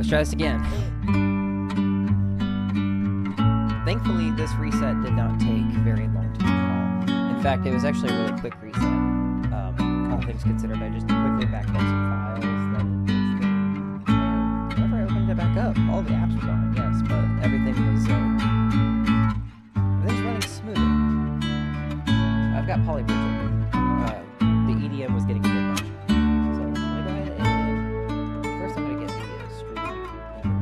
Let's try this again. Thankfully, this reset did not take very long to install. In fact, it was actually a really quick reset. All things considered, I just quickly backed up some files. Whenever I opened it back up, all the apps were gone, yes, but everything was everything's running smooth. I've got Polybridge open. The EDM was getting a bit much. So I'm gonna go ahead and first I'm gonna get the stream information.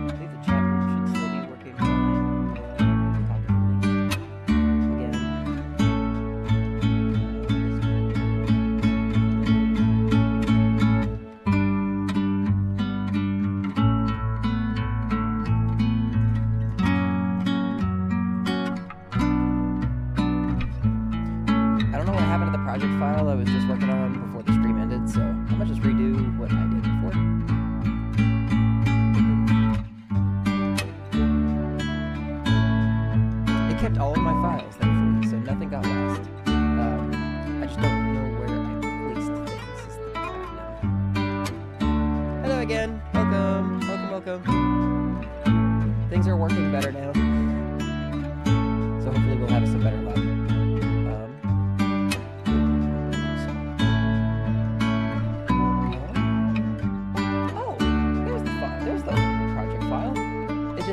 I think the chat room should still be working fine. Again. I don't know what happened to the project file I was just working on before the stream ended, so I'm gonna just redo what I did before. It kept all of my files, thankfully, so nothing got lost. I just don't know where I placed things is the problem. Hello again. Welcome. Welcome. Things are working better now. So hopefully we'll have some better luck.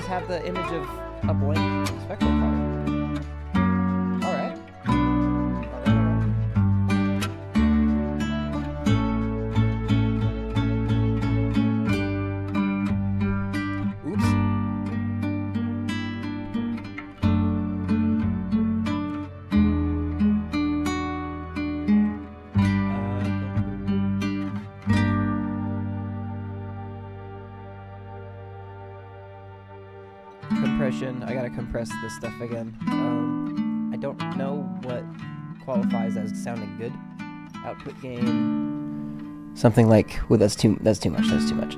Have the image of a blank spectral card. Alright. Oops. Compression. I gotta compress this stuff again. I don't know what qualifies as sounding good. Output gain. Something like, oh, that's too much.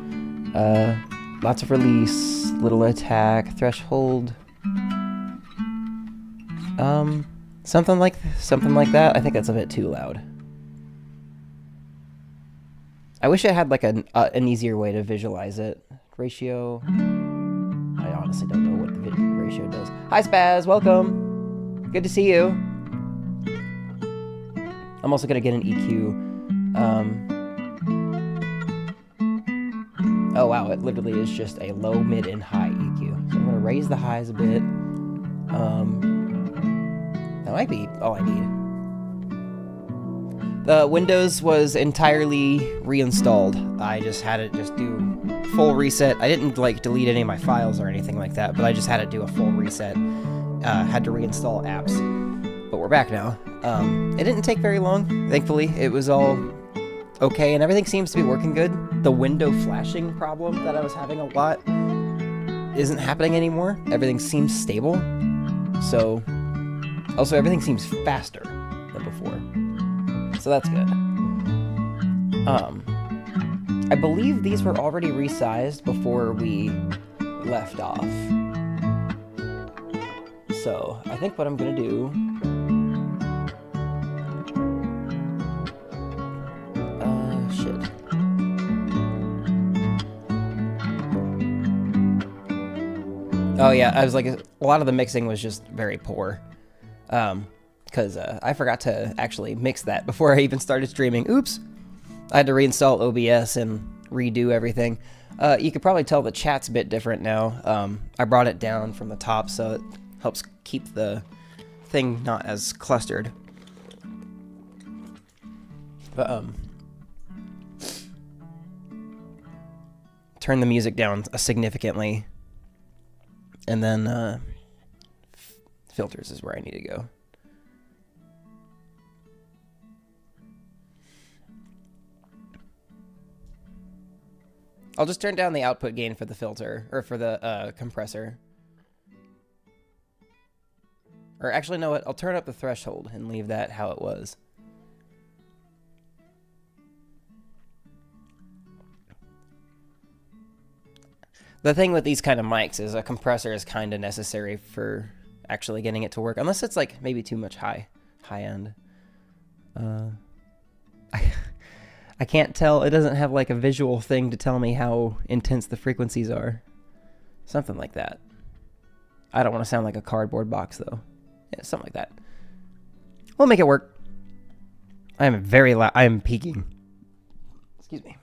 Lots of release, little attack, threshold. Something like that. I think that's a bit too loud. I wish I had like an easier way to visualize it. Ratio. I honestly don't know what the ratio does. Hi Spaz, welcome. Good to see you. I'm also gonna get an EQ. Oh wow, it literally is just a low, mid, and high EQ. So I'm gonna raise the highs a bit. That might be all I need. The Windows was entirely reinstalled. I just had it just do full reset. I didn't like delete any of my files or anything like that, but I just had to do a full reset. Had to reinstall apps, but we're back now. It didn't take very long, thankfully. It was all okay, and everything seems to be working good. The window flashing problem that I was having a lot isn't happening anymore. Everything seems stable. So, also everything seems faster than before. So that's good. I believe these were already resized before we left off. So, I think what I'm gonna do... shit. Oh yeah, I was like, a lot of the mixing was just very poor. Because I forgot to actually mix that before I even started streaming. Oops! I had to reinstall OBS and redo everything. You could probably tell the chat's a bit different now. I brought it down from the top so it helps keep the thing not as clustered. But, turn the music down significantly. And then, filters is where I need to go. I'll just turn down the output gain for the filter, or for the compressor. Or actually, no, I'll turn up the threshold and leave that how it was. The thing with these kind of mics is a compressor is kind of necessary for actually getting it to work, unless it's like maybe too much high end. I can't tell. It doesn't have like a visual thing to tell me how intense the frequencies are. Something like that. I don't want to sound like a cardboard box though. Yeah, something like that. We'll make it work. I am very loud. I am peaking. Excuse me.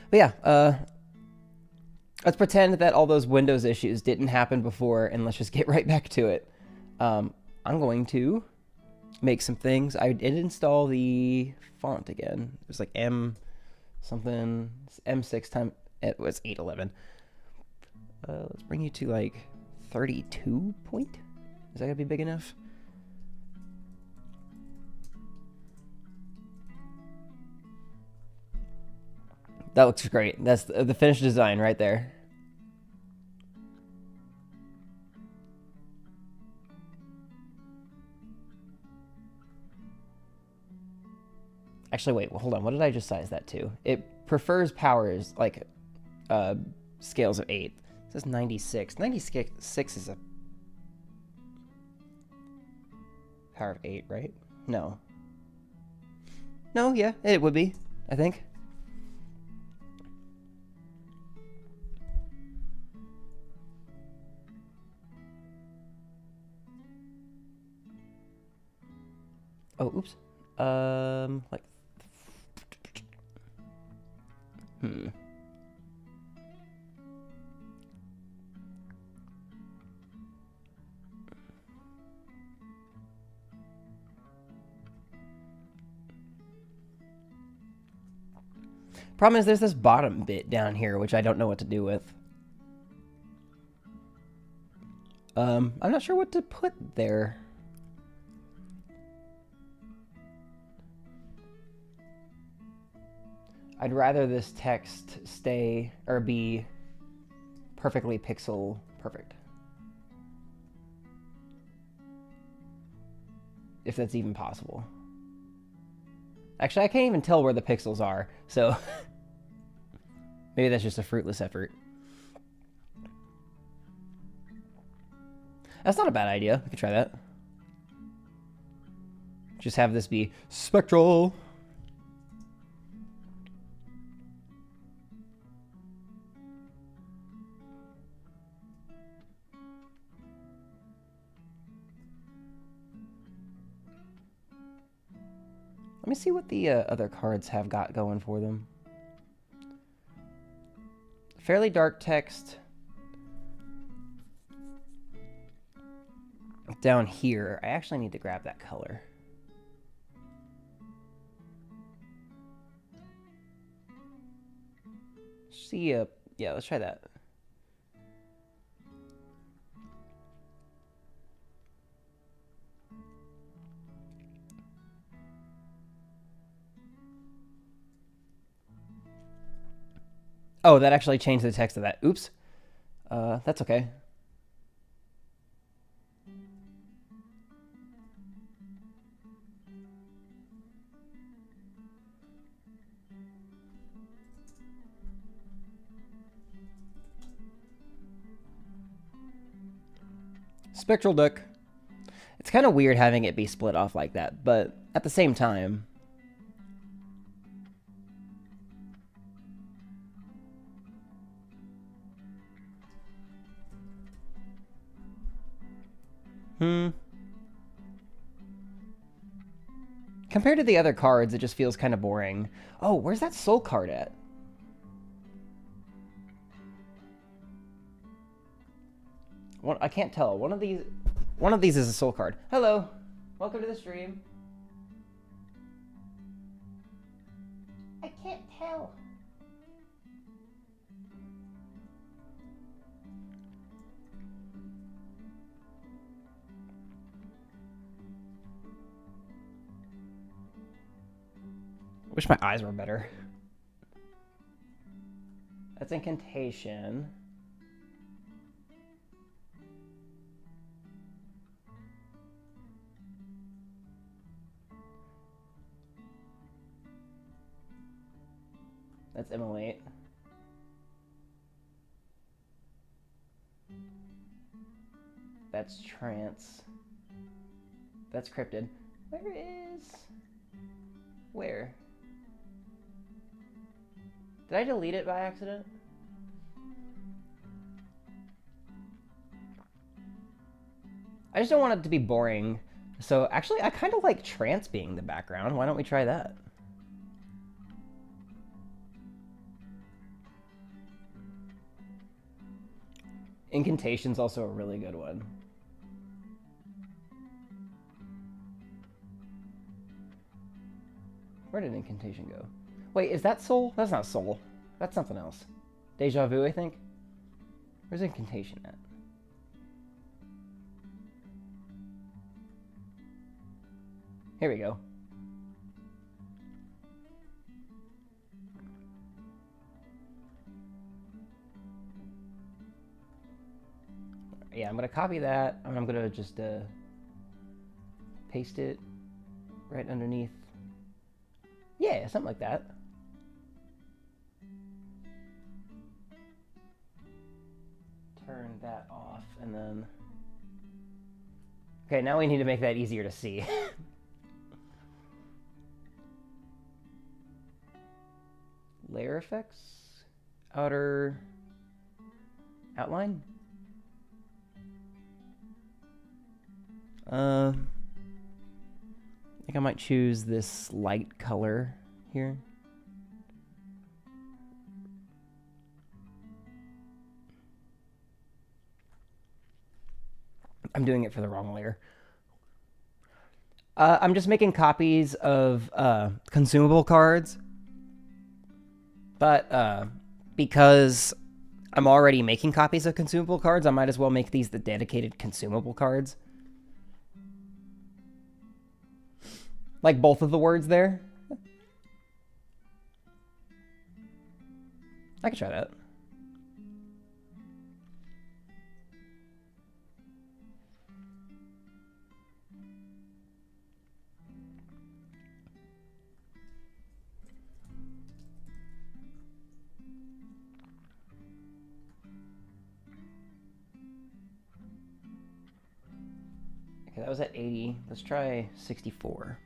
But yeah, let's pretend that all those Windows issues didn't happen before, and let's just get right back to it. I'm going to make some things. I did install the font again. It was like M something, M6 time. It was 811. Let's bring you to like 32 point. Is that gonna be big enough? That looks great. That's the finished design right there. Actually, wait, well, hold on. What did I just size that to? It prefers powers like scales of 8. It says 96. 96 is a power of 8, right? No. No, yeah, it would be, I think. Oh, oops. Like, Problem is there's this bottom bit down here, which I don't know what to do with. I'm not sure what to put there. I'd rather this text stay or be perfectly pixel perfect. If that's even possible. Actually, I can't even tell where the pixels are, so maybe that's just a fruitless effort. That's not a bad idea. We could try that. Just have this be spectral. Let me see what the other cards have got going for them. Fairly dark text. Down here, I actually need to grab that color. See, yeah, let's try that. Oh, that actually changed the text of that. Oops. That's okay. Spectral duck. It's kind of weird having it be split off like that, but at the same time... Compared to the other cards, it just feels kind of boring. Oh, where's that soul card at? What, I can't tell. One of these is a soul card. Hello. Welcome to the stream. I can't tell. Wish my eyes were better. That's incantation. That's immolate. That's trance. That's cryptid. Where is... Where? Did I delete it by accident? I just don't want it to be boring. So actually, I kind of like trance being the background. Why don't we try that? Incantation's also a really good one. Where did incantation go? Wait, is that soul? That's not soul. That's something else. Deja vu, I think. Where's incantation at? Here we go. Yeah, I'm gonna copy that, and I'm gonna just paste it right underneath. Yeah, something like that. Turn that off, and then... Okay, now we need to make that easier to see. Layer effects, outer outline. I think I might choose this light color here. I'm doing it for the wrong layer. I'm just making copies of consumable cards. But because I'm already making copies of consumable cards, I might as well make these the dedicated consumable cards. Like both of the words there. I could try that. Okay, that was at 80. Let's try 64.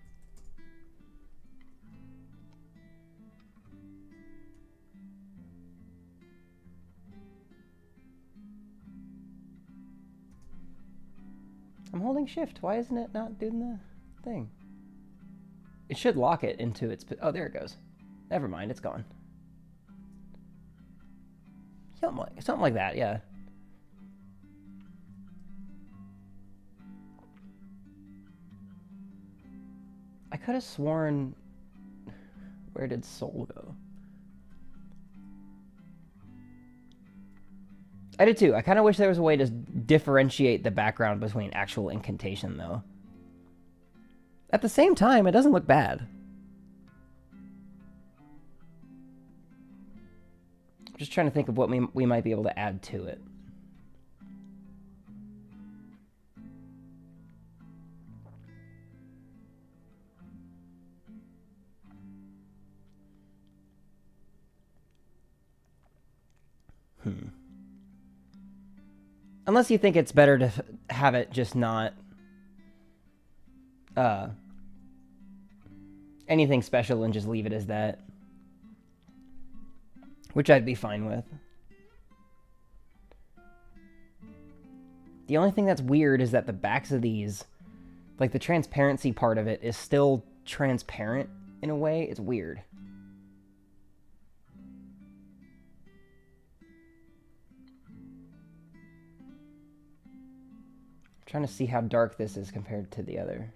I'm holding shift. Why isn't it not doing the thing? It should lock it into its... Oh, there it goes. Never mind, it's gone. Something like that, yeah. I could have sworn... Where did soul go? I did too. I kind of wish there was a way to differentiate the background between actual incantation, though. At the same time, it doesn't look bad. I'm just trying to think of what we might be able to add to it. Unless you think it's better to have it just not anything special and just leave it as that. Which I'd be fine with. The only thing that's weird is that the backs of these, like the transparency part of it, is still transparent in a way. It's weird. I'm trying to see how dark this is compared to the other.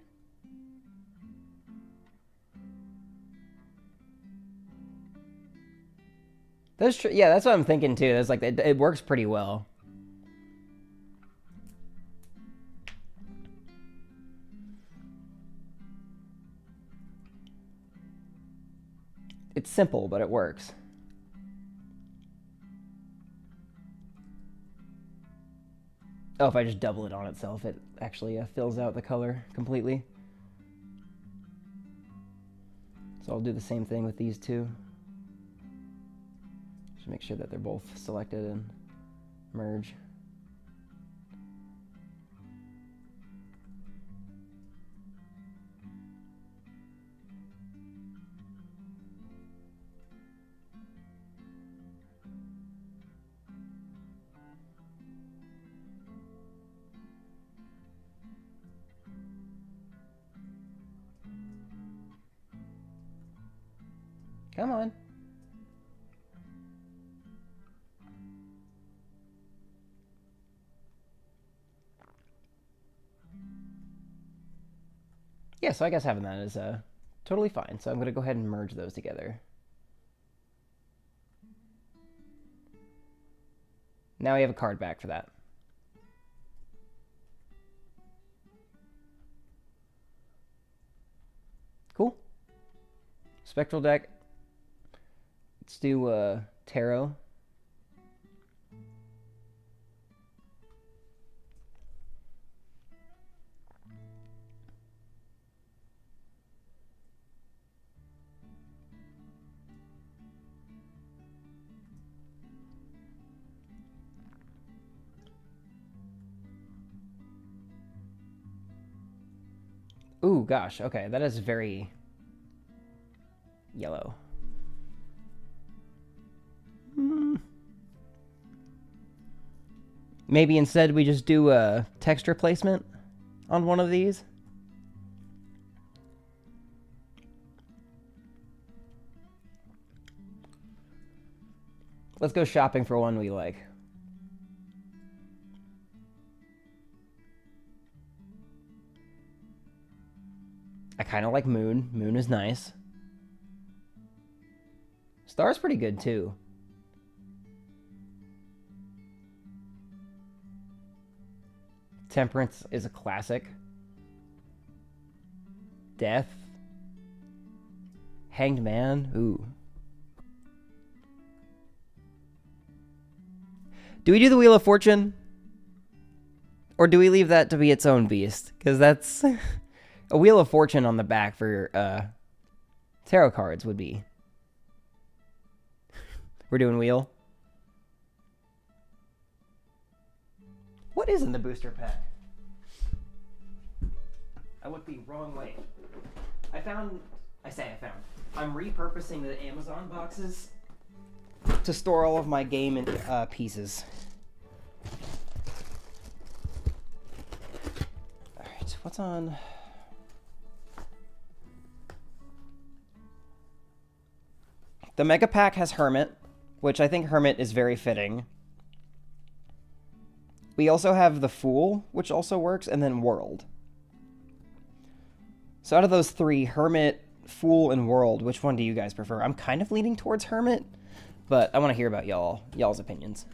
That's true. Yeah, that's what I'm thinking too. That's like it works pretty well. It's simple, but it works. Oh, if I just double it on itself, it actually fills out the color completely. So I'll do the same thing with these two. Just make sure that they're both selected and merge. Come on. Yeah, so I guess having that is totally fine. So I'm going to go ahead and merge those together. Now we have a card back for that. Cool. Spectral deck. Let's do tarot. Ooh, gosh. Okay, that is very yellow. Maybe instead we just do a texture placement on one of these. Let's go shopping for one we like. I kind of like Moon. Moon is nice. Star's pretty good too. Temperance is a classic. Death. Hanged Man. Ooh. Do we do the Wheel of Fortune? Or do we leave that to be its own beast? Because that's... a Wheel of Fortune on the back for tarot cards would be... We're doing wheel. What is in the booster pack? I looked the wrong way. I found... I'm repurposing the Amazon boxes to store all of my game and pieces. Alright, what's on... The Mega Pack has Hermit, which I think Hermit is very fitting. We also have the Fool, which also works, and then World. So out of those three, Hermit, Fool, and World, which one do you guys prefer? I'm kind of leaning towards Hermit, but I want to hear about y'all's opinions.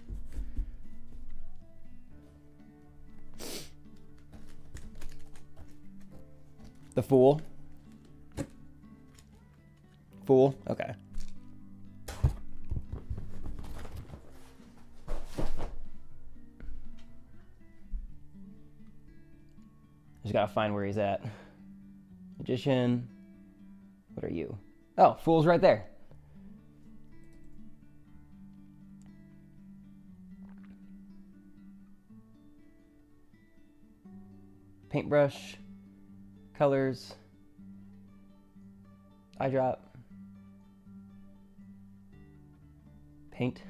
The Fool? Fool? Okay. Just gotta find where he's at. Magician. What are you? Oh, Fool's right there. Paintbrush. Colors. Eye drop. Paint.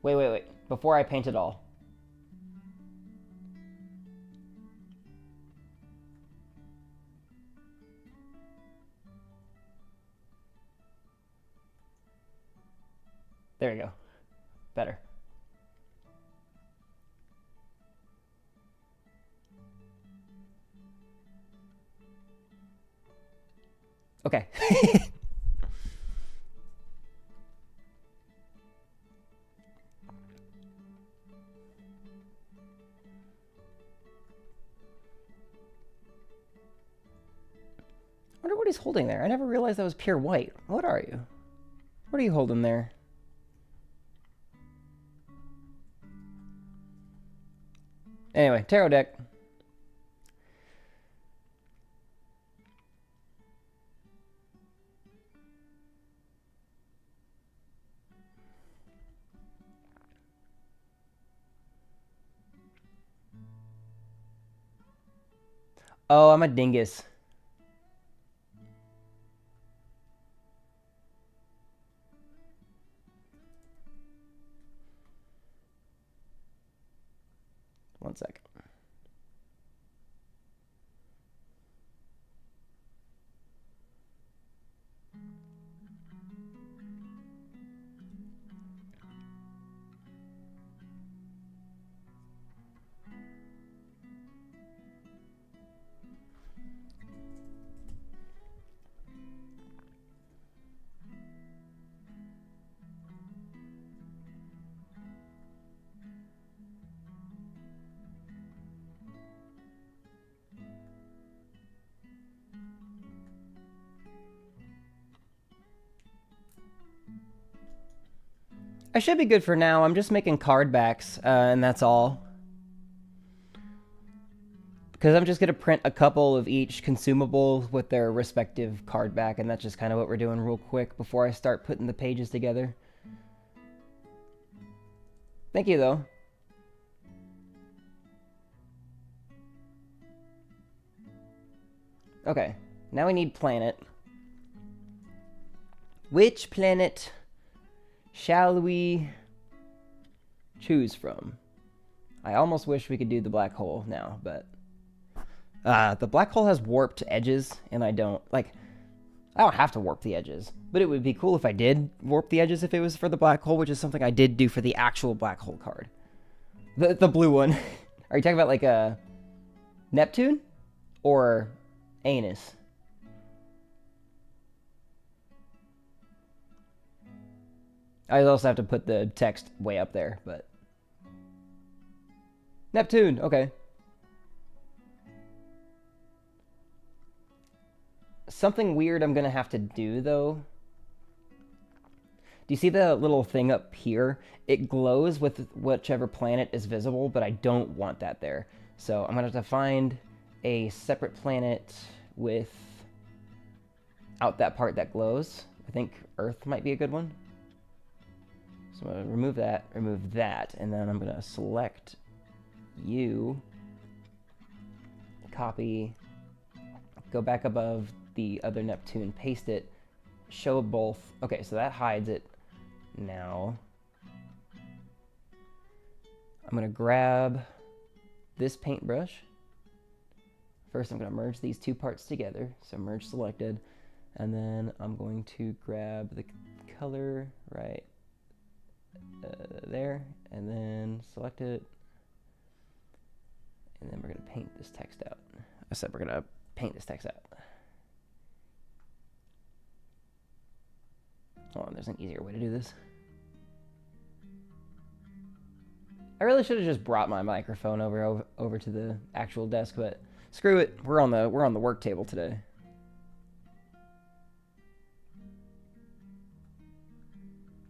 Wait. Before I paint it all. There you go. Better. Okay. I wonder what he's holding there. I never realized that was pure white. What are you? What are you holding there? Anyway, tarot deck. Oh, I'm a dingus. One second. I should be good for now. I'm just making card backs, and that's all. Because I'm just going to print a couple of each consumable with their respective card back, and that's just kind of what we're doing real quick before I start putting the pages together. Thank you, though. Okay, now we need planet. Which planet shall we choose from? I almost wish we could do the black hole now, but the black hole has warped edges, and I don't have to warp the edges, but it would be cool if I did warp the edges if it was for the black hole, which is something I did do for the actual black hole card. The blue one. Are you talking about like a Neptune or anus? I also have to put the text way up there, but Neptune, okay. Something weird I'm gonna have to do though. Do you see the little thing up here? It glows with whichever planet is visible, but I don't want that there. So I'm gonna have to find a separate planet with out that part that glows. I think Earth might be a good one. So I'm gonna remove that, and then I'm gonna select you, copy, go back above the other Neptune, paste it, show both. Okay, so that hides it now. I'm gonna grab this paintbrush. First, I'm gonna merge these two parts together, so merge selected, and then I'm going to grab the color right there, and then select it, and then we're gonna paint this text out. I said we're gonna paint this text out. Hold on, there's an easier way to do this. I really should have just brought my microphone over to the actual desk, but screw it. We're on the work table today.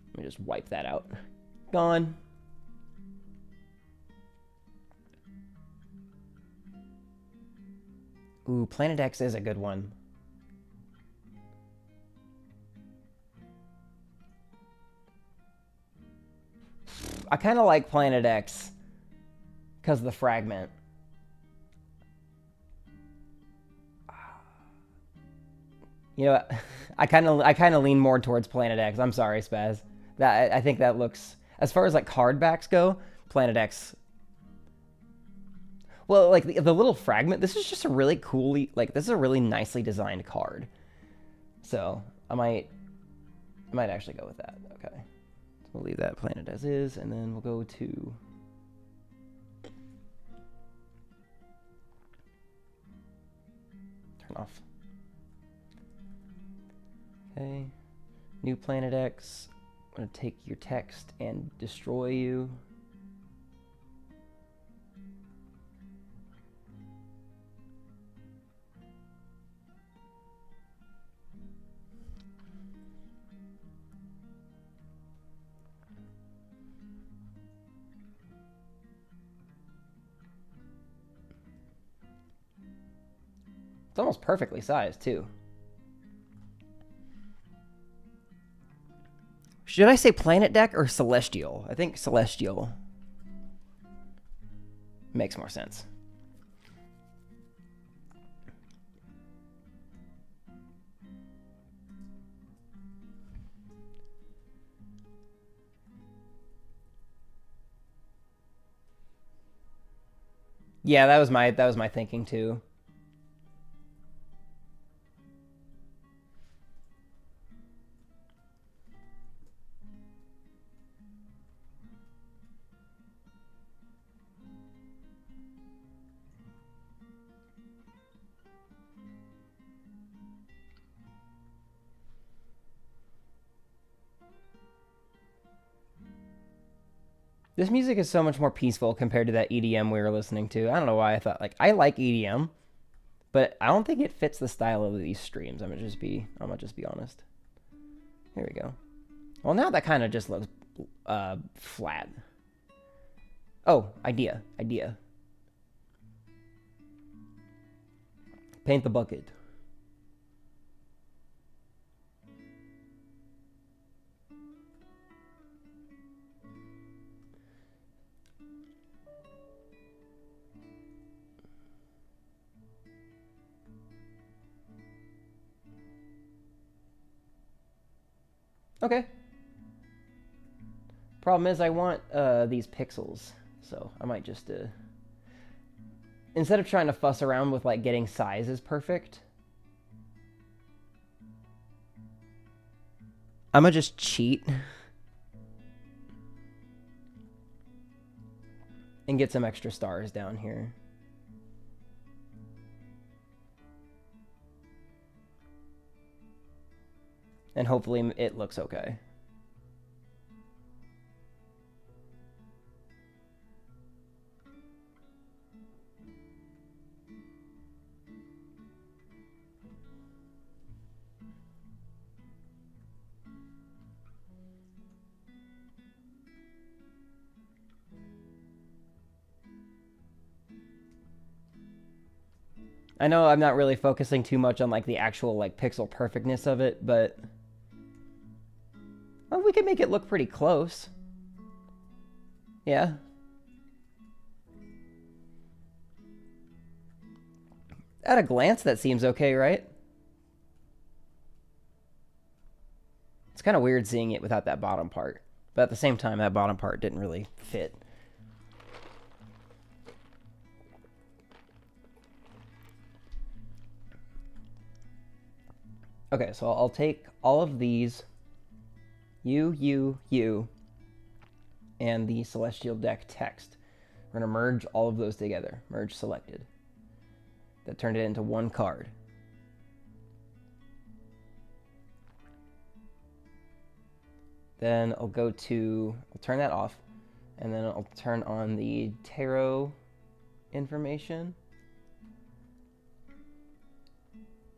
Let me just wipe that out. Gone. Ooh, Planet X is a good one. I kind of like Planet X because of the fragment. You know, I kind of lean more towards Planet X. I'm sorry, Spaz. I think that looks, as far as like card backs go, Planet X. Well, like the little fragment. This is just a really cool, like this is a really nicely designed card. So I might actually go with that. Okay. We'll leave that planet as is, and then we'll go to turn off. Okay, new Planet X. I'm gonna take your text and destroy you. It's almost perfectly sized, too. Should I say planet deck or celestial? I think celestial makes more sense. Yeah, that was my thinking too. This music is so much more peaceful compared to that EDM we were listening to. I don't know why I thought, like, I like EDM, but I don't think it fits the style of these streams. I'm gonna just be honest. Here we go. Well, now that kind of just flat. Oh, idea. Paint the bucket. Okay. Problem is I want these pixels, so I might just instead of trying to fuss around with like getting sizes perfect, I'm gonna just cheat and get some extra stars down here. And hopefully it looks okay. I know I'm not really focusing too much on like the actual like pixel perfectness of it, but well, we can make it look pretty close. Yeah. At a glance, that seems okay, right? It's kind of weird seeing it without that bottom part. But at the same time, that bottom part didn't really fit. Okay, so I'll take all of these, you, and the Celestial Deck text. We're going to merge all of those together. Merge selected. That turned it into one card. Then I'll I'll turn that off, and then I'll turn on the tarot information.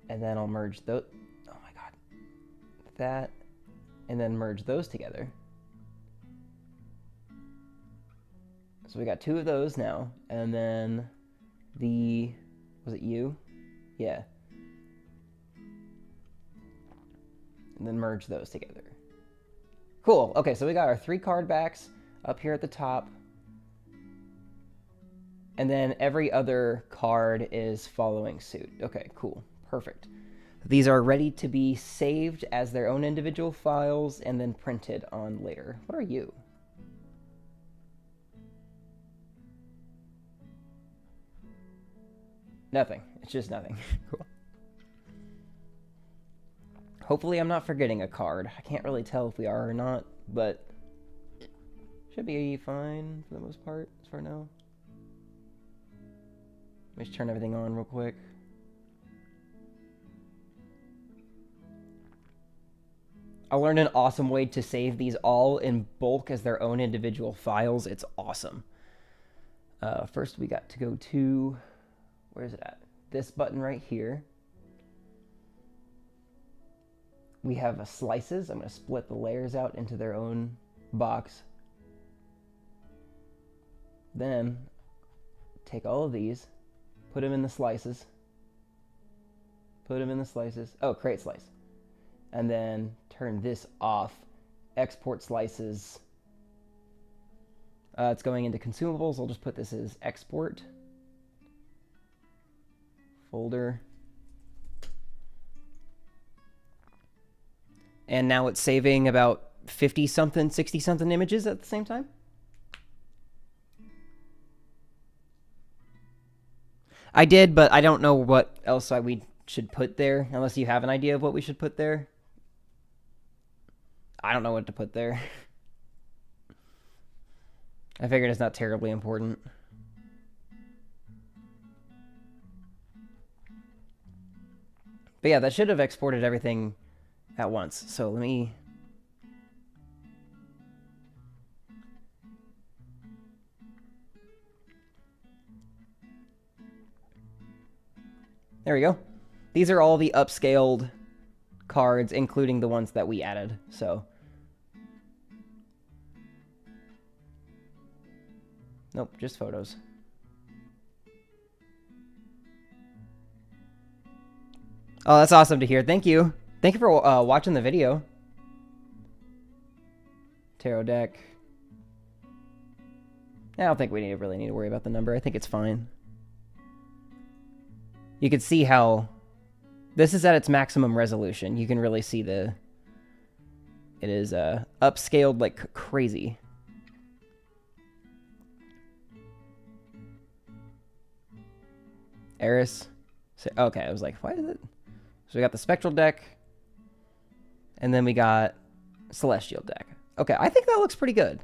And then I'll merge those. Oh my god. That. And then merge those together. So we got two of those now. And then was it you? Yeah. And then merge those together. Cool. Okay, so we got our 3 card backs up here at the top. And then every other card is following suit. Okay, cool. Perfect. These are ready to be saved as their own individual files and then printed on later. What are you? Nothing. It's just nothing. Cool. Hopefully I'm not forgetting a card. I can't really tell if we are or not, but should be fine for the most part as far now. Let me just turn everything on real quick. I learned an awesome way to save these all in bulk as their own individual files. It's awesome. First we got to go to, where's it at? This button right here. We have slices. I'm going to split the layers out into their own box. Then take all of these, put them in the slices. Put them in the slices. Oh, create slice. And then turn this off. Export slices. It's going into consumables. I'll just put this as export. Folder. And now it's saving about 50-something, 60-something images at the same time. I did, but I don't know what else we should put there, unless you have an idea of what we should put there. I don't know what to put there. I figured it's not terribly important. But yeah, that should have exported everything at once. So let me... There we go. These are all the upscaled cards, including the ones that we added. So Nope, just photos. Oh, that's awesome to hear. Thank you. Thank you for watching the video. Tarot deck. I don't think we really need to worry about the number. I think it's fine. You can see how this is at its maximum resolution. You can really see it is upscaled like crazy. Eris. Okay, I was like, why is it? So we got the Spectral deck, and then we got Celestial deck. Okay, I think that looks pretty good.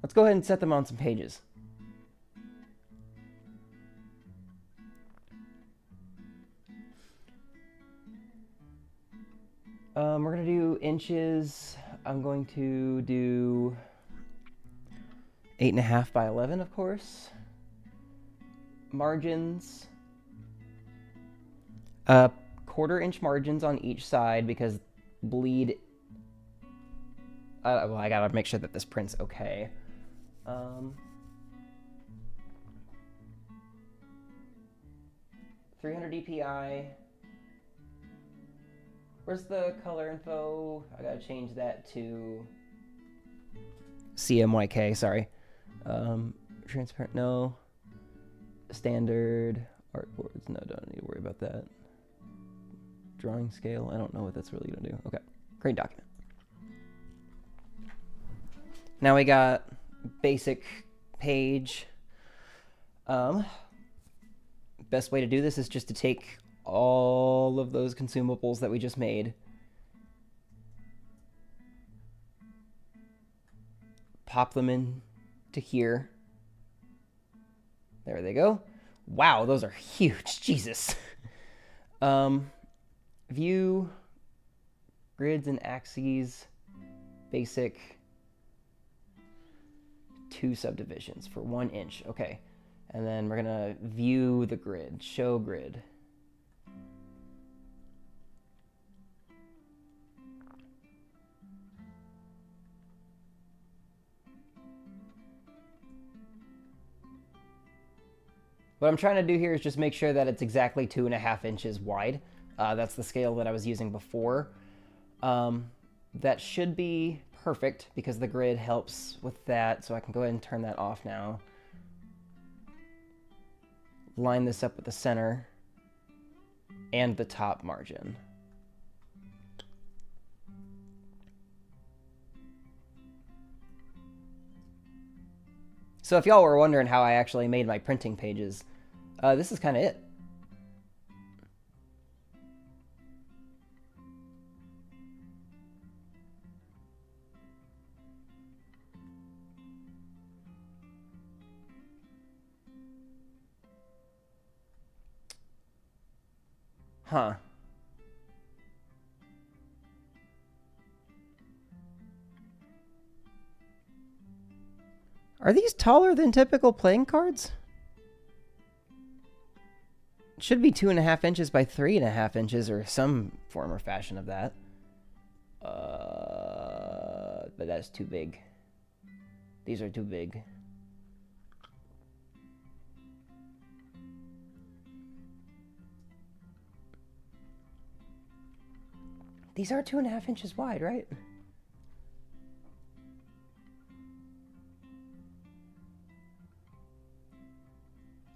Let's go ahead and set them on some pages. We're going to do inches. I'm going to do 8.5 by 11, of course. Margins. 1/4 inch margins on each side because bleed. Well, I gotta make sure that this print's okay. 300 DPI. Where's the color info? I gotta change that to CMYK, sorry. Transparent, no. Standard, artboards, no, don't need to worry about that. Drawing scale, I don't know what that's really gonna do. Okay, create document. Now we got basic page. Best way to do this is just to take all of those consumables that we just made, pop them in to here. There they go. Wow, those are huge. Jesus. View, grids and axes, basic, 2 subdivisions for 1 inch. Okay. And then we're gonna view the grid, show grid. What I'm trying to do here is just make sure that it's exactly 2.5 inches wide. That's the scale that I was using before. That should be perfect because the grid helps with that, so I can go ahead and turn that off now. Line this up with the center and the top margin. So if y'all were wondering how I actually made my printing pages, this is kind of it. Huh. Are these taller than typical playing cards? It should be 2.5 inches by 3.5 inches or some form or fashion of that. But that's too big. These are too big. These are 2.5 inches wide, right?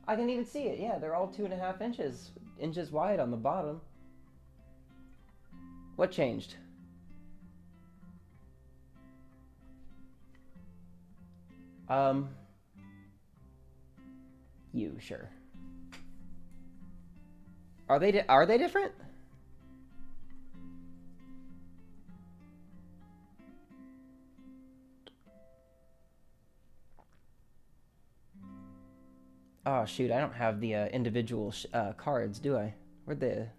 I can even see it. Yeah, they're all 2.5 inches wide on the bottom. What changed? You sure? Are they different? Oh, shoot, I don't have the individual cards, do I? Where'd the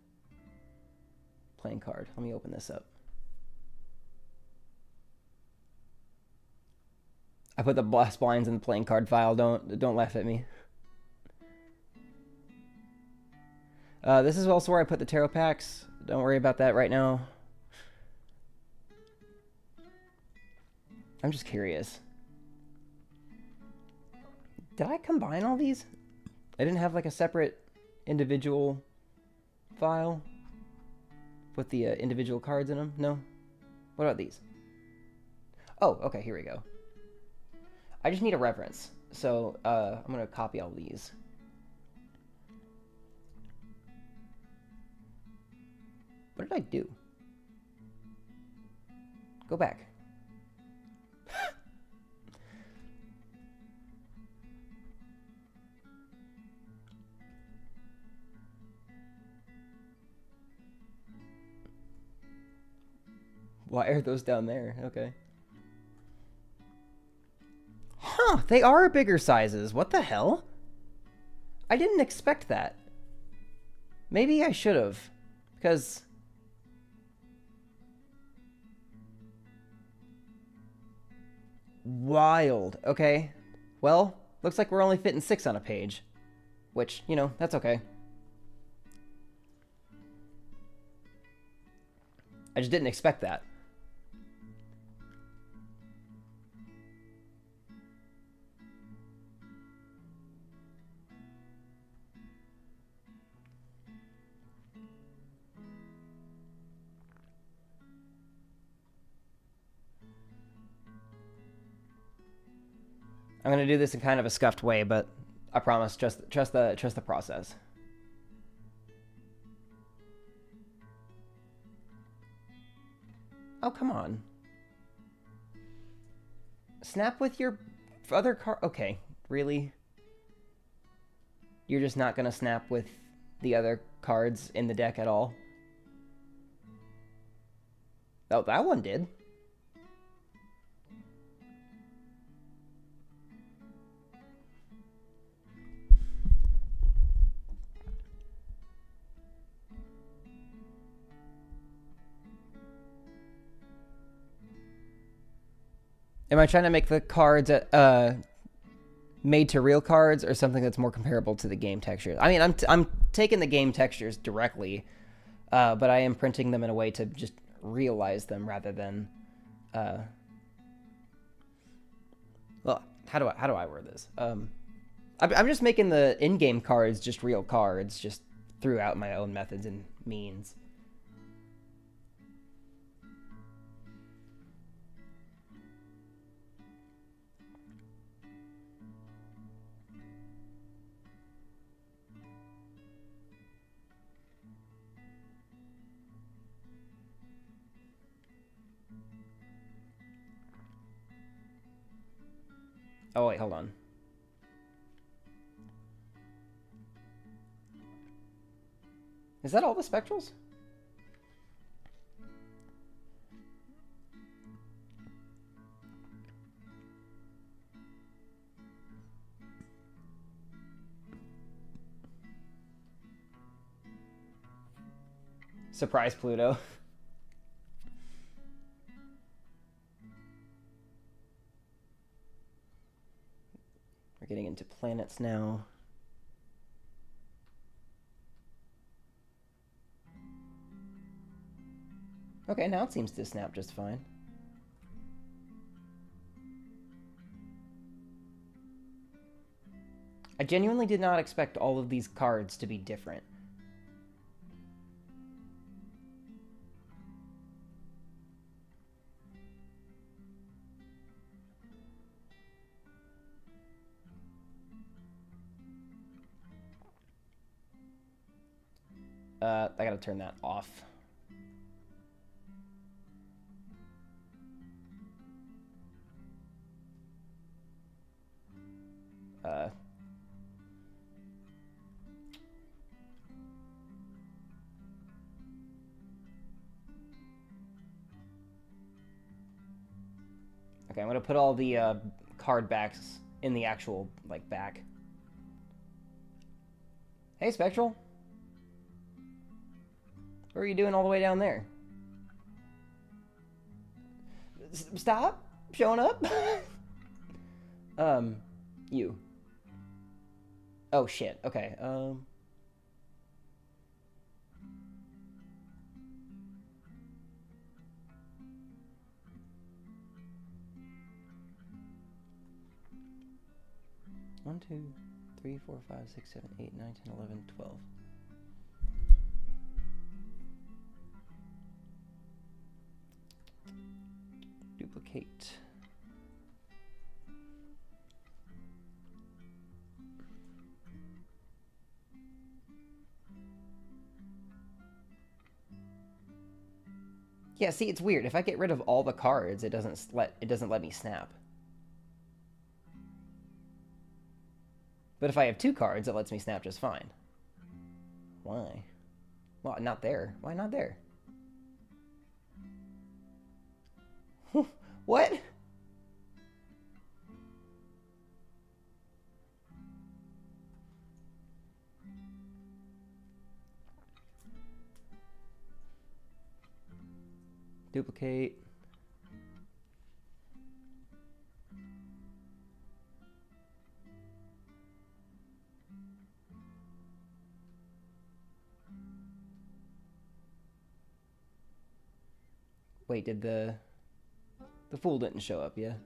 playing card? Let me open this up. I put the blast blinds in the playing card file. Don't laugh at me. This is also where I put the tarot packs. Don't worry about that right now. I'm just curious. Did I combine all these? I didn't have like a separate individual file with the individual cards in them? No? What about these? Oh, okay, here we go. I just need a reference. So I'm going to copy all these. What did I do? Go back. Why are those down there? Okay. Huh, they are bigger sizes. What the hell? I didn't expect that. Maybe I should have. Because... Wild. Okay. Well, looks like we're only fitting 6 on a page. Which, you know, that's okay. I just didn't expect that. I'm gonna do this in kind of a scuffed way, but I promise, trust the process. Oh, come on. Snap with your other card. Okay, really? You're just not gonna snap with the other cards in the deck at all? Oh, that one did. Am I trying to make the cards made to real cards or something that's more comparable to the game textures? I mean, I'm taking the game textures directly, but I am printing them in a way to just realize them rather than. Well, how do I word this? I'm just making the in-game cards just real cards, just throughout my own methods and means. Oh, wait, hold on. Is that all the spectrals? Surprise, Pluto. We're getting into planets now. Okay, now it seems to snap just fine. I genuinely did not expect all of these cards to be different. I gotta turn that off. Okay, I'm gonna put all the card backs in the actual, like, back. Hey, Spectral. What are you doing all the way down there? Stop showing up. You. Oh shit. Okay. 1, 2, 3, 4, 5, 6, 7, 8, 9, 10, 11, 12. Duplicate. Yeah, see, it's weird. If I get rid of all the cards, it doesn't let me snap. But if I have 2 cards, it lets me snap just fine. Why? Well, not there. Why not there? What? Duplicate. Wait, did the fool didn't show up yet?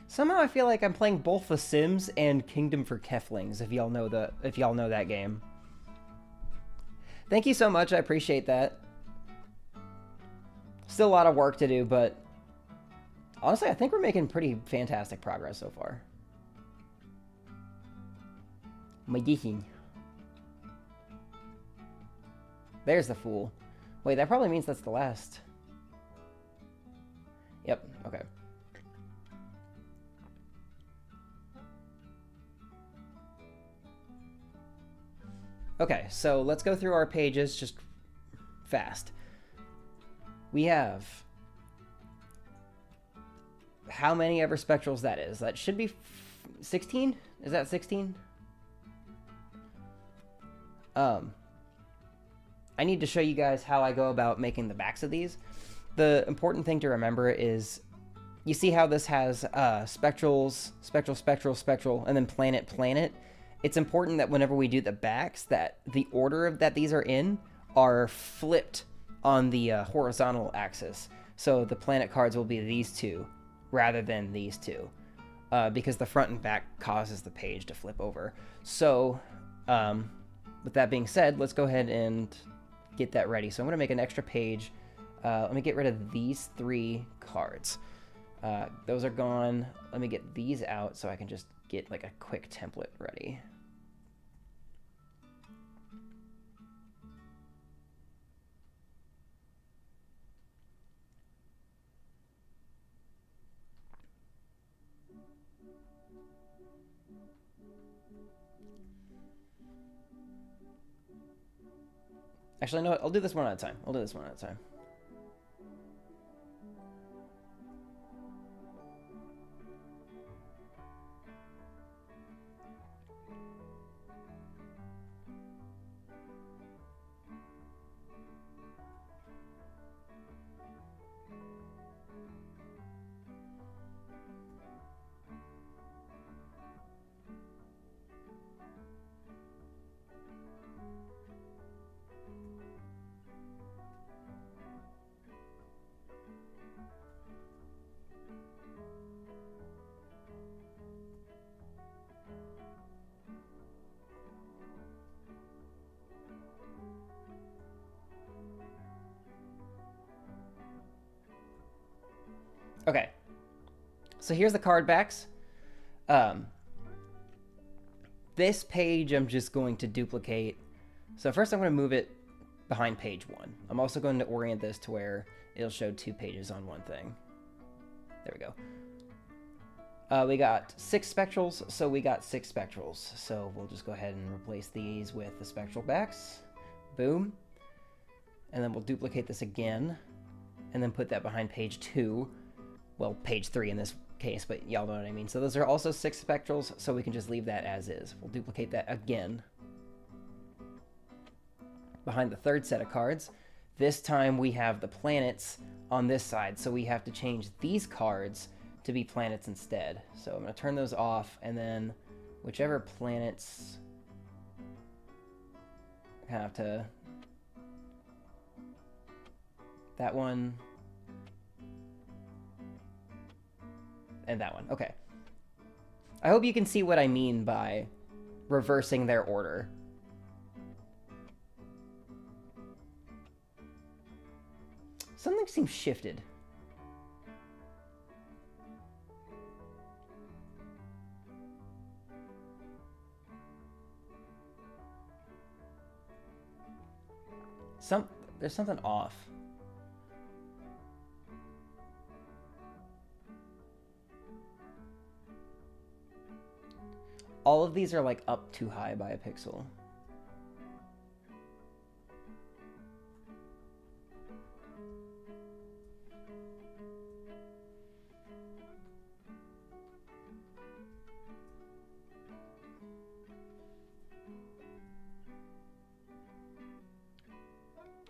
Somehow I feel like I'm playing both The Sims and Kingdom for Keflings, if y'all know that game. Thank you so much, I appreciate that. Still a lot of work to do, but honestly, I think we're making pretty fantastic progress so far. Magician. There's the fool. Wait, that probably means that's the last. Yep, okay. Okay, so let's go through our pages just fast. We have how many ever spectrals that is. That should be 16? Is that 16? I need to show you guys how I go about making the backs of these. The important thing to remember is you see how this has spectrals, spectral, spectral, spectral, and then planet, planet. It's important that whenever we do the backs, that the order that these are in are flipped on the horizontal axis. So the planet cards will be these two rather than these two, because the front and back causes the page to flip over. So with that being said, let's go ahead and get that ready. So I'm going to make an extra page. Let me get rid of these 3 cards. Those are gone. Let me get these out so I can just get like a quick template ready. Actually, no, I'll do this one at a time. Okay, so here's the card backs. This page I'm just going to duplicate. So first I'm going to move it behind page 1. I'm also going to orient this to where it'll show 2 pages on one thing. There we go. We got 6 spectrals, so we got 6 spectrals. So we'll just go ahead and replace these with the spectral backs. Boom. And then we'll duplicate this again. and then put that behind page 2. Well, page 3 in this case, but y'all know what I mean. So those are also 6 spectrals, so we can just leave that as is. We'll duplicate that again behind the third set of cards. This time we have the planets on this side, so we have to change these cards to be planets instead. So I'm going to turn those off, and then whichever planets I have to... That one. And that one. Okay. I hope you can see what I mean by reversing their order. Something seems shifted. There's something off. All of these are like up too high by a pixel.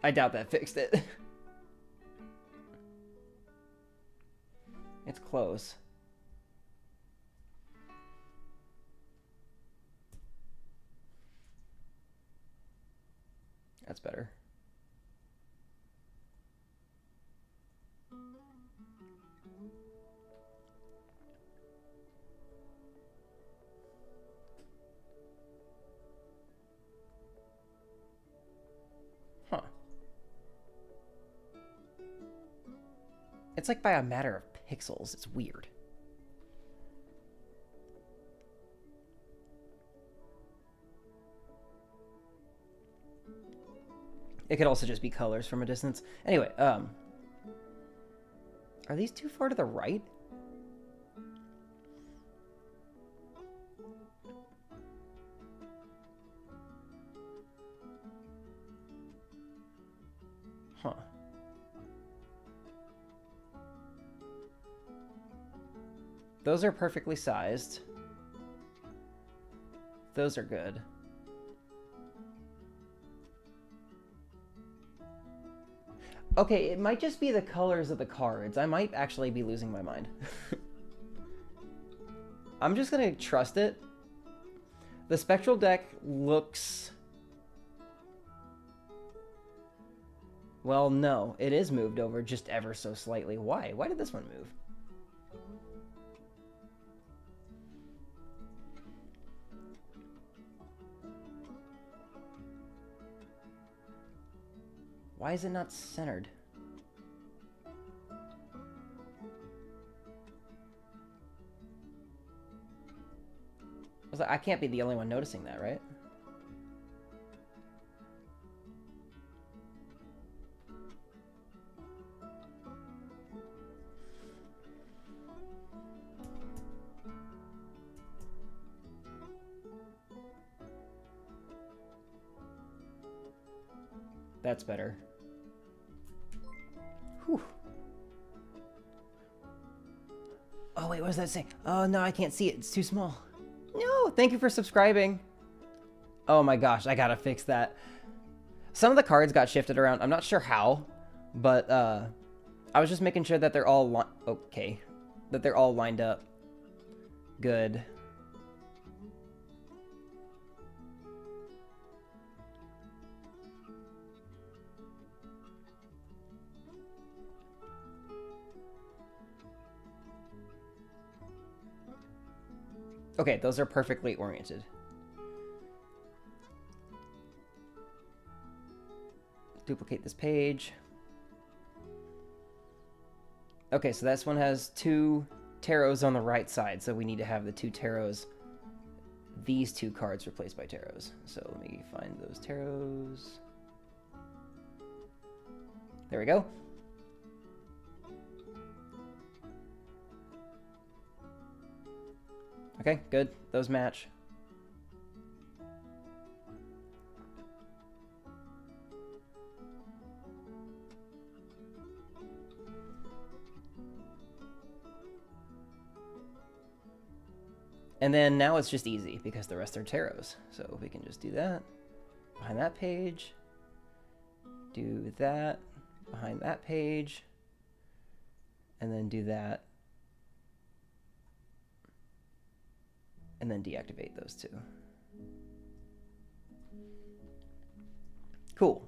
I doubt that fixed it. It's close. That's better. Huh. It's like by a matter of pixels. It's weird. It could also just be colors from a distance. Anyway, are these too far to the right? Huh. Those are perfectly sized. Those are good. Okay, it might just be the colors of the cards. I might actually be losing my mind. I'm just gonna trust it. The spectral deck looks... Well, no, it is moved over just ever so slightly. Why? Why did this one move? Why is it not centered? I can't be the only one noticing that, right? That's better. Whew. Oh, wait, what does that say? Oh, no, I can't see it. It's too small. No, thank you for subscribing. Oh my gosh, I gotta fix that. Some of the cards got shifted around. I'm not sure how, but I was just making sure that they're all okay, that they're all lined up. Good. Okay, those are perfectly oriented. Duplicate this page. Okay, so this one has 2 tarots on the right side, so we need to have the 2 tarots, these 2 cards replaced by tarots. So let me find those tarots. There we go. Okay, good. Those match. And then now it's just easy because the rest are tarots. So we can just do that. Behind that page. Do that. Behind that page. And then do that. And then deactivate those two. Cool.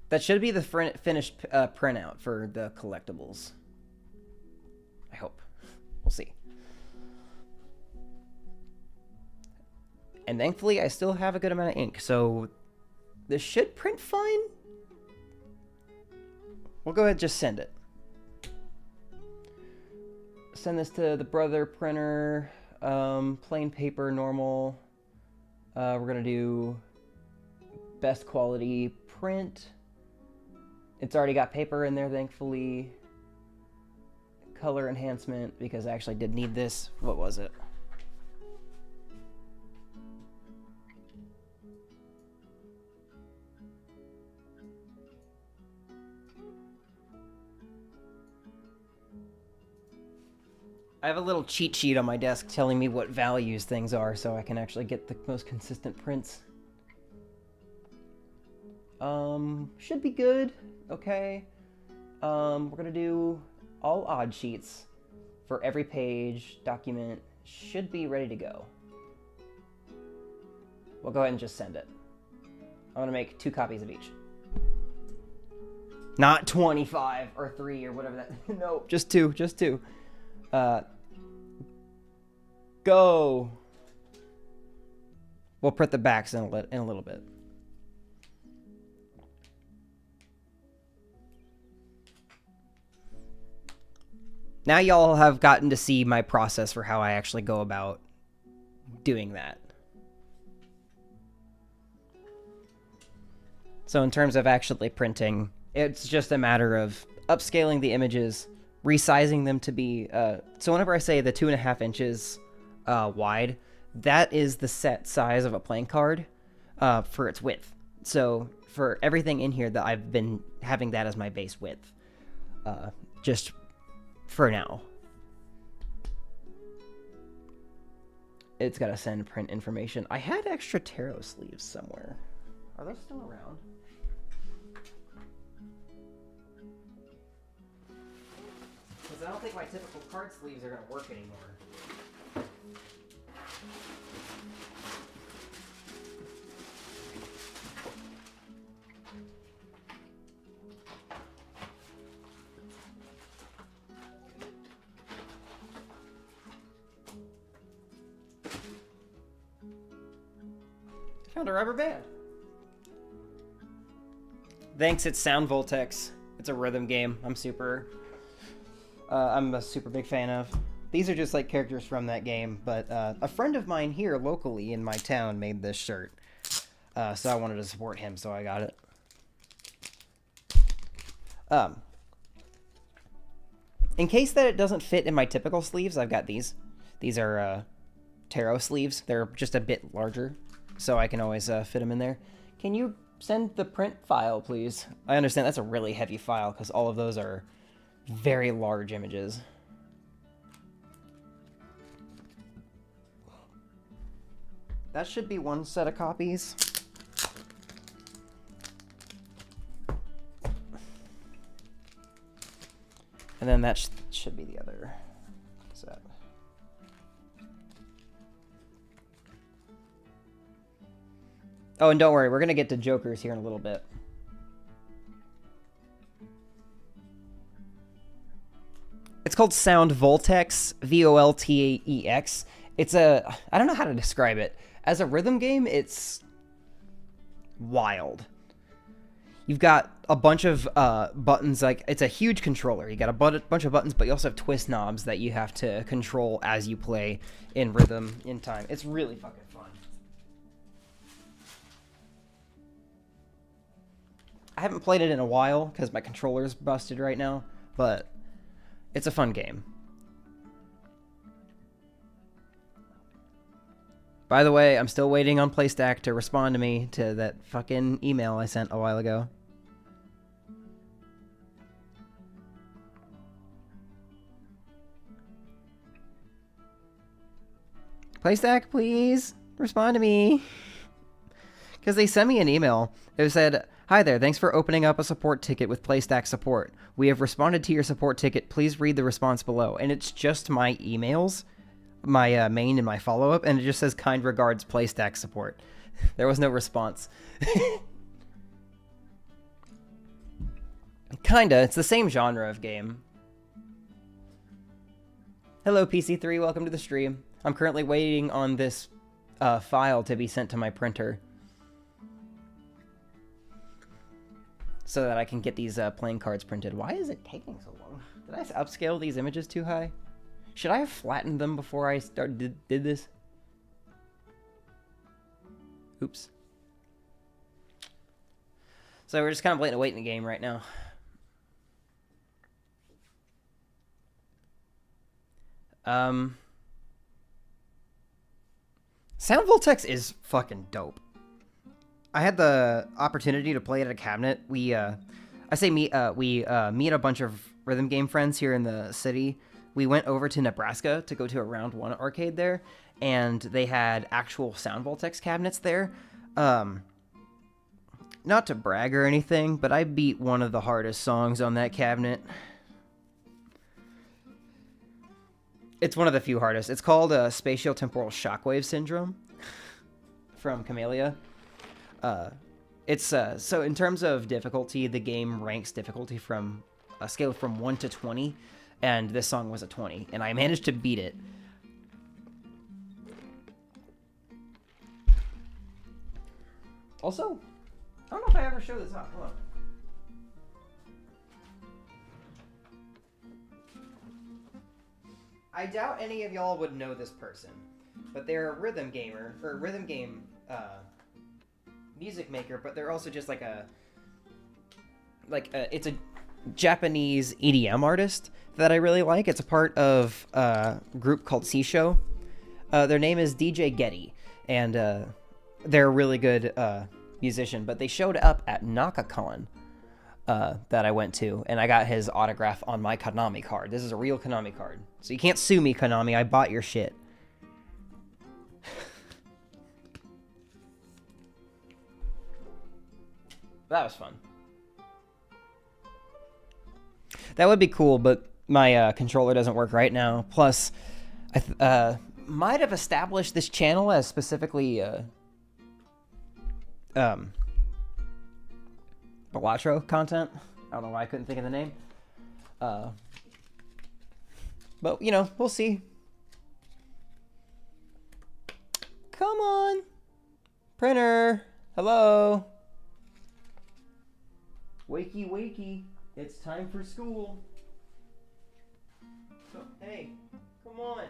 That should be the finished printout for the collectibles. I hope. We'll see. And thankfully, I still have a good amount of ink, so this should print fine. We'll go ahead and just send it. Send this to the Brother printer, plain paper, normal. We're gonna do best quality print. It's already got paper in there, thankfully. Color enhancement, because I actually did need this. What was it? I have a little cheat sheet on my desk telling me what values things are so I can actually get the most consistent prints. Should be good. Okay. We're gonna do all odd sheets for every page. Document should be ready to go. We'll go ahead and just send it. I'm gonna make 2 copies of each. Not 25 or 3 or whatever that. No, just 2. Just 2. Go. We'll print the backs in a little bit. Now y'all have gotten to see my process for how I actually go about doing that. So in terms of actually printing, it's just a matter of upscaling the images, resizing them to be, so whenever I say the 2.5 inches wide, that is the set size of a playing card for its width. So for everything in here that I've been having that as my base width, just for now. It's got to send print information. I had extra tarot sleeves somewhere. Are those still around? Because I don't think my typical card sleeves are going to work anymore. Found a rubber band. Thanks, it's Sound Voltex. It's a rhythm game. I'm a super big fan of. These are just like characters from that game, but a friend of mine here locally in my town made this shirt. So I wanted to support him, so I got it. In case that it doesn't fit in my typical sleeves, I've got these. These are tarot sleeves. They're just a bit larger, so I can always fit them in there. Can you send the print file, please? I understand that's a really heavy file because all of those are very large images. That should be one set of copies. And then that should be the other set. Oh, and don't worry, we're going to get to Jokers here in a little bit. It's called Sound Voltex, V-O-L-T-E-X. It's a, I don't know how to describe it. As a rhythm game, it's wild. You've got a bunch of buttons, like, it's a huge controller. You got a bunch of buttons, but you also have twist knobs that you have to control as you play in rhythm, in time. It's really fucking fun. I haven't played it in a while because my controller's busted right now, but it's a fun game. By the way, I'm still waiting on PlayStack to respond to me to that fucking email I sent a while ago. PlayStack, please respond to me. Because they sent me an email. It said, "Hi there, thanks for opening up a support ticket with PlayStack support. We have responded to your support ticket. Please read the response below." And it's just my emails, my main and my follow-up, and it just says, "Kind regards, PlayStack support." There was no response. Kinda. It's the same genre of game. Hello, PC3. Welcome to the stream. I'm currently waiting on this file to be sent to my printer so that I can get these playing cards printed. Why is it taking so long? Did I upscale these images too high? Should I have flattened them before I did this? Oops. So we're just kind of playing a waiting game right now. Sound Voltex is fucking dope. I had the opportunity to play it at a cabinet. We meet a bunch of rhythm game friends here in the city. We went over to Nebraska to go to a Round 1 arcade there, and they had actual Sound Voltex cabinets there. Not to brag or anything, but I beat one of the hardest songs on that cabinet. It's one of the few hardest. It's called Spatiotemporal Shockwave Syndrome from Camellia. So in terms of difficulty, the game ranks difficulty from a scale from 1 to 20, and this song was a 20, and I managed to beat it. Also, I don't know if I ever showed this off. Hold on. I doubt any of y'all would know this person, but they're a rhythm gamer, or a rhythm game music maker, but they're also just it's a Japanese EDM artist that I really like. It's a part of a group called C-Show. Their name is DJ Getty, and they're a really good musician, but they showed up at NakaCon that I went to, and I got his autograph on my Konami card. This is a real Konami card. So you can't sue me, Konami. I bought your shit. That was fun. That would be cool, but my controller doesn't work right now. Plus, I might have established this channel as specifically Balatro content. I don't know why I couldn't think of the name. But, you know, we'll see. Come on. Printer. Hello. Wakey, wakey. It's time for school. So, hey, come on.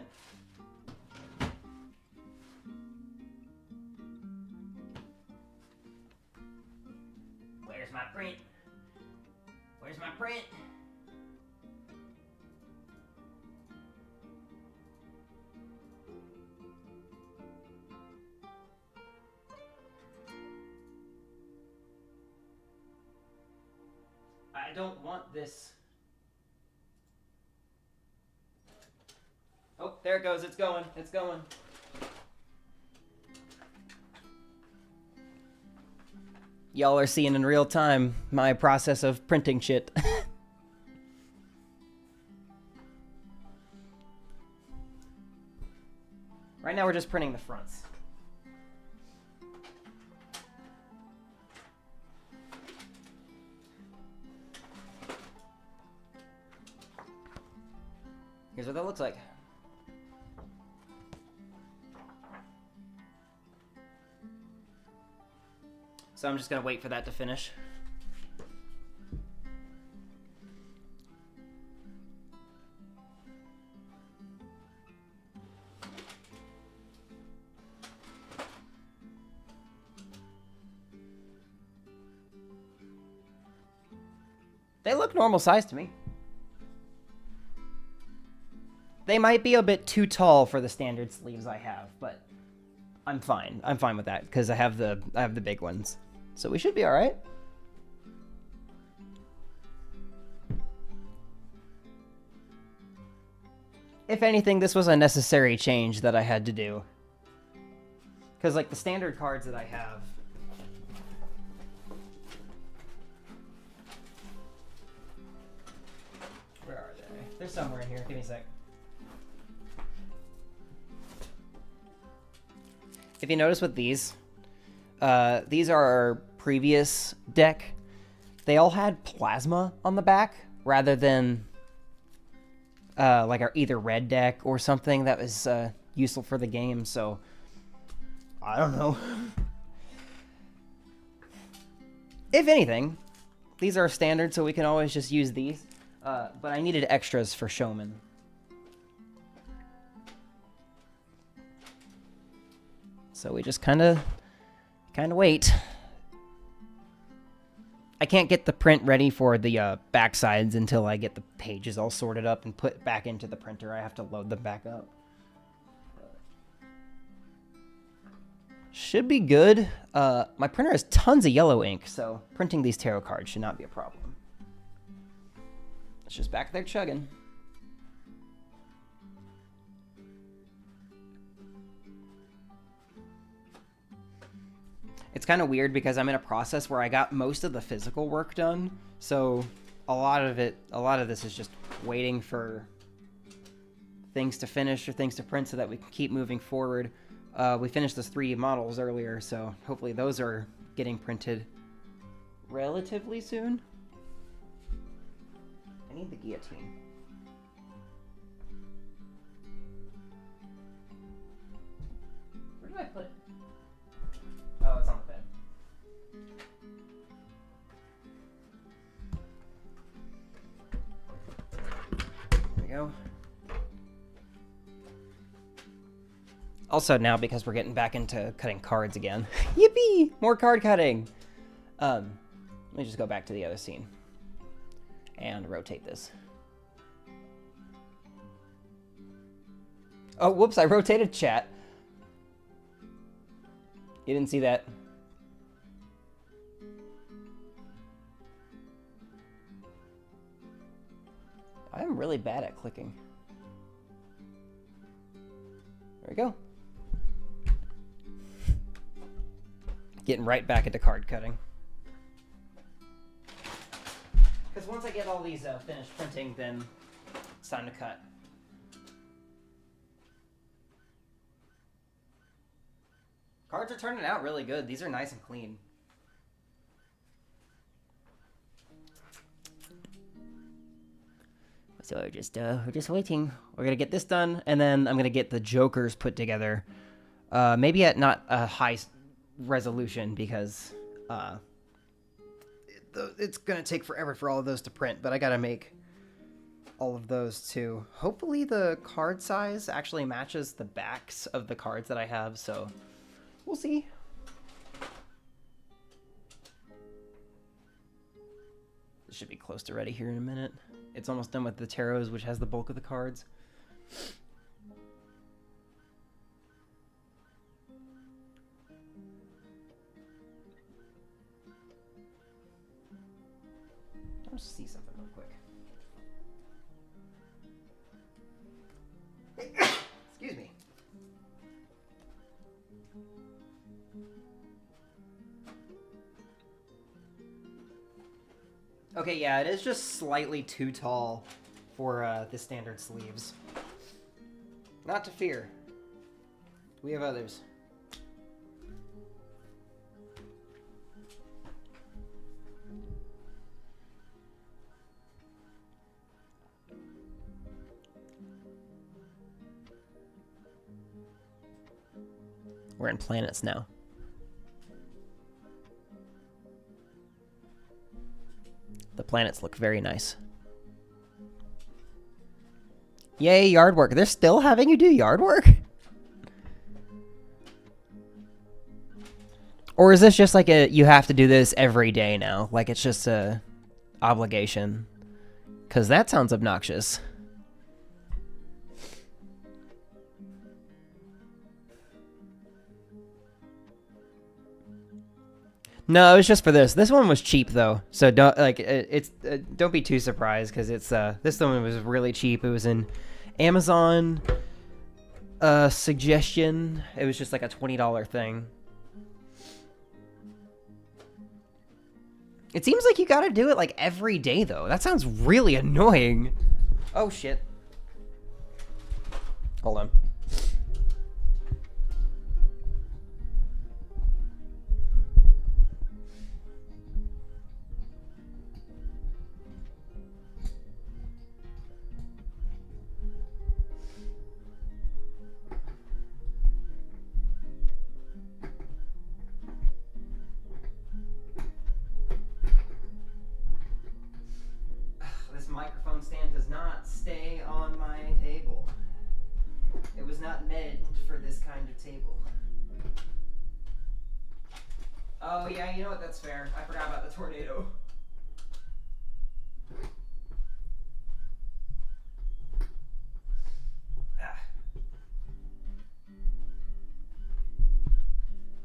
Where's my print? Where's my print? I don't want this. Oh, there it goes. It's going. It's going. Y'all are seeing in real time my process of printing shit. Right now we're just printing the fronts. Here's what that looks like. So I'm just gonna wait for that to finish. They look normal size to me. They might be a bit too tall for the standard sleeves I have, but I'm fine. I'm fine with that because I have the big ones. So we should be all right. If anything, this was a necessary change that I had to do. Because, like, the standard cards that I have... Where are they? They're somewhere in here. Give me a sec. If you notice with these are our previous deck. They all had plasma on the back rather than like our either red deck or something that was useful for the game. So I don't know. If anything, these are standard, so we can always just use these. But I needed extras for Showman. So we just kind of wait. I can't get the print ready for the backsides until I get the pages all sorted up and put back into the printer. I have to load them back up. Should be good. My printer has tons of yellow ink, so printing these tarot cards should not be a problem. It's just back there chugging. It's kind of weird because I'm in a process where I got most of the physical work done, so a lot of this is just waiting for things to finish or things to print so that we can keep moving forward. We finished those 3 models earlier, so hopefully those are getting printed relatively soon. I need the guillotine. Where did I put it? Oh, it's on the bed. There we go. Also now, because we're getting back into cutting cards again. Yippee! More card cutting! Let me just go back to the other scene. And rotate this. Oh, whoops, I rotated chat. You didn't see that? I'm really bad at clicking. There we go. Getting right back into card cutting. Because once I get all these finished printing, then it's time to cut. Cards are turning out really good. These are nice and clean. So we're just waiting. We're gonna get this done, and then I'm gonna get the Jokers put together. Maybe at not a high resolution because it's gonna take forever for all of those to print. But I gotta make all of those too. Hopefully the card size actually matches the backs of the cards that I have. So. We'll see. This should be close to ready here in a minute. It's almost done with the tarots, which has the bulk of the cards. I'll just see something real quick. Excuse me. Okay, yeah, it is just slightly too tall for the standard sleeves. Not to fear. We have others. We're in planets now. The planets look very nice. Yay, yard work. They're still having you do yard work? Or is this just like you have to do this every day now? Like it's just a obligation? Because that sounds obnoxious. No, it was just for this. This one was cheap though, so don't don't be too surprised because it's this one was really cheap. It was in Amazon. a suggestion. It was just like a $20 thing. It seems like you gotta do it like every day though. That sounds really annoying. Oh shit. Hold on. Microphone stand does not stay on my table. It was not meant for this kind of table. Oh yeah, you know what, that's fair. I forgot about the tornado.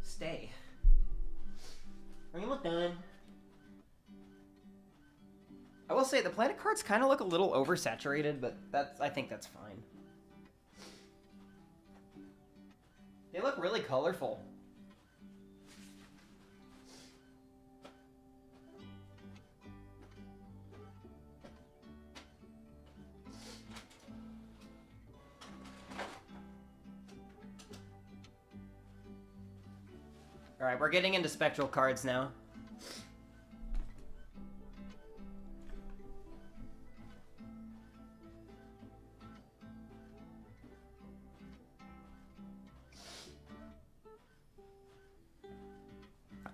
Stay. Are you almost done? I will say the planet cards kind of look a little oversaturated, but I think that's fine. They look really colorful. All right, we're getting into spectral cards now.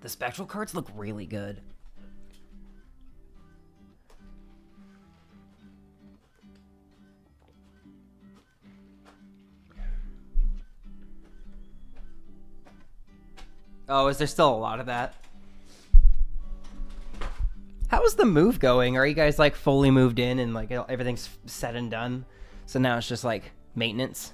The spectral cards look really good. Oh, is there still a lot of that? How is the move going? Are you guys like fully moved in and like everything's said and done? So now it's just like maintenance?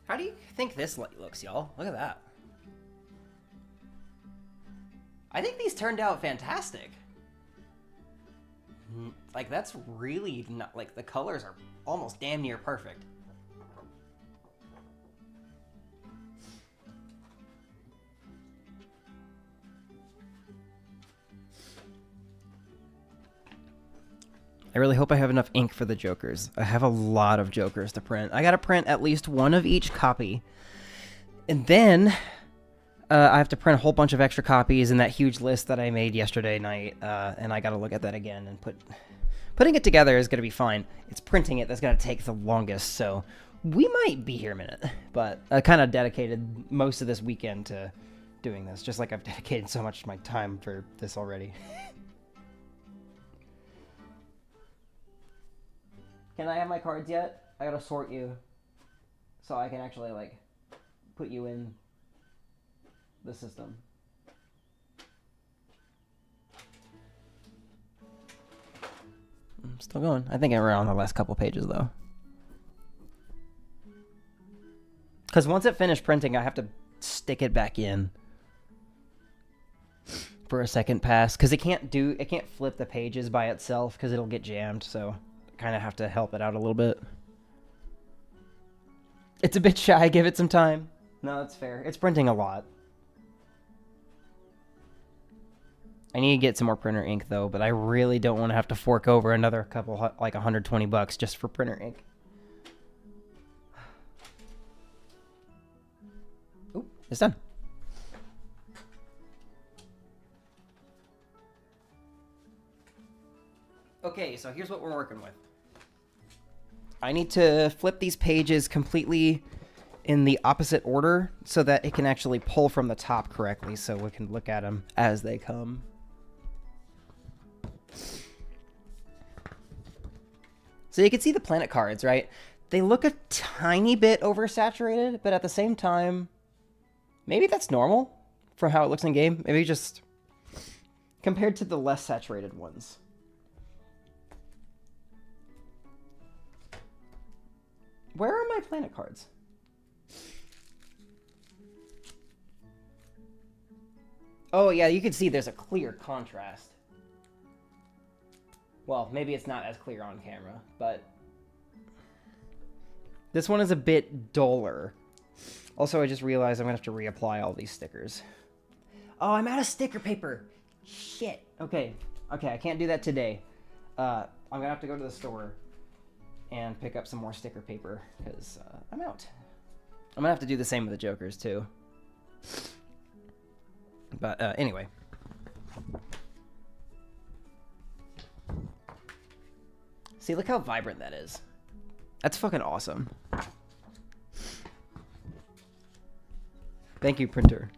How do you think this light looks, y'all? Look at that. I think these turned out fantastic. Like, that's really not, like, the colors are almost damn near perfect. I really hope I have enough ink for the Jokers. I have a lot of Jokers to print. I gotta print at least one of each copy. And then I have to print a whole bunch of extra copies in that huge list that I made yesterday night. And I gotta look at that again and putting it together is gonna be fine. It's printing it that's gonna take the longest, so we might be here a minute. But I kind of dedicated most of this weekend to doing this, just like I've dedicated so much of my time for this already. Can I have my cards yet? I gotta sort you so I can actually, like, put you in the system. I'm still going. I think we're on the last couple pages, though. Because once it finished printing, I have to stick it back in for a second pass. Because it can't flip the pages by itself because it'll get jammed, so kind of have to help it out a little bit. It's a bit shy. Give it some time. No, that's fair. It's printing a lot. I need to get some more printer ink though, but I really don't want to have to fork over another couple, like $120 just for printer ink. Oop, it's done. Okay, so here's what we're working with. I need to flip these pages completely in the opposite order so that it can actually pull from the top correctly so we can look at them as they come. So you can see the planet cards, right? They look a tiny bit oversaturated, but at the same time, maybe that's normal for how it looks in game. Maybe just compared to the less saturated ones. Where are my planet cards? Oh, yeah, you can see there's a clear contrast. Well, maybe it's not as clear on camera, but this one is a bit duller. Also, I just realized I'm going to have to reapply all these stickers. Oh, I'm out of sticker paper. Shit. Okay, I can't do that today. I'm going to have to go to the store and pick up some more sticker paper because I'm out. I'm going to have to do the same with the Jokers, too. But anyway. See, look how vibrant that is. That's fucking awesome. Thank you, printer.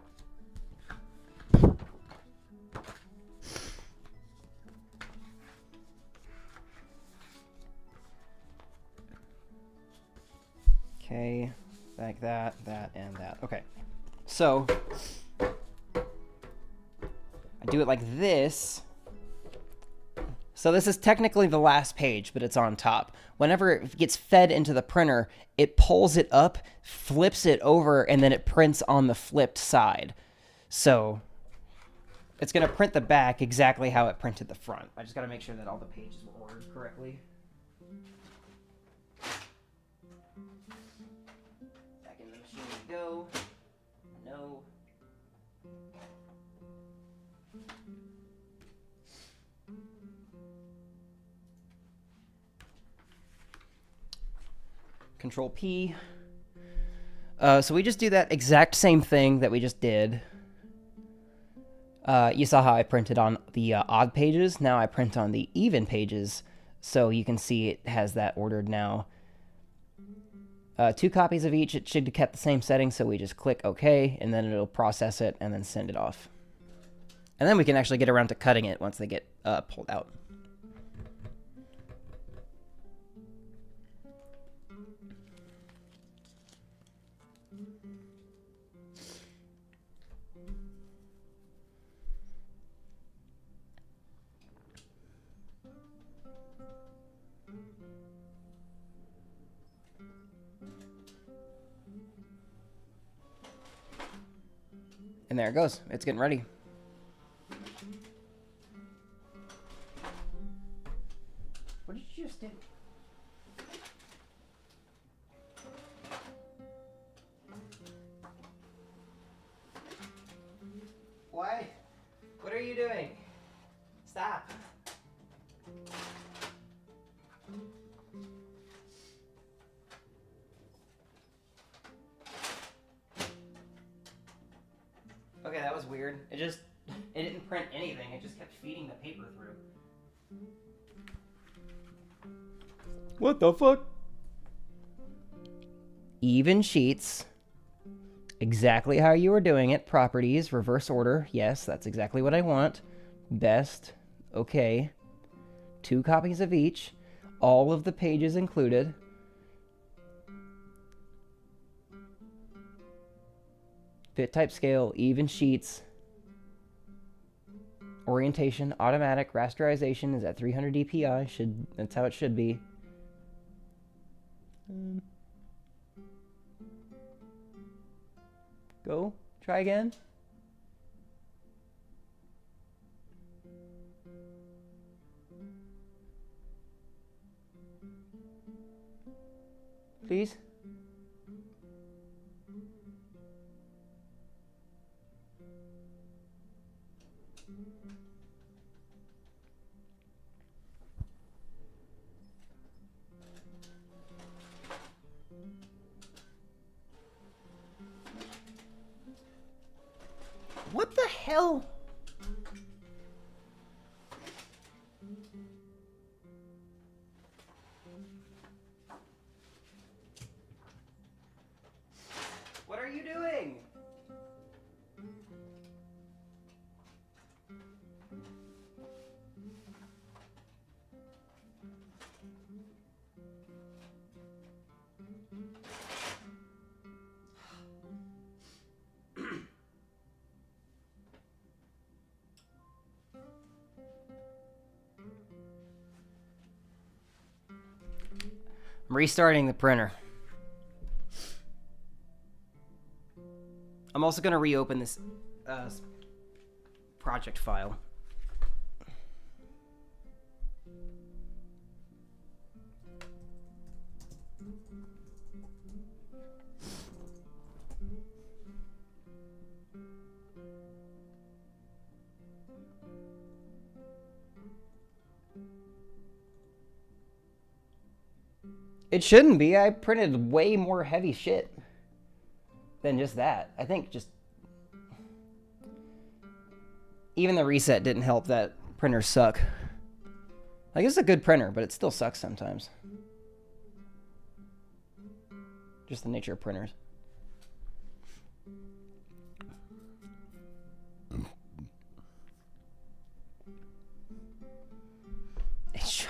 Okay, like that, and that. Okay, so I do it like this. So this is technically the last page, but it's on top. Whenever it gets fed into the printer, it pulls it up, flips it over, and then it prints on the flipped side. So it's going to print the back exactly how it printed the front. I just got to make sure that all the pages were ordered correctly. Back in the machine we go. No. Control P. So we just do that exact same thing that we just did. You saw how I printed on the odd pages. Now I print on the even pages. So you can see it has that ordered now. 2 copies of each. It should have kept the same setting. So we just click OK, and then it'll process it and then send it off. And then we can actually get around to cutting it once they get pulled out. And there it goes. It's getting ready. What did you just do? Why? What are you doing? Stop. Okay, that was weird. It didn't print anything. It just kept feeding the paper through. What the fuck? Even sheets. Exactly how you were doing it. Properties, reverse order. Yes, that's exactly what I want. Best. Okay. 2 copies of each. All of the pages included. Fit type scale, even sheets. Orientation, automatic, rasterization is at 300 dpi. That's how it should be. Go. Try again. Please. What the hell? What are you doing? I'm restarting the printer. I'm also going to reopen this project file. It shouldn't be. I printed way more heavy shit than just that. I think just... Even the reset didn't help. That printers suck. Like, it's a good printer, but it still sucks sometimes. Just the nature of printers. It's dry.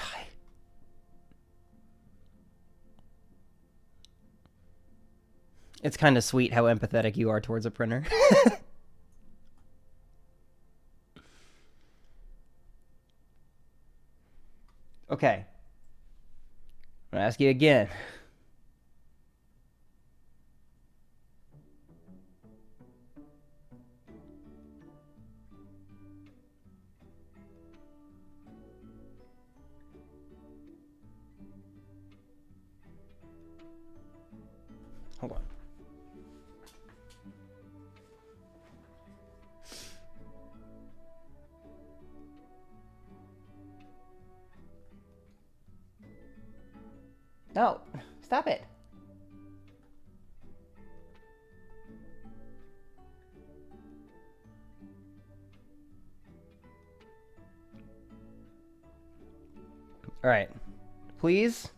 It's kind of sweet how empathetic you are towards a printer. Okay. I'm gonna ask you again. Hold on. No, stop it. All right. Please.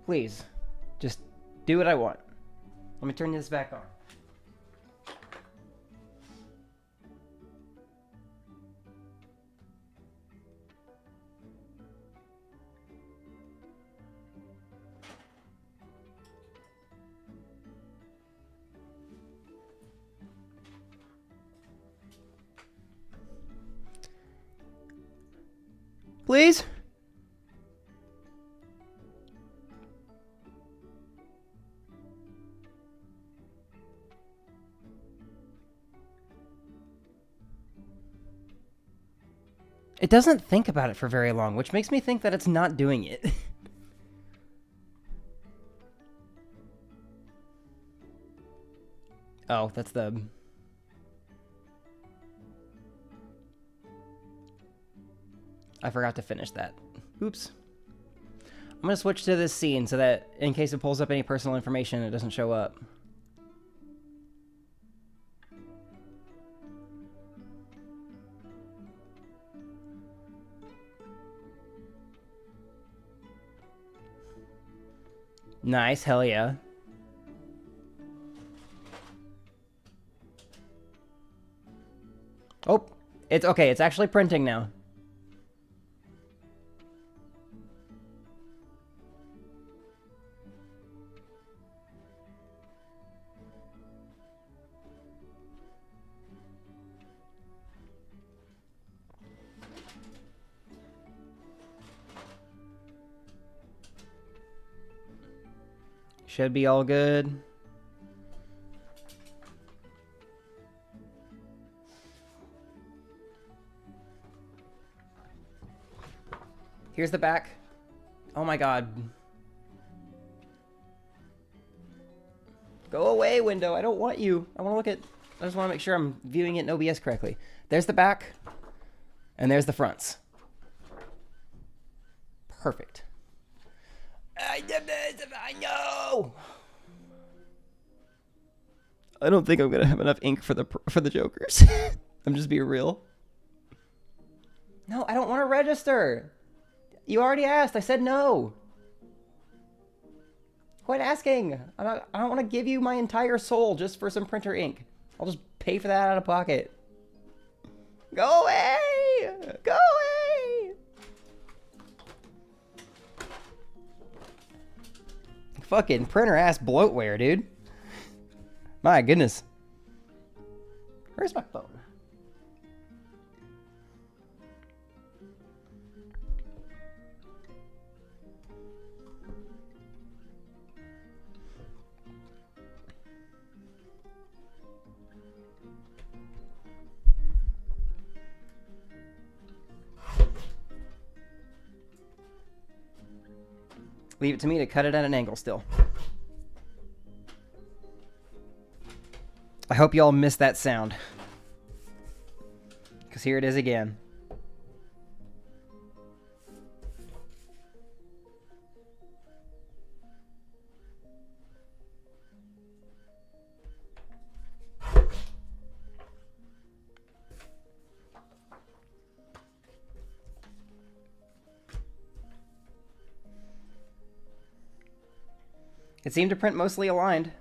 Please. Just do what I want. Let me turn this back on. Please? It doesn't think about it for very long, which makes me think that it's not doing it. Oh, that's the... I forgot to finish that. Oops. I'm going to switch to this scene so that in case it pulls up any personal information, it doesn't show up. Nice, hell yeah. Oh, it's okay, it's actually printing now. Should be all good. Here's the back. Oh my god. Go away, window. I don't want you. I want to look at... I just want to make sure I'm viewing it in OBS correctly. There's the back. And there's the fronts. Perfect. I know. I don't think I'm gonna have enough ink for the Jokers. I'm just being real. No, I don't want to register. You already asked. I said no. Quit asking. I don't want to give you my entire soul just for some printer ink. I'll just pay for that out of pocket. Go away. Go away. Fucking printer ass bloatware, dude. My goodness. Where's my phone? Leave it to me to cut it at an angle still. I hope y'all missed that sound. Because here it is again. It seemed to print mostly aligned.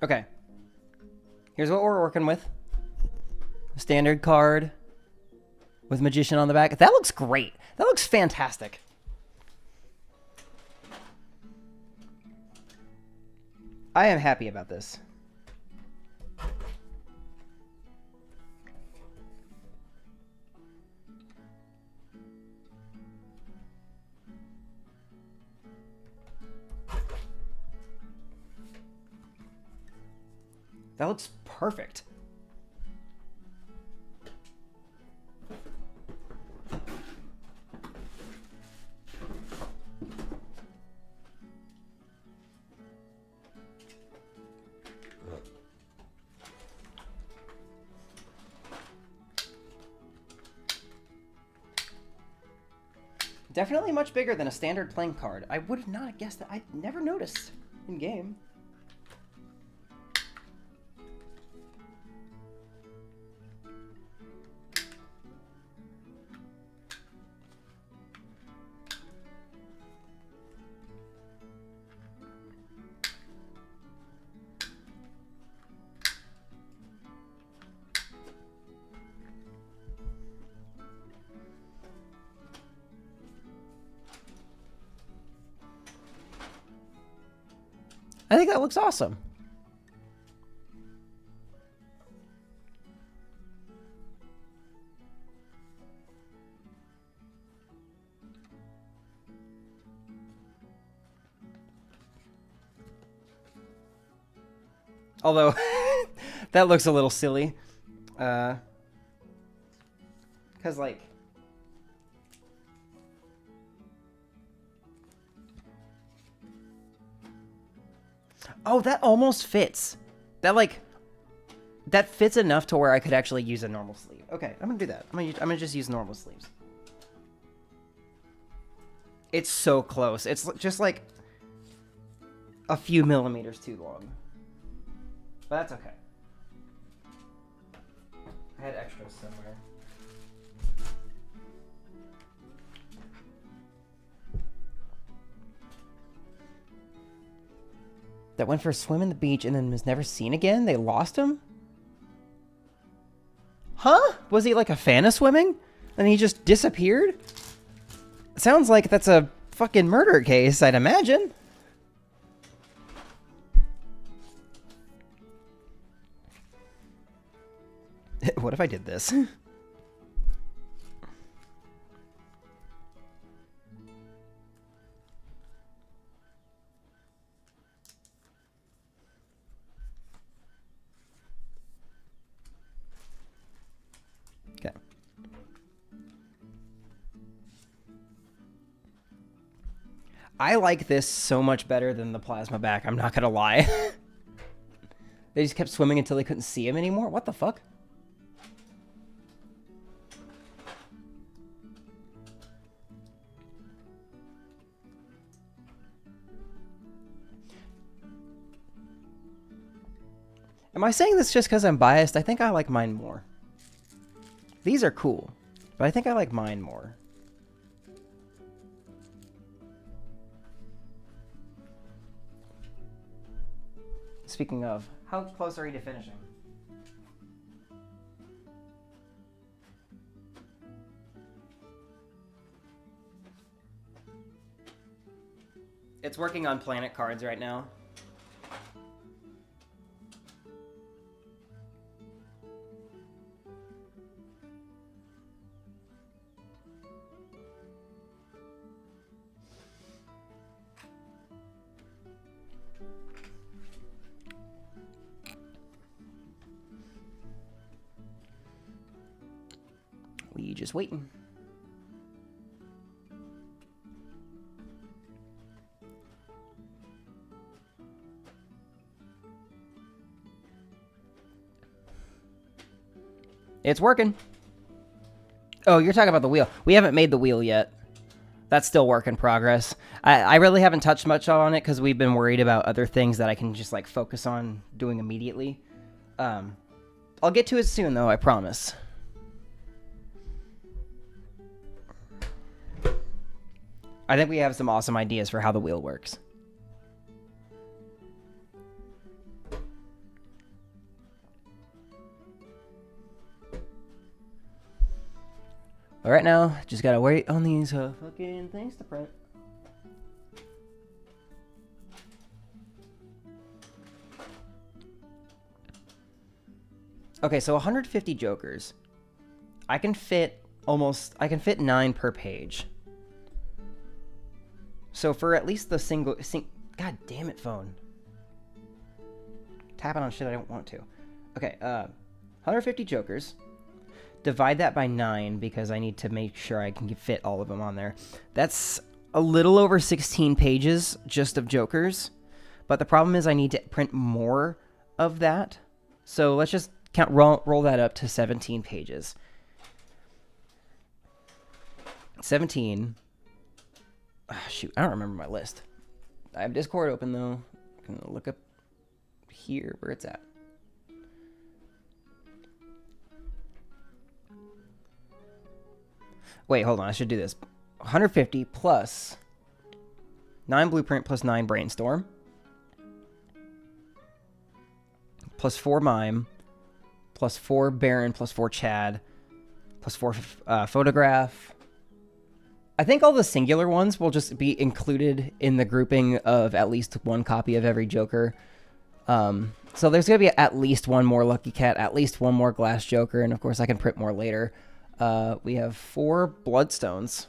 Okay. Here's what we're working with. A standard card with Magician on the back. That looks great. That looks fantastic. I am happy about this. That looks perfect. Definitely much bigger than a standard playing card. I would have not guessed that. I never noticed in game. I think that looks awesome. Although, that looks a little silly. Because, like... Oh, that almost fits. That, like... That fits enough to where I could actually use a normal sleeve. Okay, I'm gonna do that. I'm gonna just use normal sleeves. It's so close. It's just, like... a few millimeters too long. But that's okay. I had extras somewhere. That went for a swim in the beach and then was never seen again? They lost him? Huh? Was he like a fan of swimming? And he just disappeared? Sounds like that's a fucking murder case, I'd imagine. What if I did this? Okay. I like this so much better than the plasma back, I'm not gonna lie. They just kept swimming until they couldn't see him anymore? What the fuck? Am I saying this just because I'm biased? I think I like mine more. These are cool, but I think I like mine more. Speaking of, how close are you to finishing? It's working on planet cards right now. We just waiting. It's working. Oh, you're talking about the wheel. We haven't made the wheel yet. That's still work in progress. I really haven't touched much on it because we've been worried about other things that I can just like focus on doing immediately. I'll get to it soon though, I promise. I think we have some awesome ideas for how the wheel works. But right now, just gotta wait on these fucking things to print. Okay, so 150 jokers. I can fit 9 per page. So for at least the God damn it, phone. Tapping on shit I don't want to. Okay, 150 jokers. Divide that by 9 because I need to make sure I can fit all of them on there. That's a little over 16 pages just of jokers. But the problem is I need to print more of that. So let's just roll that up to 17 pages. 17. Shoot, I don't remember my list. I have Discord open though. I'm gonna look up here where it's at. Wait, hold on. I should do this. 150 plus 9 blueprint plus 9 brainstorm plus 4 mime plus 4 Baron plus 4 Chad plus 4 photograph. I think all the singular ones will just be included in the grouping of at least 1 copy of every Joker. So there's going to be at least 1 more Lucky Cat, at least 1 more Glass Joker, and of course I can print more later. We have 4 Bloodstones.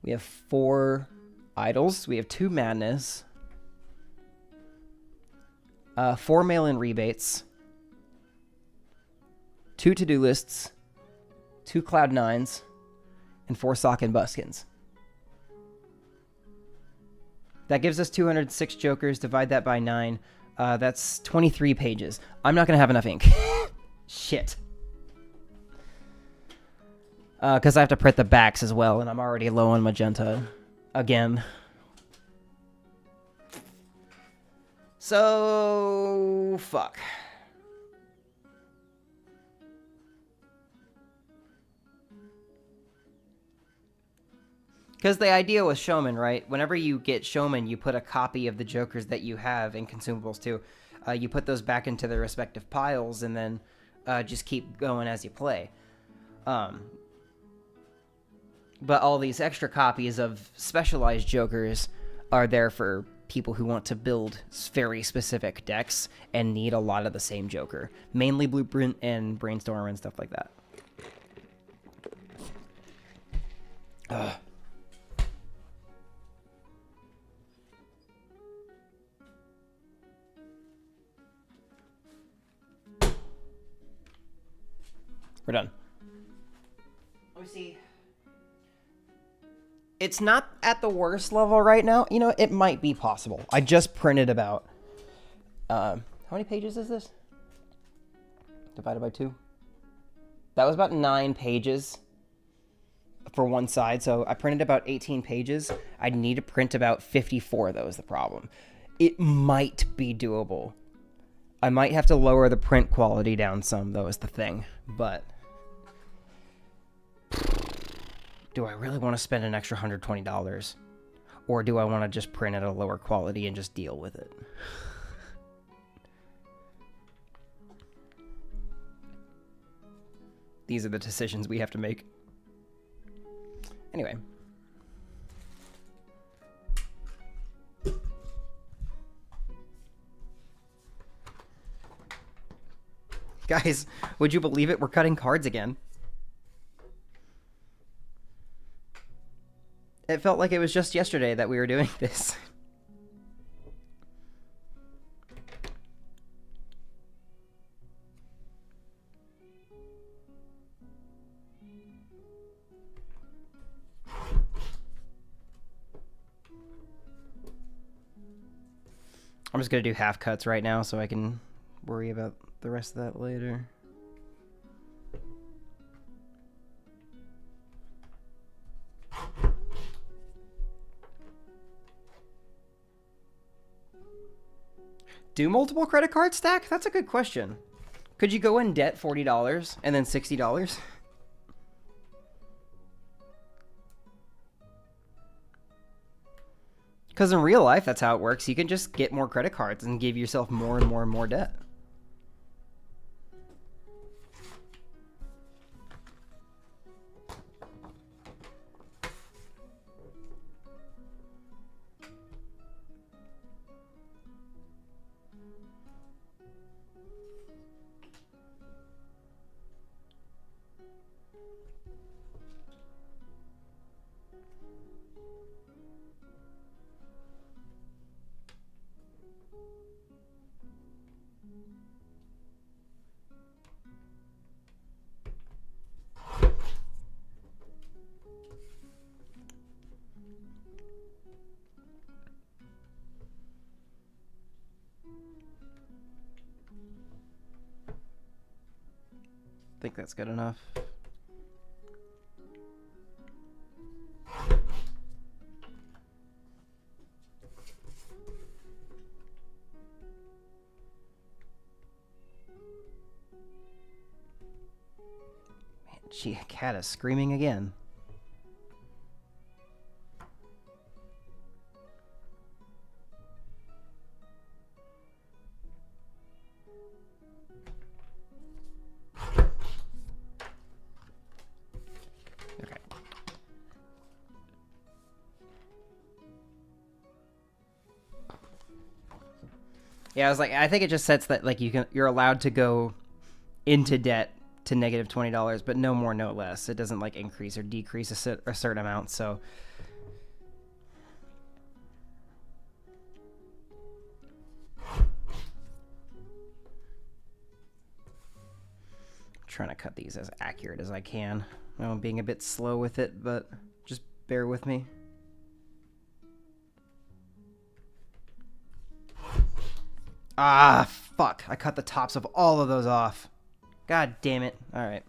We have 4 Idols. We have 2 Madness. 4 mail-in rebates. 2 to-do lists. 2 Cloud9s. And 4 Sock and Buskins. That gives us 206 Jokers. Divide that by 9. That's 23 pages. I'm not going to have enough ink. Shit. Because I have to print the backs as well, and I'm already low on magenta. Again. So... fuck. Because the idea was Showman, right? Whenever you get Showman, you put a copy of the Jokers that you have in consumables too. You put those back into their respective piles, and then just keep going as you play. But all these extra copies of specialized Jokers are there for people who want to build very specific decks and need a lot of the same Joker. Mainly Blueprint and Brainstorm and stuff like that. Ugh. We're done. Let me see. It's not at the worst level right now. You know, it might be possible. I just printed about... how many pages is this? Divided by 2? That was about 9 pages for one side. So I printed about 18 pages. I'd need to print about 54, though, is the problem. It might be doable. I might have to lower the print quality down some, though, is the thing. But... do I really want to spend an extra $120? Or do I want to just print at a lower quality and just deal with it? These are the decisions we have to make. Anyway. Guys, would you believe it? We're cutting cards again. It felt like it was just yesterday that we were doing this. I'm just going to do half cuts right now so I can worry about the rest of that later. Do multiple credit cards stack? That's a good question. Could you go in debt $40 and then $60? Because in real life, that's how it works. You can just get more credit cards and give yourself more and more and more debt. I think that's good enough. Man, gee, cat is screaming again. Yeah, I was like, I think it just sets that like you're allowed to go into debt to negative $20, but no more, no less. It doesn't like increase or decrease a certain amount. So I'm trying to cut these as accurate as I can. I know I'm being a bit slow with it, but just bear with me. Ah, fuck. I cut the tops of all of those off. God damn it. Alright.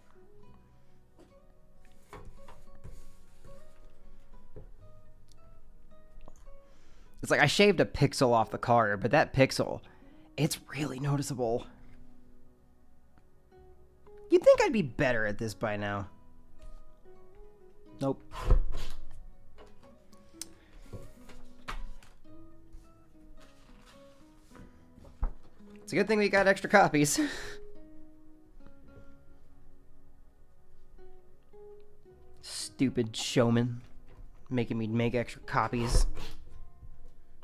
It's like I shaved a pixel off the card, but that pixel, it's really noticeable. You'd think I'd be better at this by now. Nope. It's a good thing we got extra copies. Stupid showman. Making me make extra copies.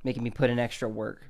Making me put in extra work.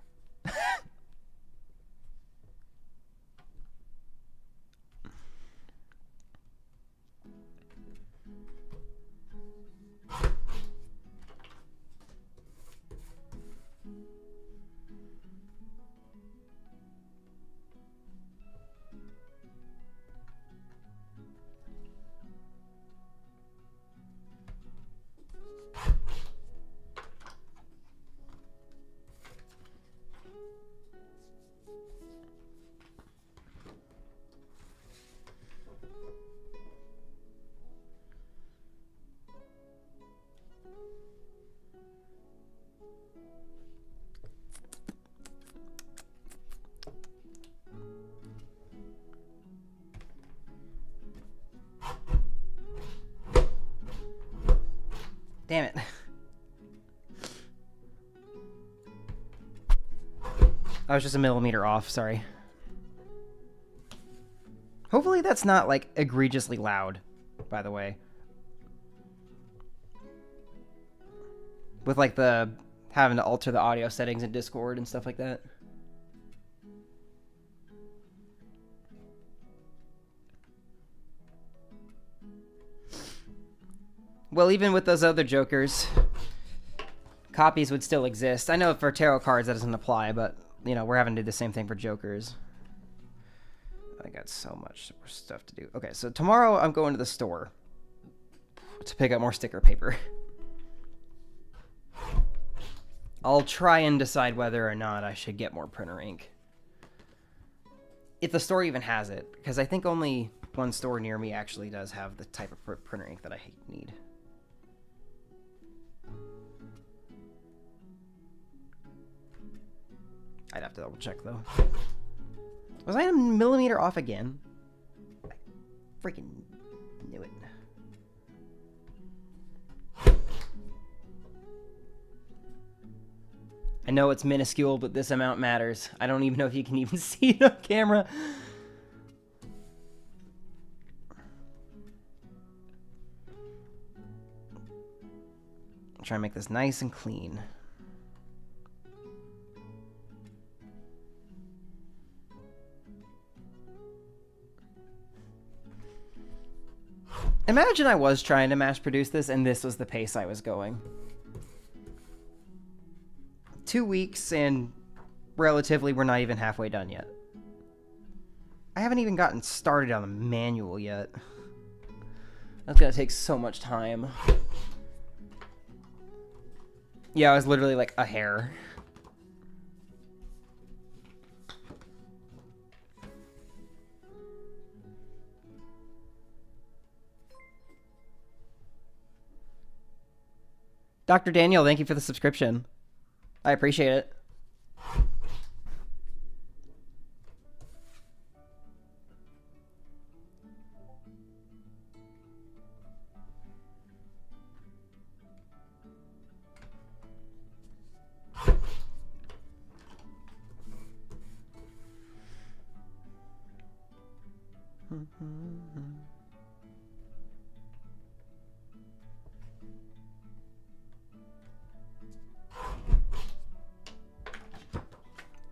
Damn it. I was just a millimeter off, sorry. Hopefully that's not, like, egregiously loud, by the way. With, like, having to alter the audio settings in Discord and stuff like that. Well, even with those other jokers, copies would still exist. I know for tarot cards that doesn't apply, but, you know, we're having to do the same thing for jokers. I got so much stuff to do. Okay, so tomorrow I'm going to the store to pick up more sticker paper. I'll try and decide whether or not I should get more printer ink. If the store even has it, because I think only one store near me actually does have the type of printer ink that I need. I'd have to double check though. Was I a millimeter off again? I freaking knew it. I know it's minuscule, but this amount matters. I don't even know if you can even see it on camera. Try and make this nice and clean. Imagine I was trying to mass produce this and this was the pace I was going. 2 weeks and relatively we're not even halfway done yet. I haven't even gotten started on the manual yet. That's gonna take so much time. Yeah, I was literally like a hair. Dr. Daniel, thank you for the subscription. I appreciate it.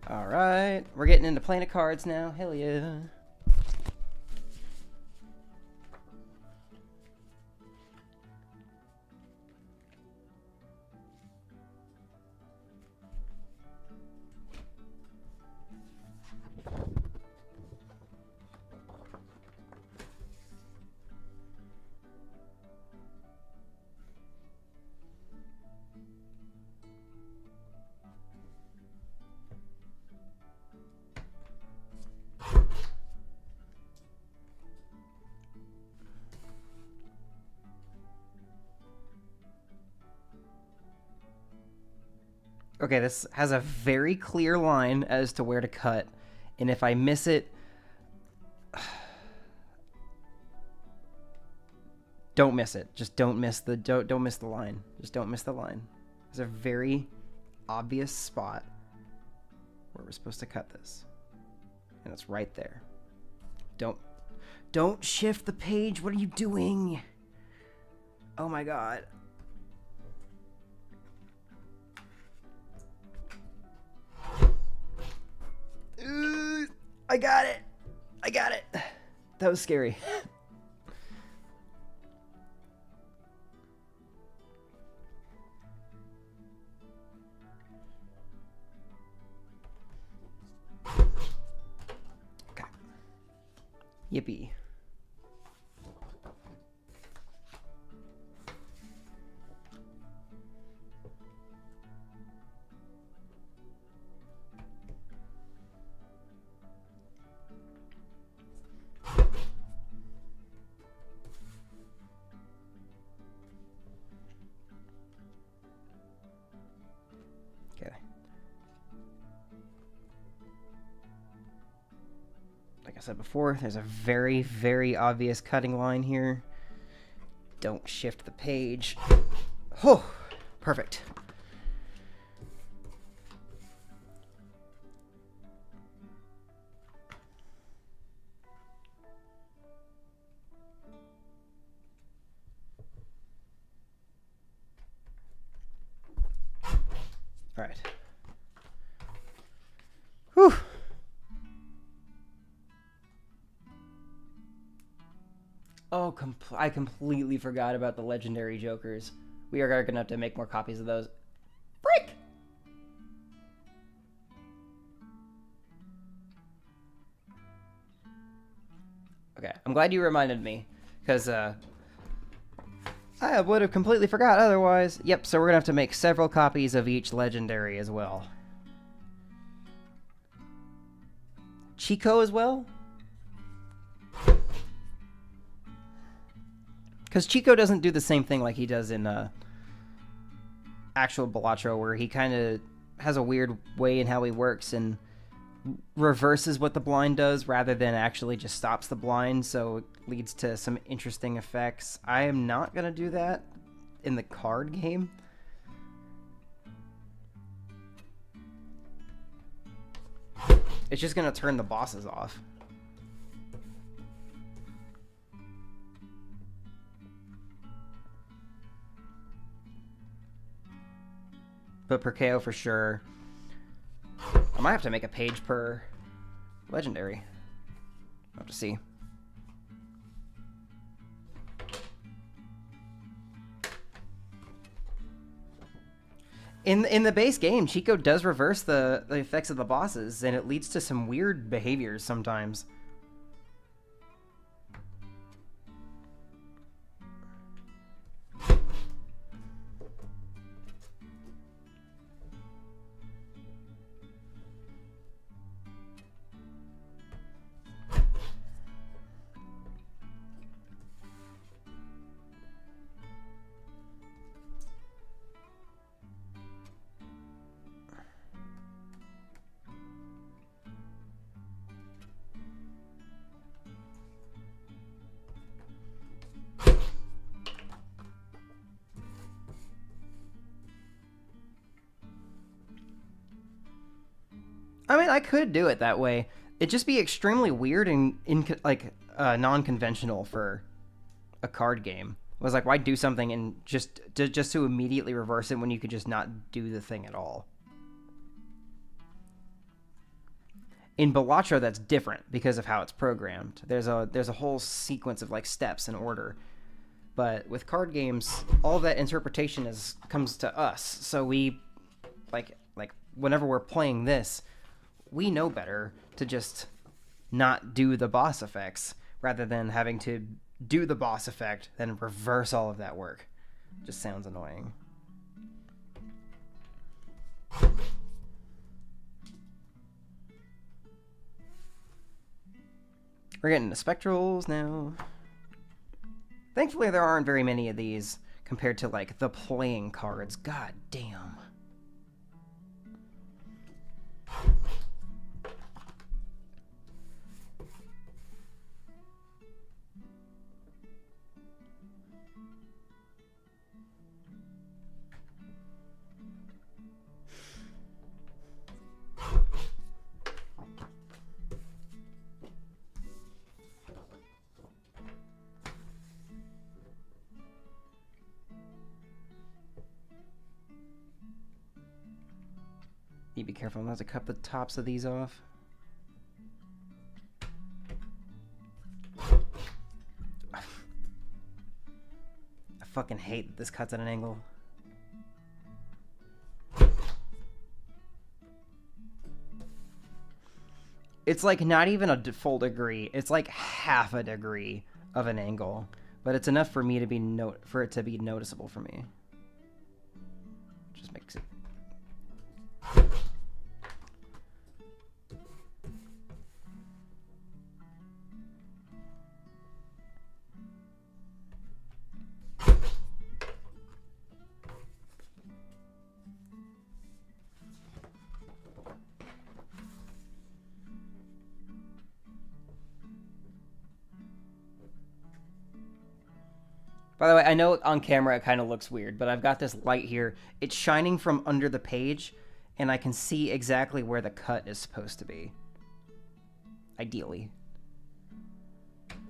All right, we're getting into Planet Cards now. Hell yeah. Okay, this has a very clear line as to where to cut, and if I miss it, don't miss it. Just don't miss the don't miss the line. Just don't miss the line. There's a very obvious spot where we're supposed to cut this, and it's right there. Don't shift the page. What are you doing? Oh my god. I got it. I got it. That was scary. Okay. Yippee. Like I said before, there's a very, very obvious cutting line here. Don't shift the page. Oh, perfect. All right. Whew. Oh, I completely forgot about the legendary Jokers. We are gonna have to make more copies of those. Frick! Okay, I'm glad you reminded me, because I would have completely forgot otherwise. Yep, so we're gonna have to make several copies of each legendary as well. Chico as well? Because Chico doesn't do the same thing like he does in actual Balatro, where he kind of has a weird way in how he works and reverses what the blind does rather than actually just stops the blind, so it leads to some interesting effects. I am not going to do that in the card game. It's just going to turn the bosses off. But per KO for sure. I might have to make a page per legendary. I'll have to see. In the base game, Chico does reverse the effects of the bosses, and it leads to some weird behaviors sometimes. I mean, I could do it that way. It'd just be extremely weird and non-conventional for a card game. It was like, why do something and just to immediately reverse it when you could just not do the thing at all? In Balatro, that's different because of how it's programmed. There's a whole sequence of like steps and order. But with card games, all that interpretation comes to us. So we like whenever we're playing this, we know better to just not do the boss effects rather than having to do the boss effect, then reverse all of that work. Just sounds annoying. We're getting the spectrals now. Thankfully, there aren't very many of these compared to like the playing cards. God damn. Be careful not to cut the tops of these off. I fucking hate that this cuts at an angle. It's like not even a full degree. It's like half a degree of an angle, but it's enough for me to be for it to be noticeable for me. Just makes it. By the way, I know on camera it kind of looks weird, but I've got this light here. It's shining from under the page, and I can see exactly where the cut is supposed to be. Ideally.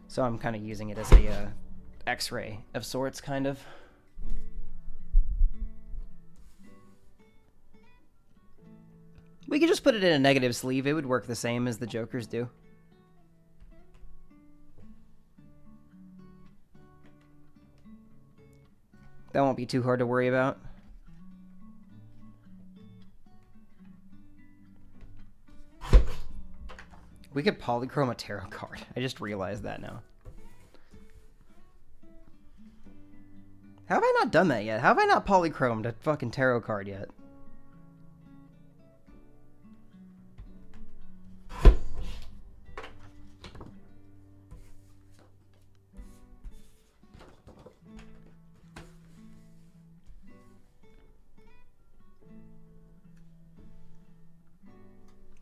So I'm kind of using it as a X-ray of sorts, kind of. We could just put it in a negative sleeve. It would work the same as the Jokers do. That won't be too hard to worry about. We could polychrome a tarot card. I just realized that now. How have I not done that yet? How have I not polychromed a fucking tarot card yet?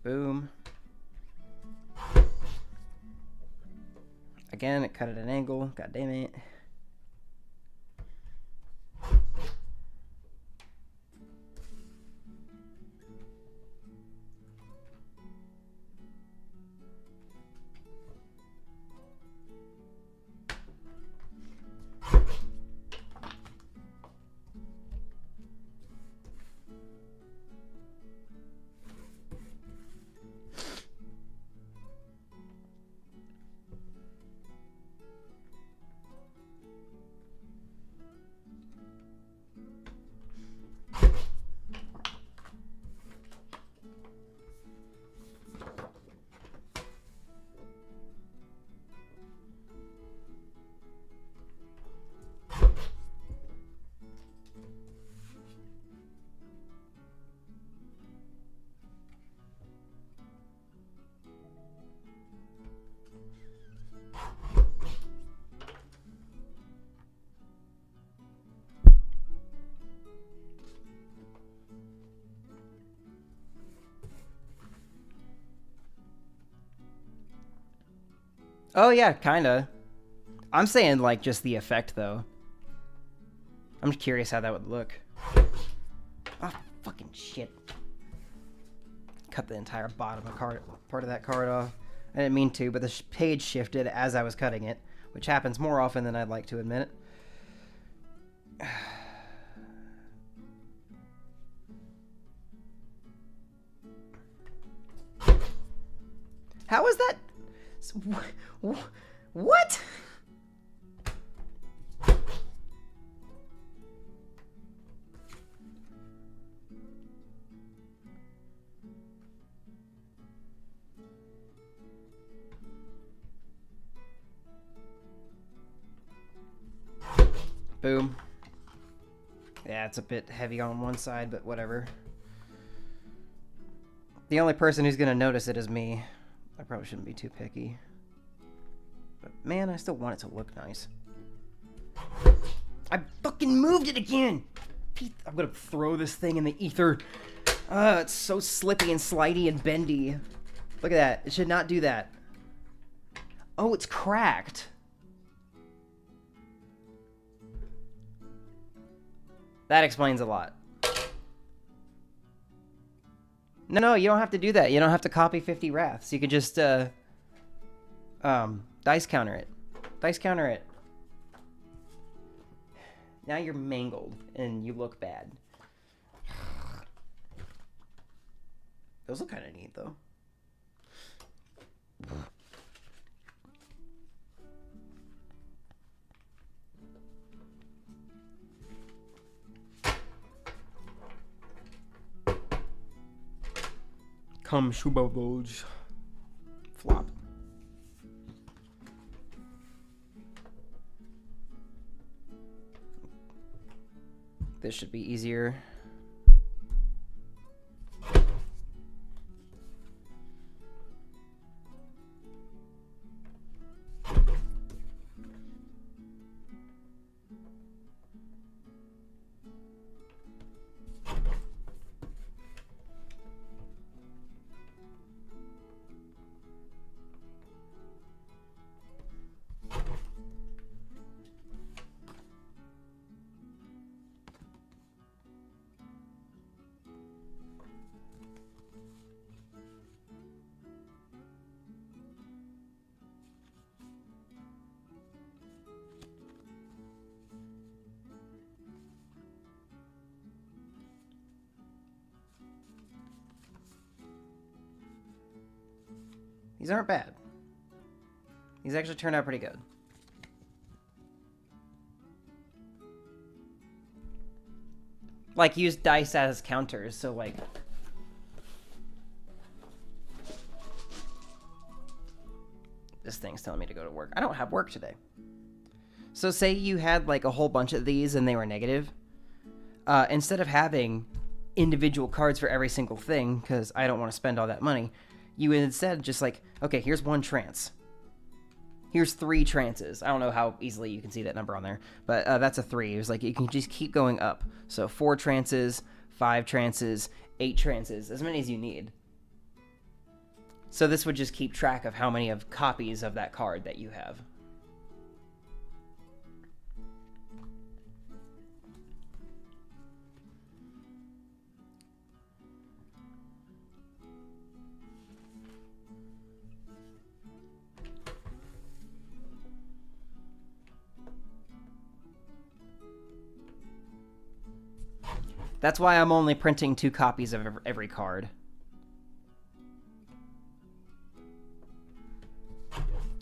Boom. Again, it cut at an angle. God damn it. Oh yeah, kinda. I'm saying like just the effect though. I'm curious how that would look. Oh fucking shit. Cut the entire bottom of part of that card off. I didn't mean to, but the page shifted as I was cutting it, which happens more often than I'd like to admit it. How is that? What? Boom. Yeah, it's a bit heavy on one side, but whatever. The only person who's gonna notice it is me. I probably shouldn't be too picky. But man, I still want it to look nice. I fucking moved it again! I'm gonna throw this thing in the ether. It's so slippy and slidey and bendy. Look at that. It should not do that. Oh, it's cracked. That explains a lot. No, you don't have to do that. You don't have to copy 50 wraths. You could just, dice counter it. Dice counter it. Now you're mangled, and you look bad. Those look kind of neat, though. Come, Shuba Bulge. Flop. This should be easier. These aren't bad. These actually turned out pretty good. like use dice as counters. So like, this thing's telling me to go to work. I don't have work today. So say you had like a whole bunch of these and they were negative. Instead of having individual cards for every single thing, because I don't want to spend all that money, you instead just like, okay, here's one trance. Here's 3 trances. I don't know how easily you can see that number on there, but that's a 3. It was like you can just keep going up. So 4 trances, 5 trances, 8 trances, as many as you need. So this would just keep track of how many of copies of that card that you have. That's why I'm only printing 2 copies of every card.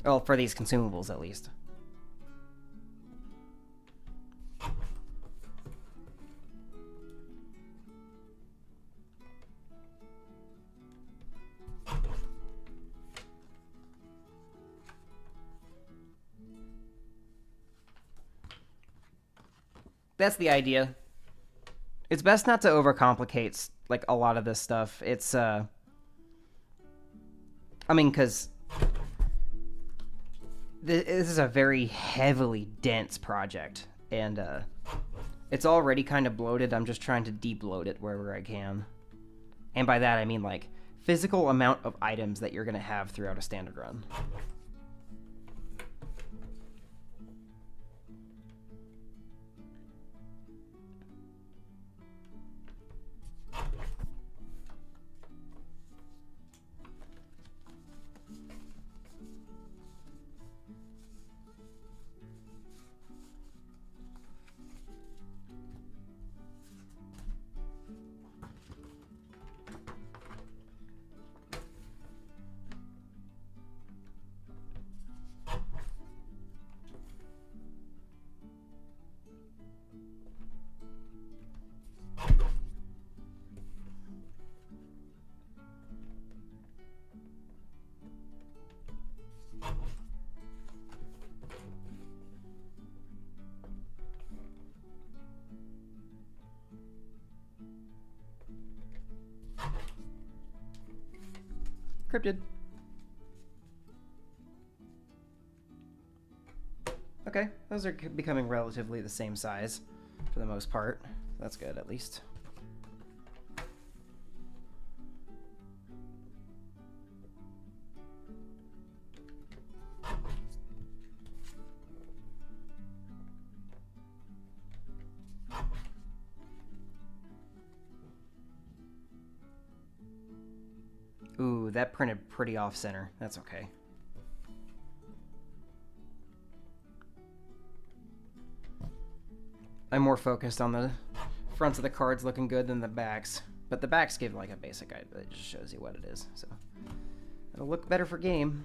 Well, for these consumables, at least. That's the idea. It's best not to overcomplicate, like, a lot of this stuff. It's, I mean, because this is a very heavily dense project, and, it's already kind of bloated. I'm just trying to de-bloat it wherever I can. And by that, I mean, like, physical amount of items that you're going to have throughout a standard run. Cryptid. Okay, those are becoming relatively the same size for the most part. That's good, at least. Ooh, that printed pretty off-center. That's okay. I'm more focused on the fronts of the cards looking good than the backs. But the backs give like a basic idea. It just shows you what it is. So it'll look better for game.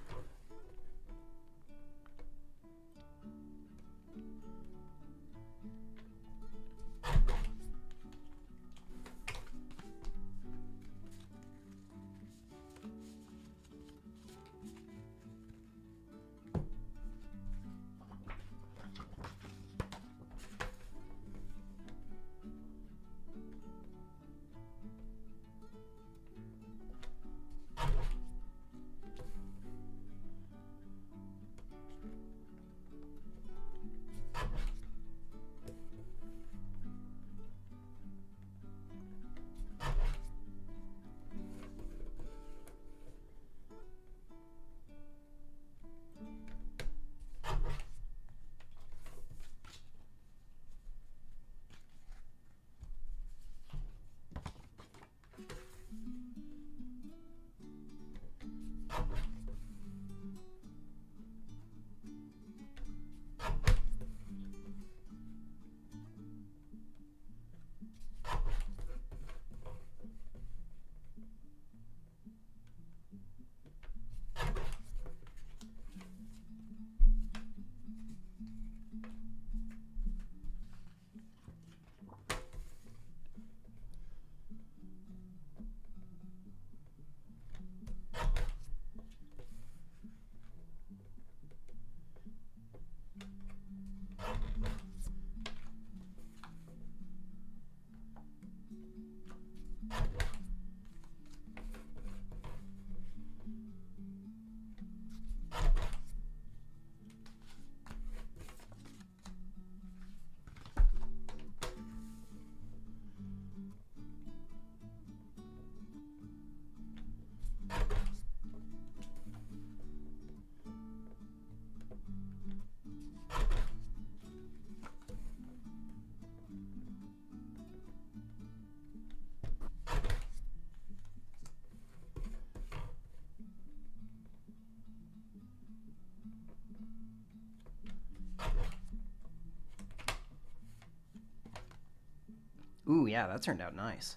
yeah, that turned out nice.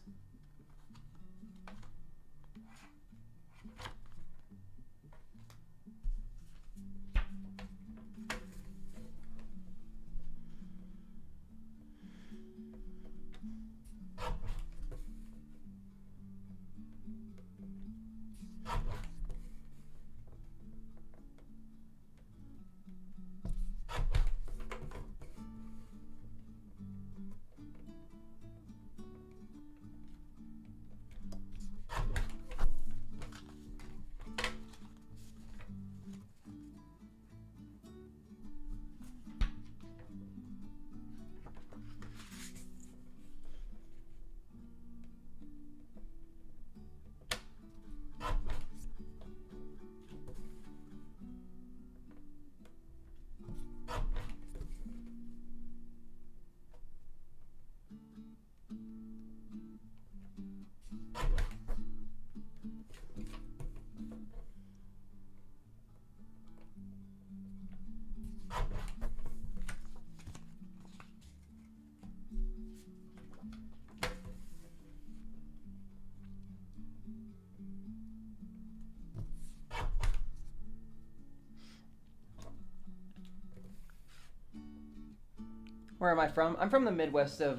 Where am I from? I'm from the Midwest of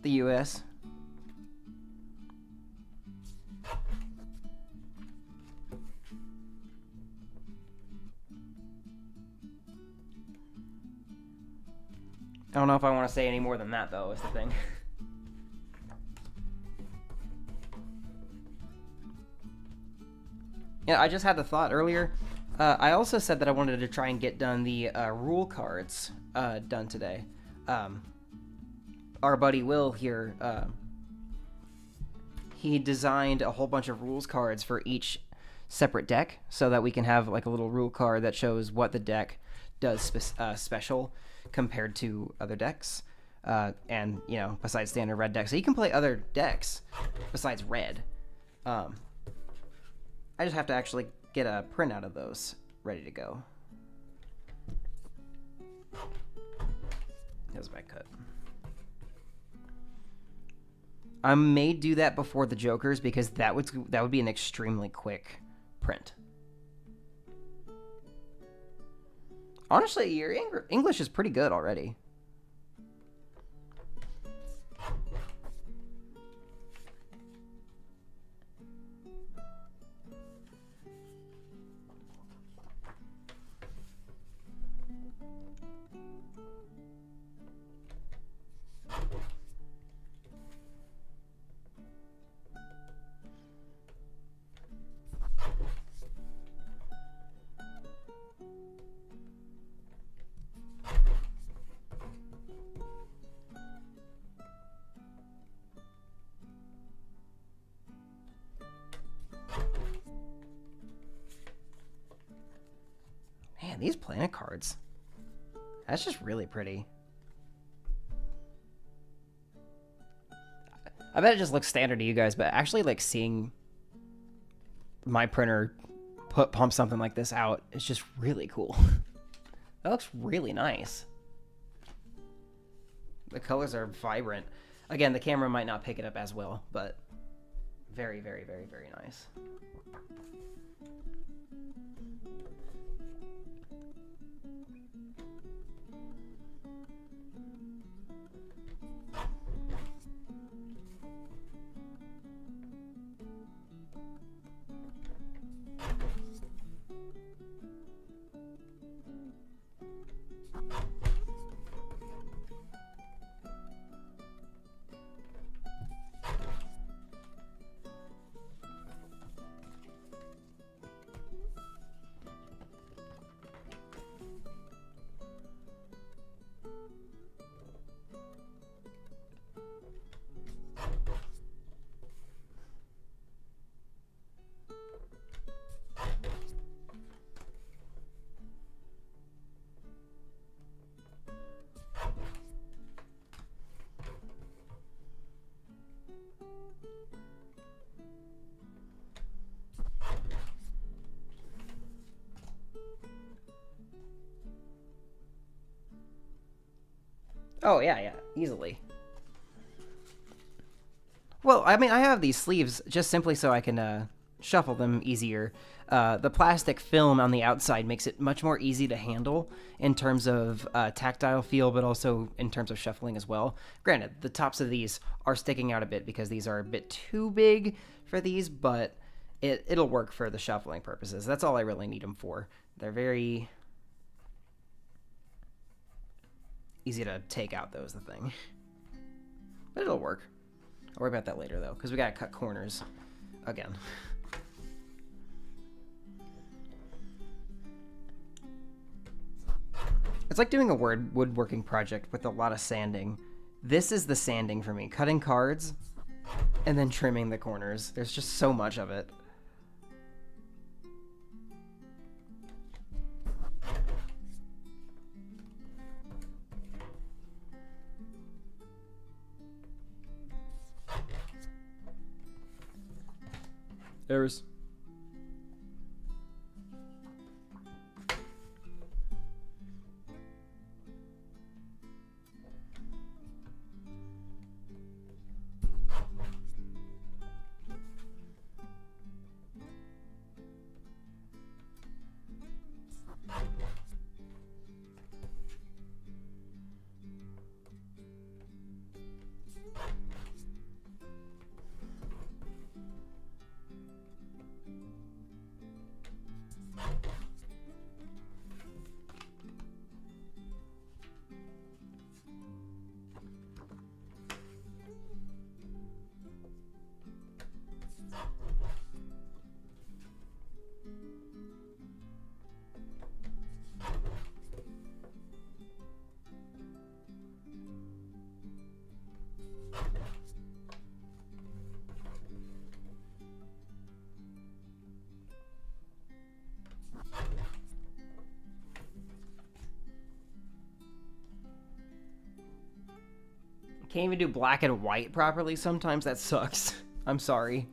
the U.S. I don't know if I want to say any more than that, though, is the thing. Yeah, I just had the thought earlier. I also said that I wanted to try and get done the rule cards done today. Our buddy Will here, he designed a whole bunch of rules cards for each separate deck so that we can have like a little rule card that shows what the deck does special compared to other decks. And, you know, besides standard red decks. So you can play other decks besides red. I just have to actually get a printout of those ready to go. Here's my cut. I may do that before the Jokers because that would be an extremely quick print. Honestly, your English is pretty good already. Man, these planet cards. That's just really pretty. I bet it just looks standard to you guys, but actually like seeing my printer pump something like this out is just really cool. That looks really nice. The colors are vibrant. Again, the camera might not pick it up as well, but very, very, very, very nice. Oh, yeah, easily. Well, I mean, I have these sleeves just simply so I can shuffle them easier. The plastic film on the outside makes it much more easy to handle in terms of tactile feel, but also in terms of shuffling as well. Granted, the tops of these are sticking out a bit because these are a bit too big for these, but it'll work for the shuffling purposes. That's all I really need them for. They're very easy to take out, though, is the thing. But it'll work. I'll worry about that later, though, because we gotta cut corners again. It's like doing a woodworking project with a lot of sanding. This is the sanding for me. Cutting cards and then trimming the corners. There's just so much of it. Errors. Can't even do black and white properly sometimes. That sucks. I'm sorry.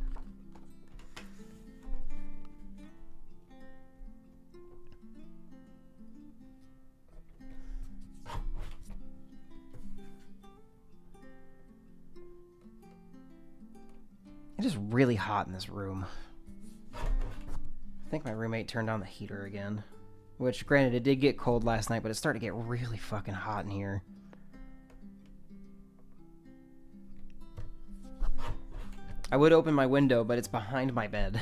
It is really hot in this room. I think my roommate turned on the heater again. Which, granted, it did get cold last night, but it started to get really fucking hot in here. I would open my window, but it's behind my bed.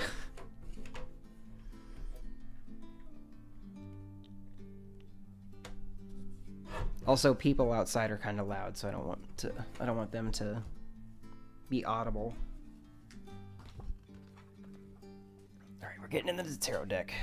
Also, people outside are kind of loud, so I don't want them to be audible. All right, we're getting into the tarot deck.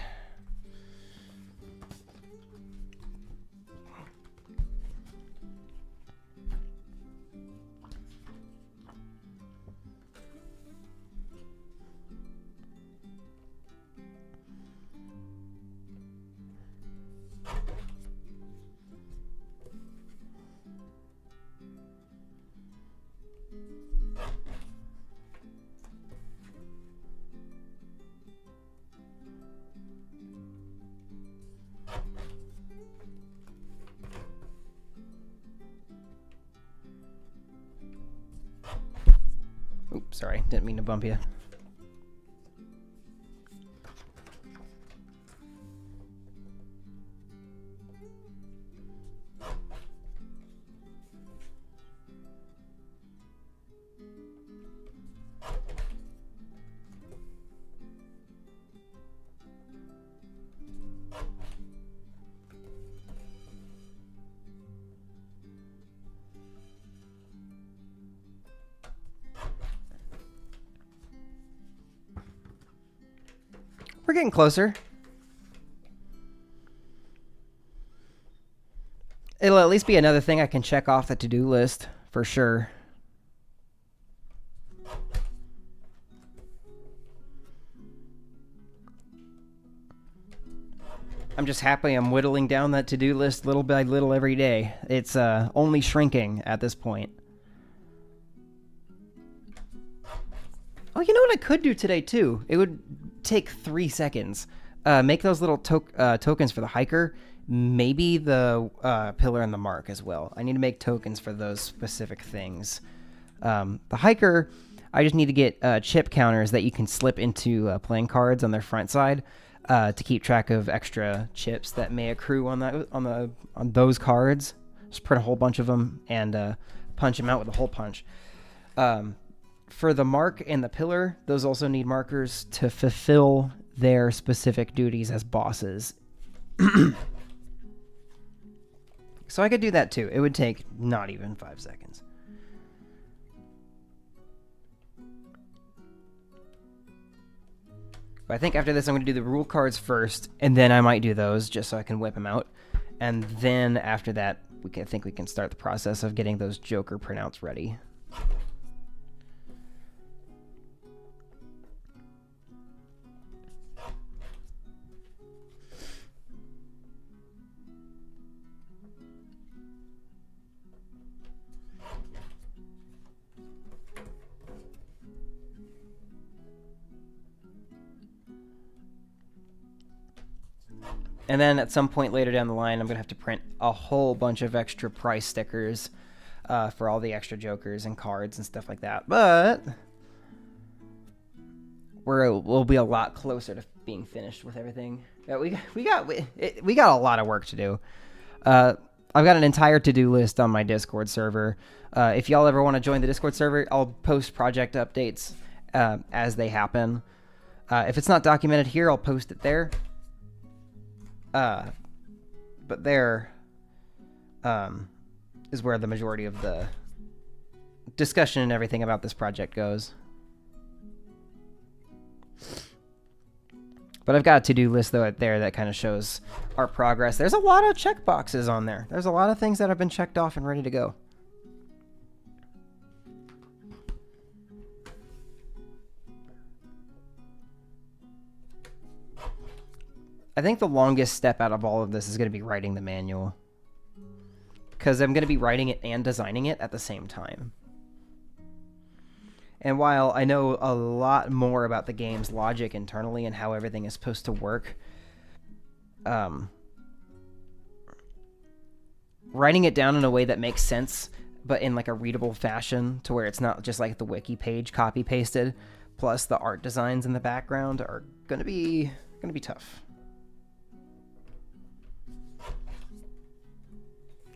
Oops, sorry, didn't mean to bump you. We're getting closer. It'll at least be another thing I can check off the to-do list, for sure. I'm just happy I'm whittling down that to-do list little by little every day. It's only shrinking at this point. Oh, you know what I could do today, too? It would take 3 seconds. Make those little tokens for the hiker. Maybe the pillar and the mark as well. I need to make tokens for those specific things. The hiker, I just need to get chip counters that you can slip into playing cards on their front side to keep track of extra chips that may accrue on those cards. Just print a whole bunch of them and punch them out with a hole punch. For the mark and the pillar, those also need markers to fulfill their specific duties as bosses. So I could do that too. It would take not even 5 seconds. But I think after this I'm going to do the rule cards first, and then I might do those just so I can whip them out. And then after that, I think we can start the process of getting those Joker printouts ready. And then at some point later down the line, I'm going to have to print a whole bunch of extra price stickers for all the extra Jokers and cards and stuff like that. But we'll be a lot closer to being finished with everything. Yeah, we got a lot of work to do. I've got an entire to-do list on my Discord server. If y'all ever want to join the Discord server, I'll post project updates as they happen. If it's not documented here, I'll post it there. But there is where the majority of the discussion and everything about this project goes. But I've got a to-do list though there that kind of shows our progress. There's a lot of check boxes on there. There's a lot of things that have been checked off and ready to go. I think the longest step out of all of this is going to be writing the manual, because I'm going to be writing it and designing it at the same time. And while I know a lot more about the game's logic internally and how everything is supposed to work, writing it down in a way that makes sense, but in like a readable fashion to where it's not just like the wiki page copy pasted, plus the art designs in the background are going to be tough.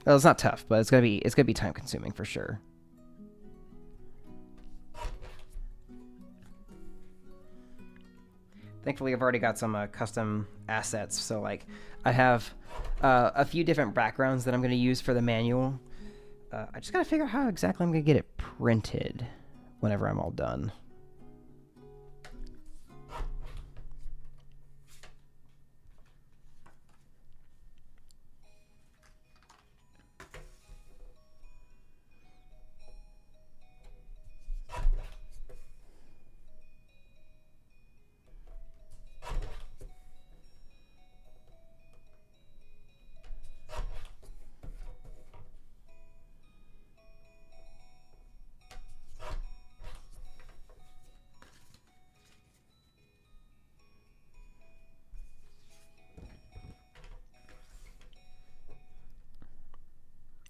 Well, it's not tough, but it's gonna be time consuming for sure. Thankfully, I've already got some custom assets. So like, I have a few different backgrounds that I'm gonna use for the manual. I just gotta figure out how exactly I'm gonna get it printed whenever I'm all done.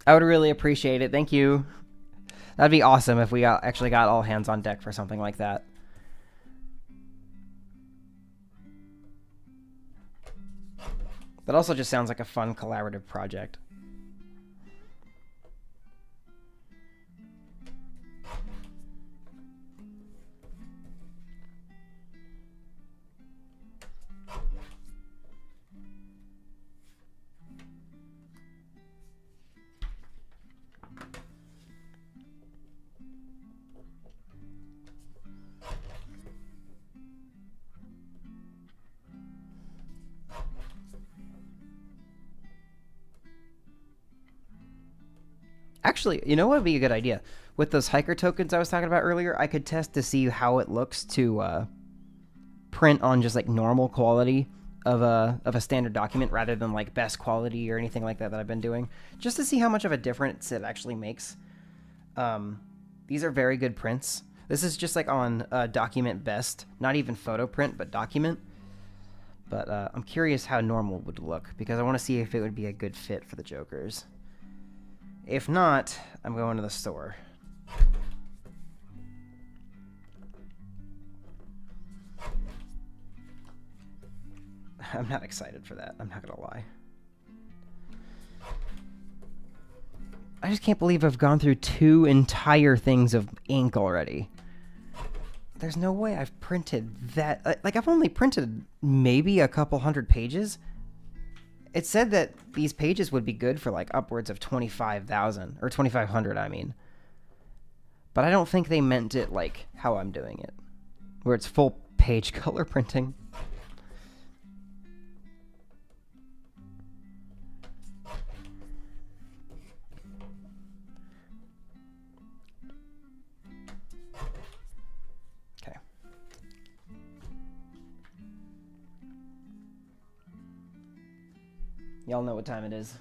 I would really appreciate it. Thank you. That'd be awesome if we actually got all hands on deck for something like that. That also just sounds like a fun collaborative project. Actually, you know what would be a good idea? With those hiker tokens I was talking about earlier, I could test to see how it looks to print on just like normal quality of a standard document rather than like best quality or anything like that I've been doing, just to see how much of a difference it actually makes. These are very good prints. This is just like on document best, not even photo print, but document. But I'm curious how normal would look, because I want to see if it would be a good fit for the Jokers. If not, I'm going to the store. I'm not excited for that. I'm not gonna lie. I just can't believe I've gone through 2 entire things of ink already. There's no way I've printed that. Like, I've only printed maybe a couple hundred pages. It said that these pages would be good for like upwards of 25,000 or 2,500, I mean. But I don't think they meant it like how I'm doing it, where it's full page color printing. Okay. Y'all know what time it is.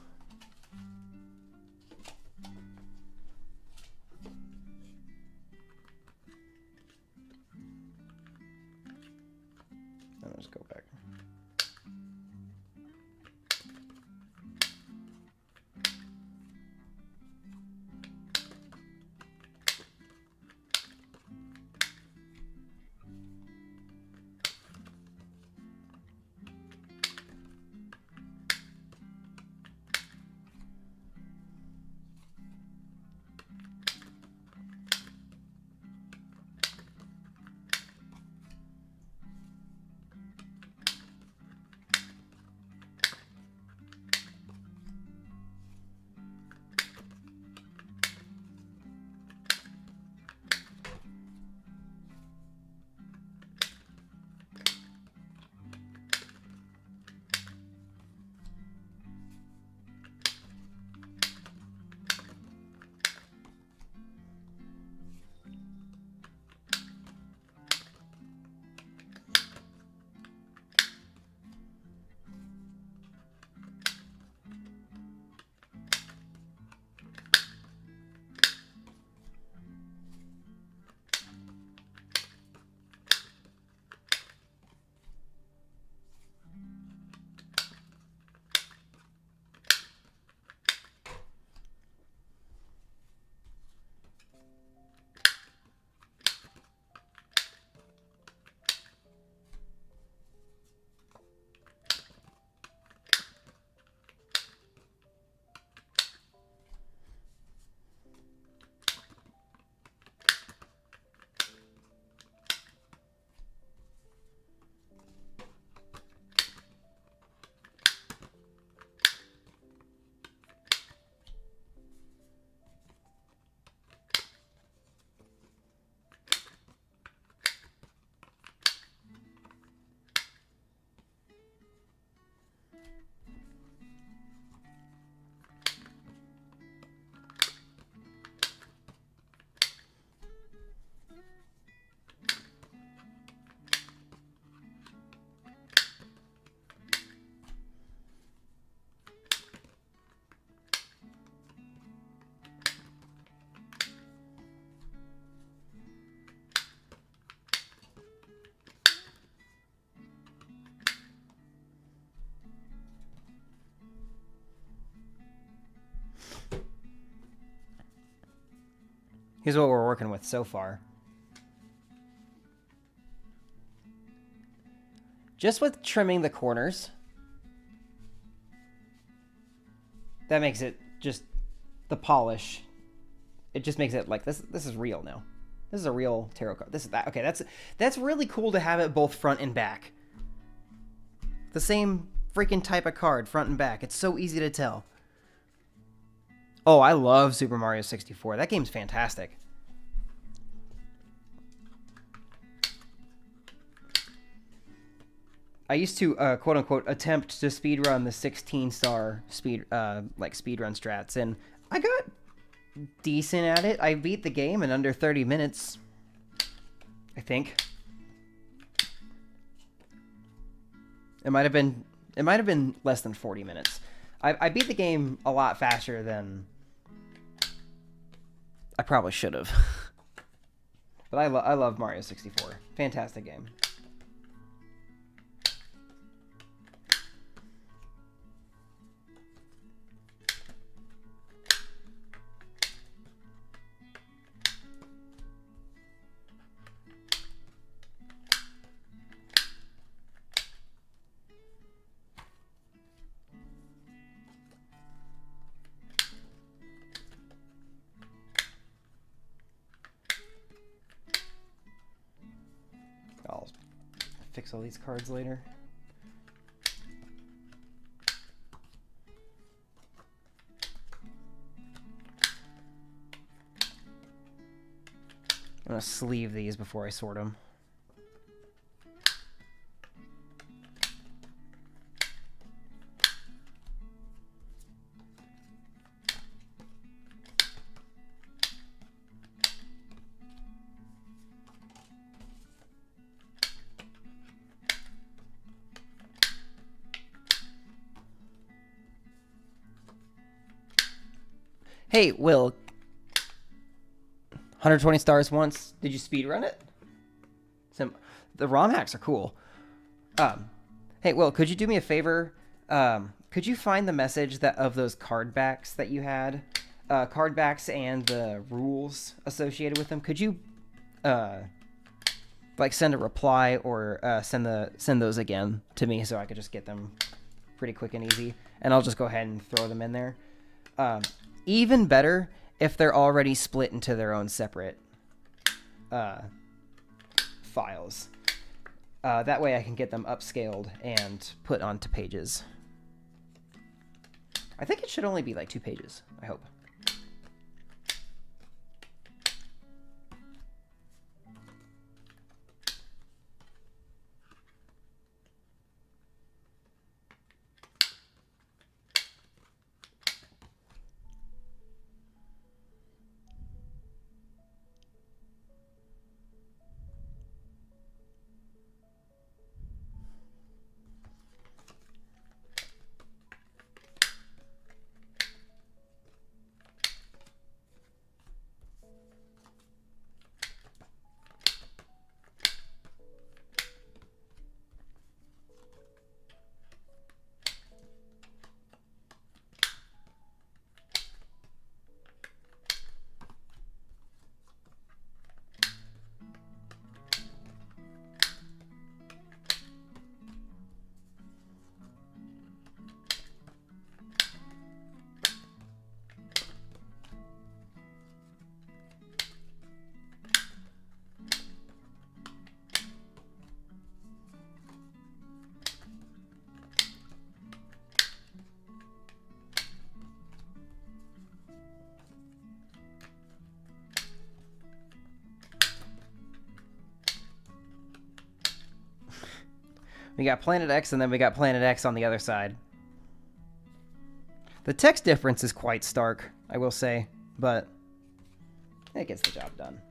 Let's go back. Here's what we're working with so far. Just with trimming the corners, that makes it just the polish. It just makes it like this. This is real now. This is a real tarot card. This is that. Okay, that's really cool to have it both front and back. The same freaking type of card, front and back. It's so easy to tell. Oh, I love Super Mario 64. That game's fantastic. I used to quote unquote attempt to speedrun the 16-star speedrun strats, and I got decent at it. I beat the game in under 30 minutes, I think. It might have been less than 40 minutes. I beat the game a lot faster than I probably should have. But I love Mario 64. Fantastic game. fix all these cards later. I'm gonna sleeve these before I sort them. Hey, Will. 120 stars once. Did you speedrun it? The ROM hacks are cool. Hey, Will, could you do me a favor? Could you find the message that of those card backs that you had? Card backs and the rules associated with them. Could you like send a reply or send those again to me so I could just get them pretty quick and easy? And I'll just go ahead and throw them in there. Even better if they're already split into their own separate files. That way I can get them upscaled and put onto pages. I think it should only be like 2 pages, I hope. We got Planet X, and then we got Planet X on the other side. The text difference is quite stark, I will say, but it gets the job done.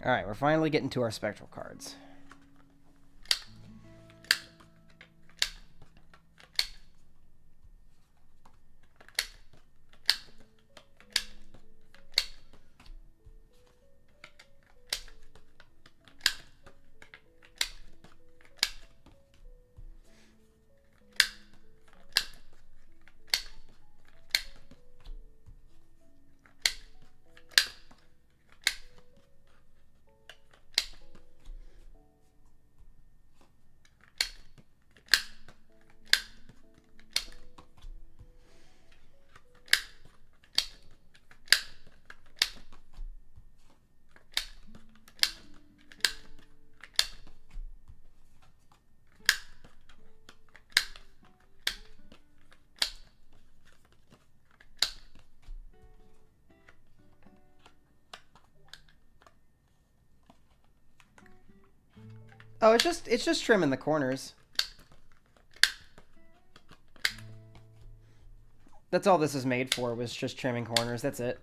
All right, we're finally getting to our spectral cards. Oh, it's just trimming the corners. That's all this is made for, was just trimming corners. That's it.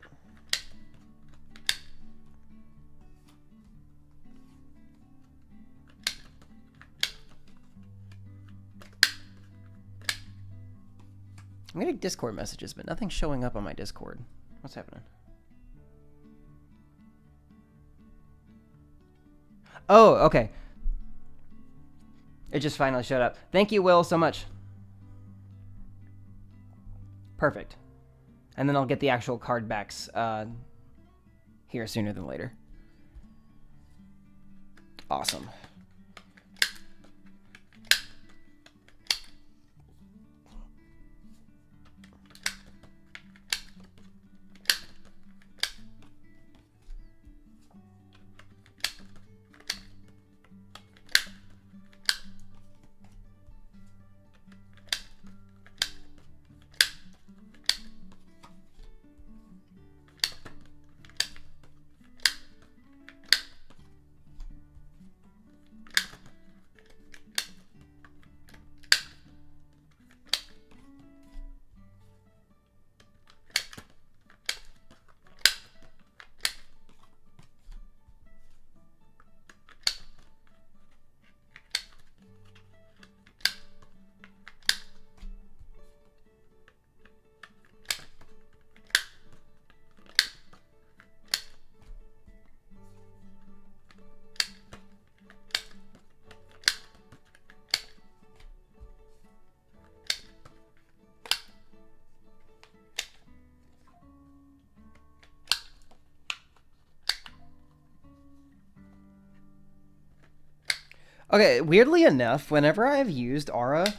I'm getting Discord messages, but nothing's showing up on my Discord. What's happening? Oh, okay. It just finally showed up. Thank you, Will, so much. Perfect. And then I'll get the actual card backs here sooner than later. Awesome. Okay, weirdly enough, whenever I've used Aura,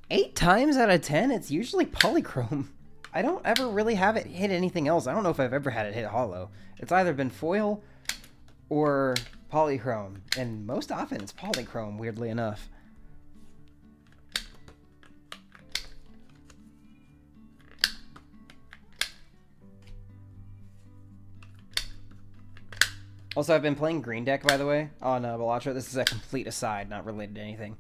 8 times out of 10, it's usually polychrome. I don't ever really have it hit anything else. I don't know if I've ever had it hit hollow. It's either been foil or polychrome, and most often it's polychrome, weirdly enough. Also, I've been playing green deck, by the way, on Balatro. This is a complete aside, not related to anything.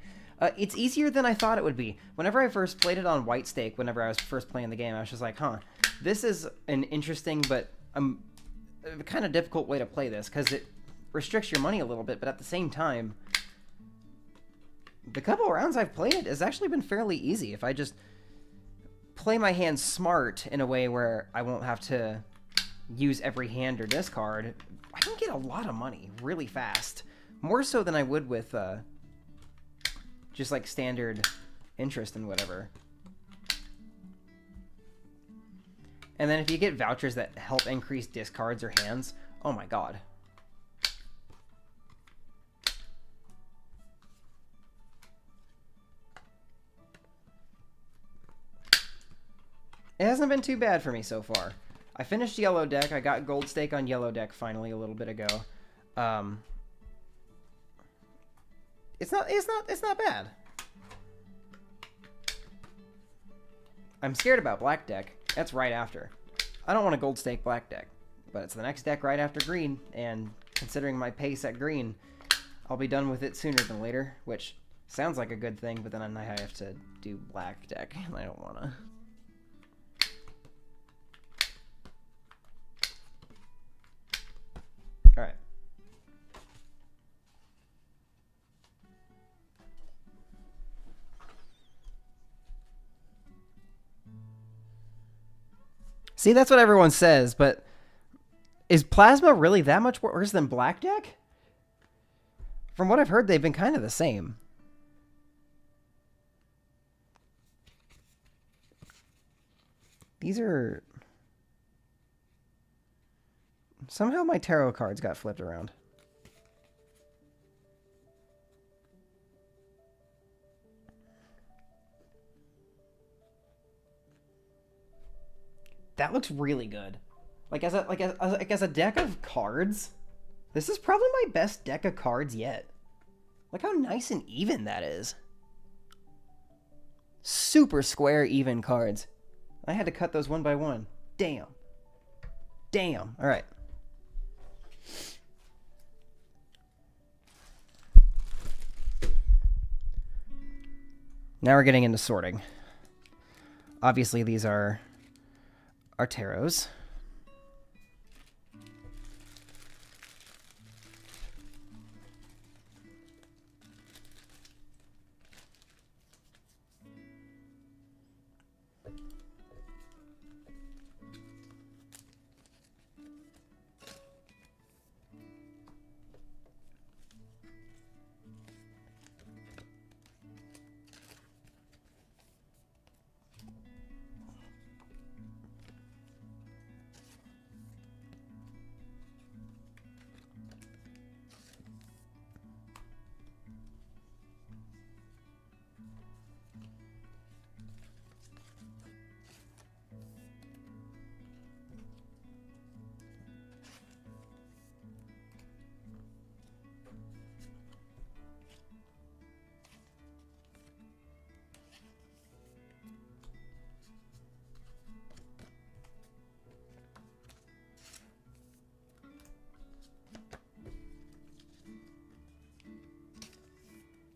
It's easier than I thought it would be. Whenever I first played it on white stake, whenever I was first playing the game, I was just like, huh, this is an interesting but kind of difficult way to play this, because it restricts your money a little bit, but at the same time, the couple rounds I've played it has actually been fairly easy. If I just play my hand smart in a way where I won't have to use every hand or discard, I can get a lot of money really fast. More so than I would with just like standard interest and whatever. And then if you get vouchers that help increase discards or hands, oh my god. It hasn't been too bad for me so far. I finished yellow deck. I got gold stake on yellow deck finally a little bit ago. It's not bad. I'm scared about black deck. That's right after. I don't want a gold stake black deck, but it's the next deck right after green, and considering my pace at green, I'll be done with it sooner than later, which sounds like a good thing, but then I have to do black deck, and I don't want to. All right. See, that's what everyone says, but is Plasma really that much worse than Black Deck? From what I've heard, they've been kind of the same. These are... Somehow my tarot cards got flipped around. That looks really good. Like as a deck of cards, this is probably my best deck of cards yet. Look how nice and even that is. Super square even cards. I had to cut those one by one. Damn. Damn. All right. Now we're getting into sorting. Obviously, these are our taros.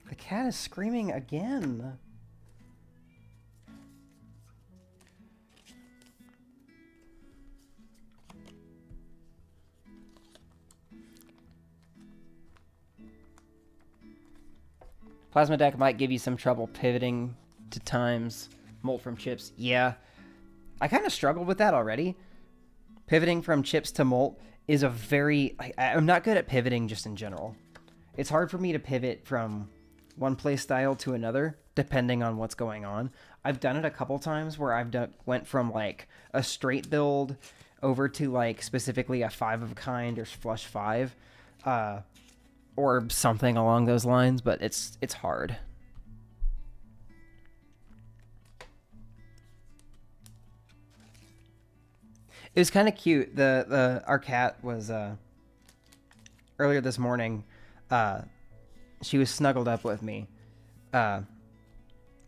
The cat is screaming again. Plasma deck might give you some trouble pivoting to times. Molt from chips. Yeah. I kind of struggled with that already. Pivoting from chips to molt is a very... I'm not good at pivoting just in general. It's hard for me to pivot from one play style to another, depending on what's going on. I've done it a couple times where I've went from like a straight build over to like specifically a 5 of a kind or flush 5, or something along those lines, but it's hard. It was kind of cute. Our cat was earlier this morning. She was snuggled up with me bright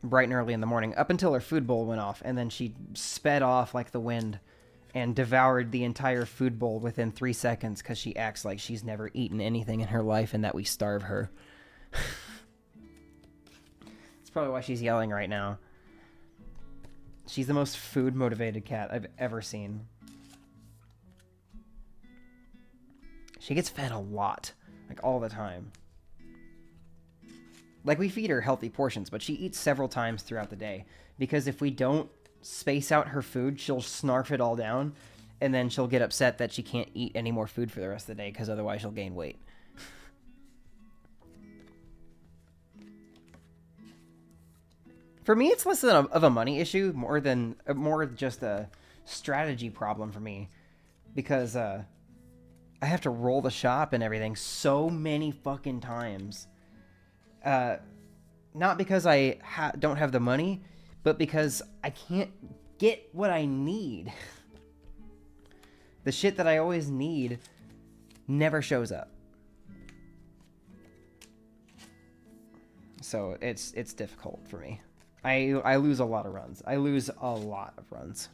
and early in the morning, up until her food bowl went off, and then she sped off like the wind and devoured the entire food bowl within 3 seconds because she acts like she's never eaten anything in her life and that we starve her. That's probably why she's yelling right now. She's the most food-motivated cat I've ever seen. She gets fed a lot, like all the time. Like, we feed her healthy portions, but she eats several times throughout the day. Because if we don't space out her food, she'll snarf it all down, and then she'll get upset that she can't eat any more food for the rest of the day, because otherwise she'll gain weight. For me, it's less of a money issue, more just a strategy problem for me. Because I have to roll the shop and everything so many fucking times. Not because I don't have the money, but because I can't get what I need. The shit that I always need never shows up. So it's difficult for me. I lose a lot of runs. I lose a lot of runs.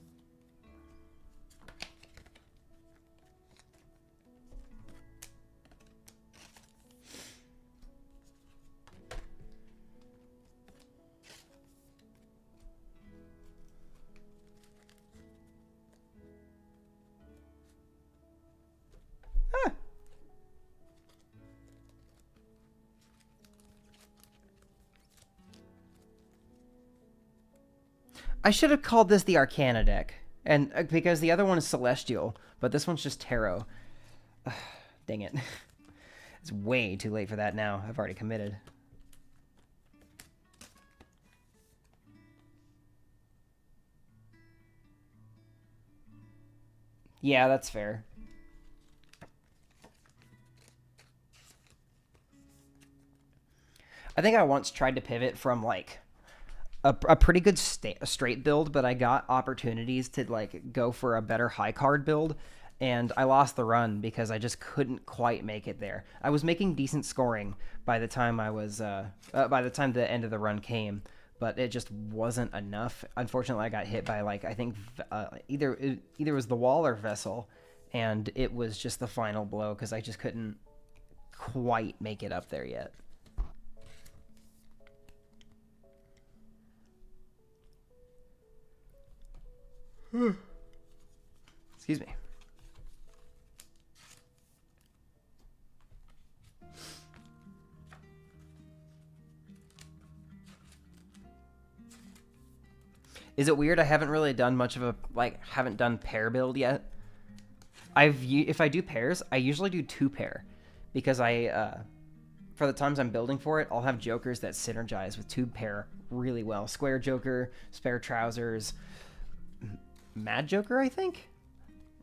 I should have called this the Arcana deck, and because the other one is Celestial, but this one's just Tarot. Ugh, dang it. It's way too late for that now. I've already committed. Yeah, that's fair. I think I once tried to pivot from, like, a pretty good straight build, but I got opportunities to like go for a better high card build, and I lost the run because I just couldn't quite make it there. I was making decent scoring by the time by the time the end of the run came, but it just wasn't enough. Unfortunately, I got hit by like I think either it was the wall or vessel, and it was just the final blow because I just couldn't quite make it up there yet. Excuse me. Is it weird I haven't really done much of a, like, haven't done pair build yet? If I do pairs, I usually do 2-pair. Because for the times I'm building for it, I'll have jokers that synergize with 2-pair really well. Square Joker, Spare Trousers, Mad Joker, I think?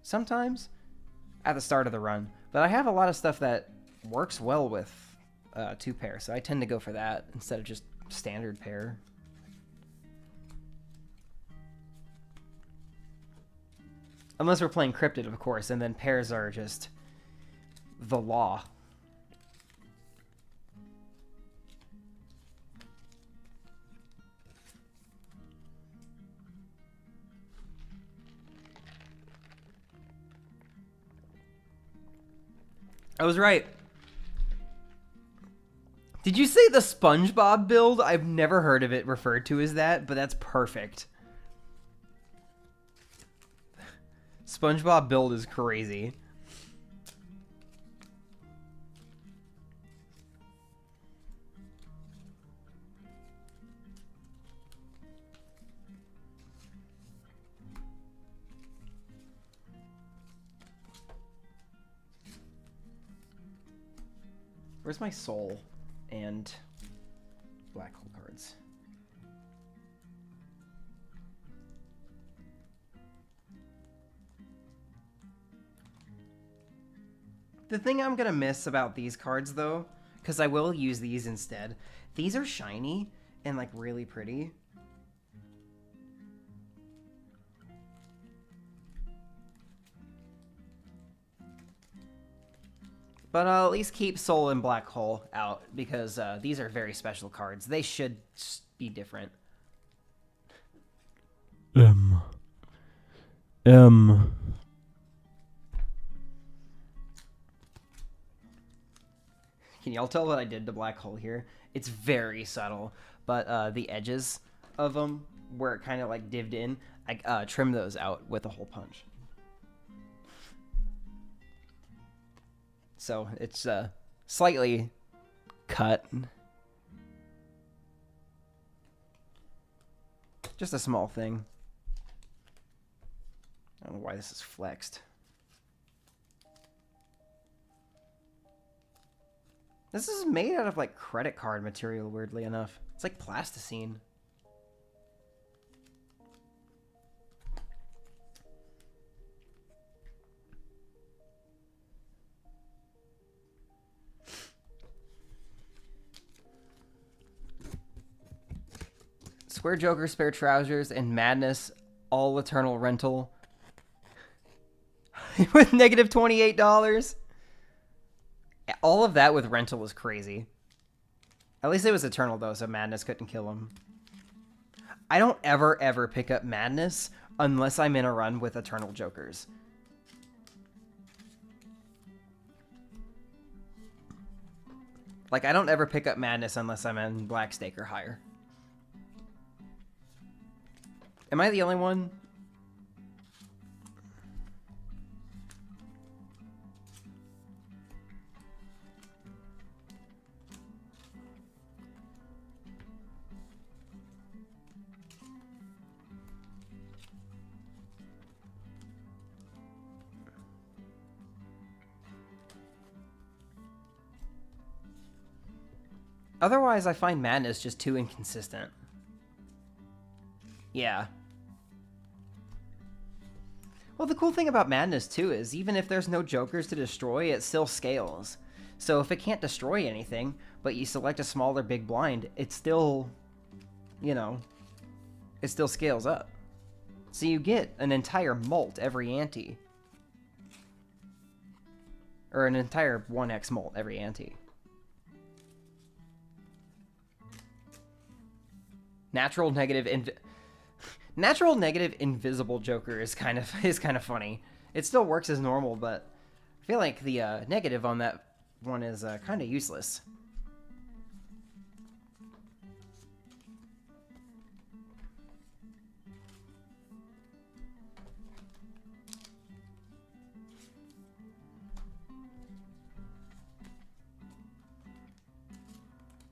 Sometimes? At the start of the run. But I have a lot of stuff that works well with 2-pair, so I tend to go for that instead of just standard pair. Unless we're playing cryptid, of course, and then pairs are just the law. I was right. Did you say the SpongeBob build? I've never heard of it referred to as that, but that's perfect. SpongeBob build is crazy. Where's my soul and black hole cards? The thing I'm gonna miss about these cards, though, because I will use these instead, these are shiny and, like, really pretty. But I'll at least keep Soul and Black Hole out, because these are very special cards. They should be different. Can y'all tell what I did to Black Hole here? It's very subtle, but the edges of them, where it kind of like dived in, I trimmed those out with a hole punch. So it's slightly cut. Just a small thing. I don't know why this is flexed. This is made out of, like, credit card material, weirdly enough. It's like plasticine. Square Joker, Spare Trousers, and Madness, all Eternal Rental. With negative $28. All of that with rental was crazy. At least it was Eternal, though, so Madness couldn't kill him. I don't ever pick up Madness unless I'm in a run with Eternal Jokers. Like, I don't ever pick up Madness unless I'm in Black Stake or higher. Am I the only one? Otherwise, I find Madness just too inconsistent. Yeah. Well, the cool thing about Madness, too, is even if there's no jokers to destroy, it still scales. So if it can't destroy anything, but you select a smaller big blind, it still, you know, it still scales up. So you get an entire mult every ante. Or an entire 1x mult every ante. Natural negative invisible Joker is kind of funny. It still works as normal, but I feel like the negative on that one is kind of useless.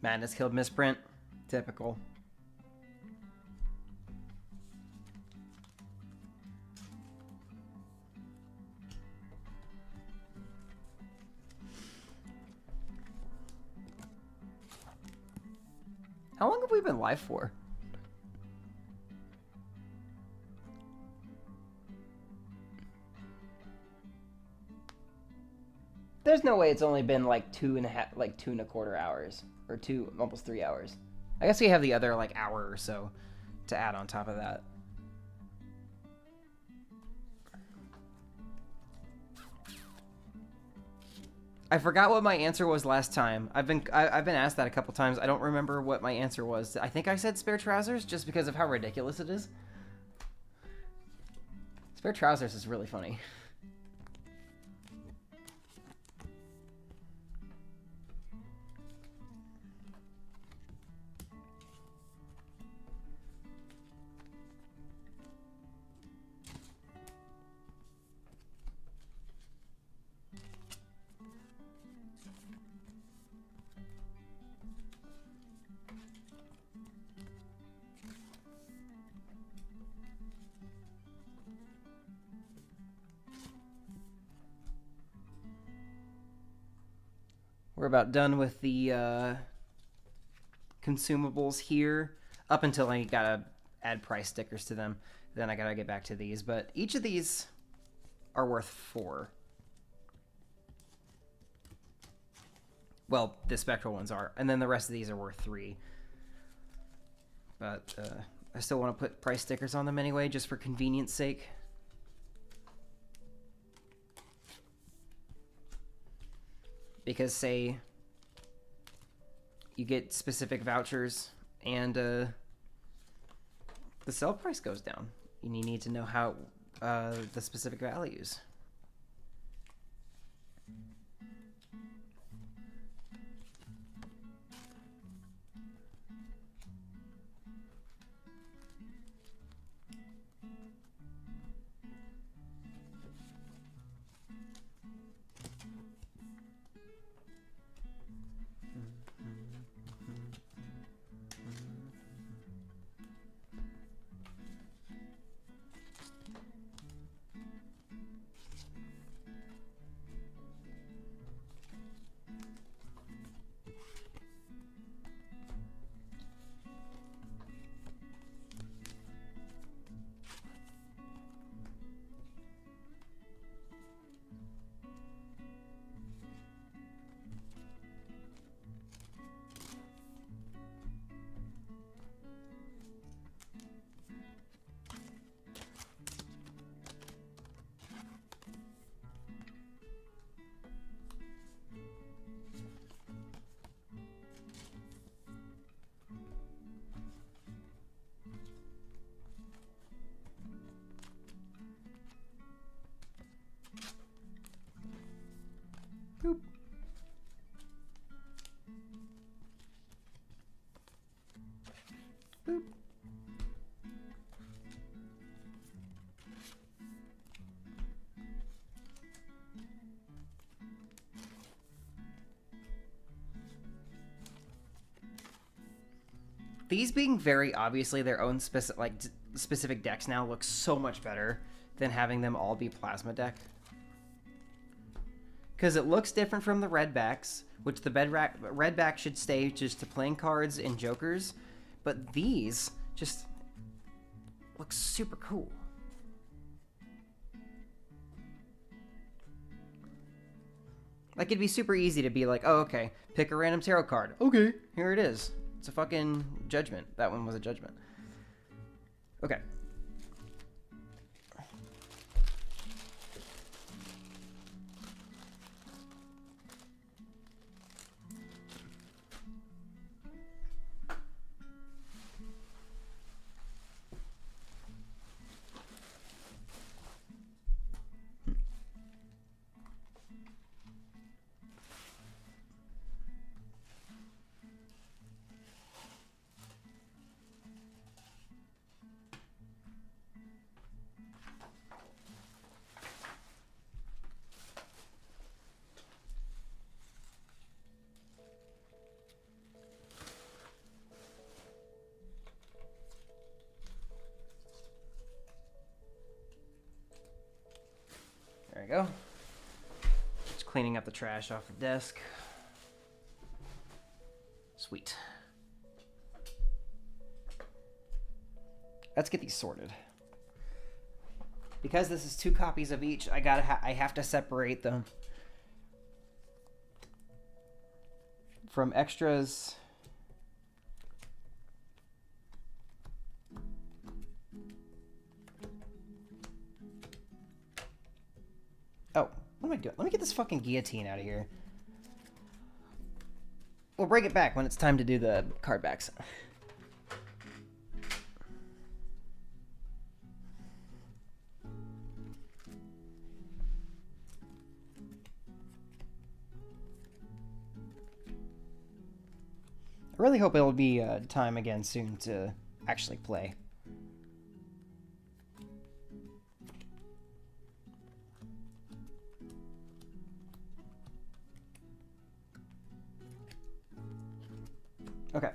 Madness killed misprint. Typical. How long have we been live for? There's no way it's only been like 2.25 hours, or almost 3 hours. I guess we have the other like hour or so to add on top of that. I forgot what my answer was last time. I've been asked that a couple times. I don't remember what my answer was. I think I said spare trousers just because of how ridiculous it is. Spare trousers is really funny. We're about done with the consumables here, up until I gotta add price stickers to them. Then I gotta get back to these, but each of these are worth 4. Well, the spectral ones are, and then the rest of these are worth 3. But I still want to put price stickers on them anyway, just for convenience sake. Because, say, you get specific vouchers and the sell price goes down, and you need to know how the specific values. Boop. Boop. These being very obviously their own specific decks now looks so much better than having them all be plasma deck. Because it looks different from the red backs, which the red back should stay just to playing cards and jokers, but these just look super cool. Like, it'd be super easy to be like, oh, okay, pick a random tarot card. Okay, here it is. It's a fucking judgment. That one was a judgment. Okay. There we go. Just cleaning up the trash off the desk. Sweet. Let's get these sorted. Because this is 2 copies of each, I have to separate them from extras. Oh, what am I doing? Let me get this fucking guillotine out of here. We'll bring it back when it's time to do the card backs. I really hope it'll be time again soon to actually play. Okay.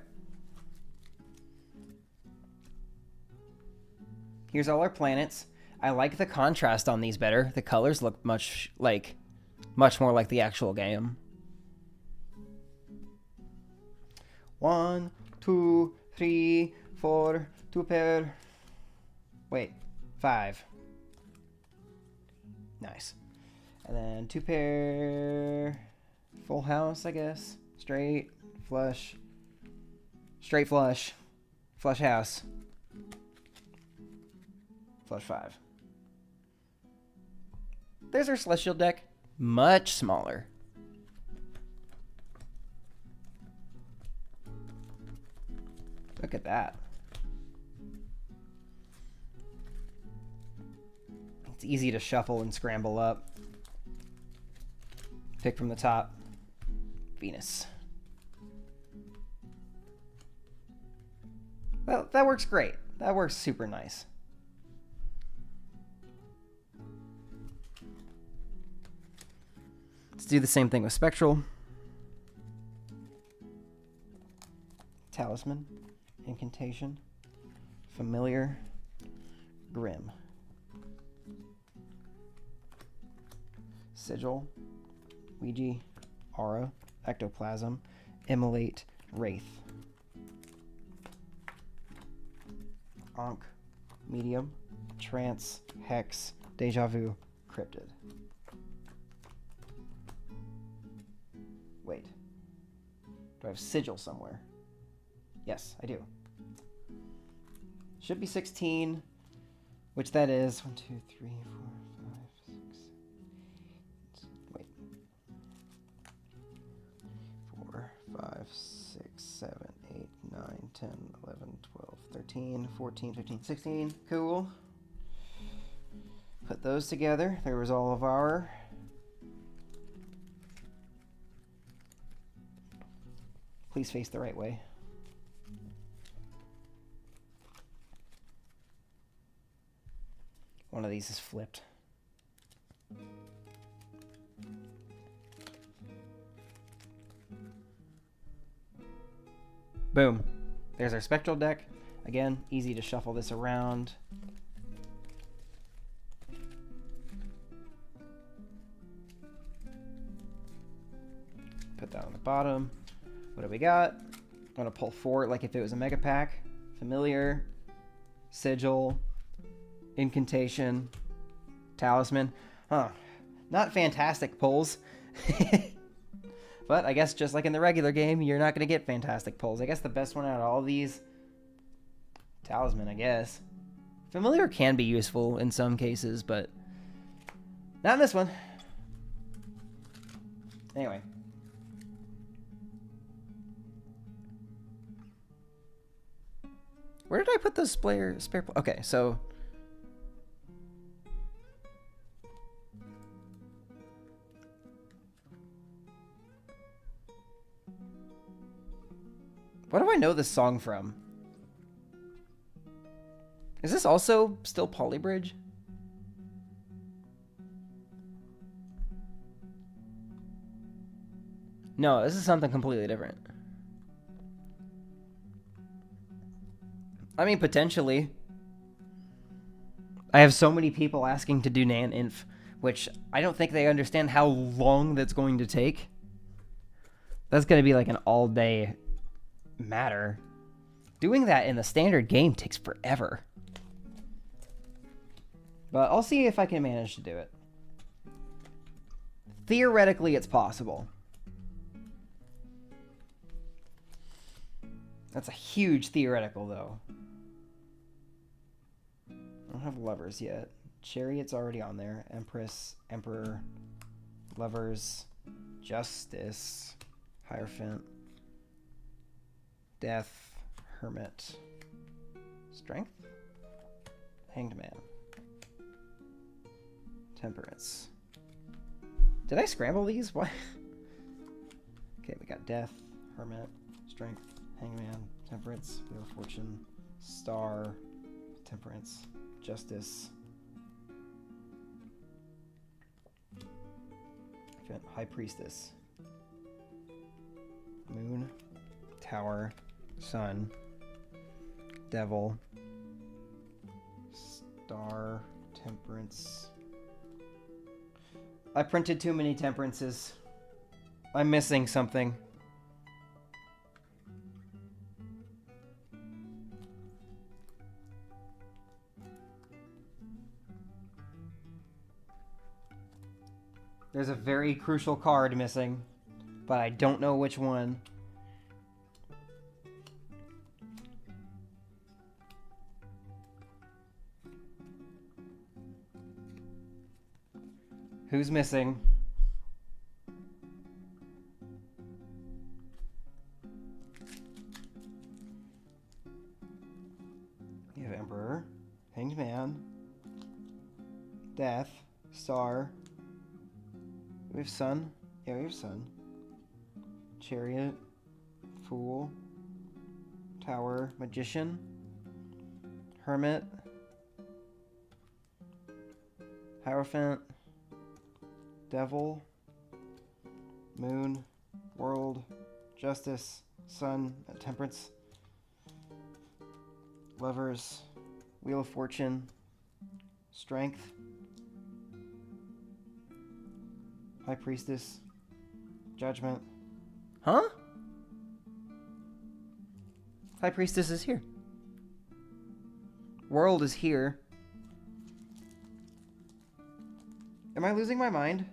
Here's all our planets. I like the contrast on these better. The colors look much more like the actual game. 1, 2, 3, 4, 2 pair. Wait, 5. Nice. And then 2 pair. Full house, I guess. Straight, flush. Straight flush. Flush house. Flush 5. There's our celestial deck. Much smaller. Look at that. It's easy to shuffle and scramble up. Pick from the top. Venus. Well, that works great. That works super nice. Let's do the same thing with Spectral. Talisman. Incantation. Familiar. Grim. Sigil. Ouija. Aura. Ectoplasm. Immolate. Wraith. Ankh. Medium. Trance. Hex. Deja Vu. Cryptid. Wait. Do I have Sigil somewhere? Yes, I do. Should be 16, which that is 1, 2, 3, 4, 5, 6. Wait. 4, 5, 6, 7, 8, 9, 10, 11, 12, 13, 14, 15, 16. Cool. Put those together. There was all of our please face the right way. One of these is flipped. Boom. There's our spectral deck. Again, easy to shuffle this around. Put that on the bottom. What do we got? I'm going to pull 4 like if it was a mega pack. Familiar. Sigil. Incantation. Talisman. Huh. Not fantastic pulls. But I guess just like in the regular game, you're not going to get fantastic pulls. I guess the best one out of all these... Talisman, I guess. Familiar can be useful in some cases, but... not in this one. Anyway. Where did I put those spare... Okay, so... what do I know this song from? Is this also still Polybridge? No, this is something completely different. I mean, potentially. I have so many people asking to do Nan Inf which I don't think they understand how long that's going to take. That's going to be like an all-day matter. Doing that in the standard game takes forever. But I'll see if I can manage to do it. Theoretically, it's possible. That's a huge theoretical, though. I don't have lovers yet. Chariot's already on there. Empress, Emperor, Lovers, Justice, Hierophant, Death, Hermit, Strength, Hanged Man, Temperance. Did I scramble these? What? Okay, we got Death, Hermit, Strength, Hangman, Temperance, Wheel of Fortune, Star, Temperance, Justice, High Priestess, Moon, Tower, Sun, Devil, Star, Temperance. I printed too many temperances. I'm missing something. There's a very crucial card missing, but I don't know which one. Who's missing? We have Emperor, Hanged Man, Death, Star. We have Sun. Yeah, we have Sun. Chariot, Fool, Tower, Magician, Hermit, Hierophant, Devil, Moon, World, Justice, Sun, Temperance, Lovers, Wheel of Fortune, Strength, High Priestess, Judgment. Huh? High Priestess is here. World is here. Am I losing my mind?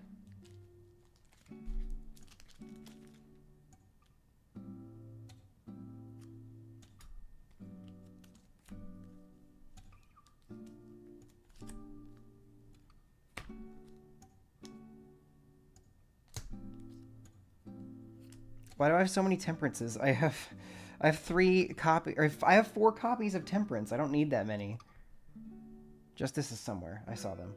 Why do I have so many temperances? I have 3 copies, or I have 4 copies of Temperance. I don't need that many. Justice is somewhere. I saw them.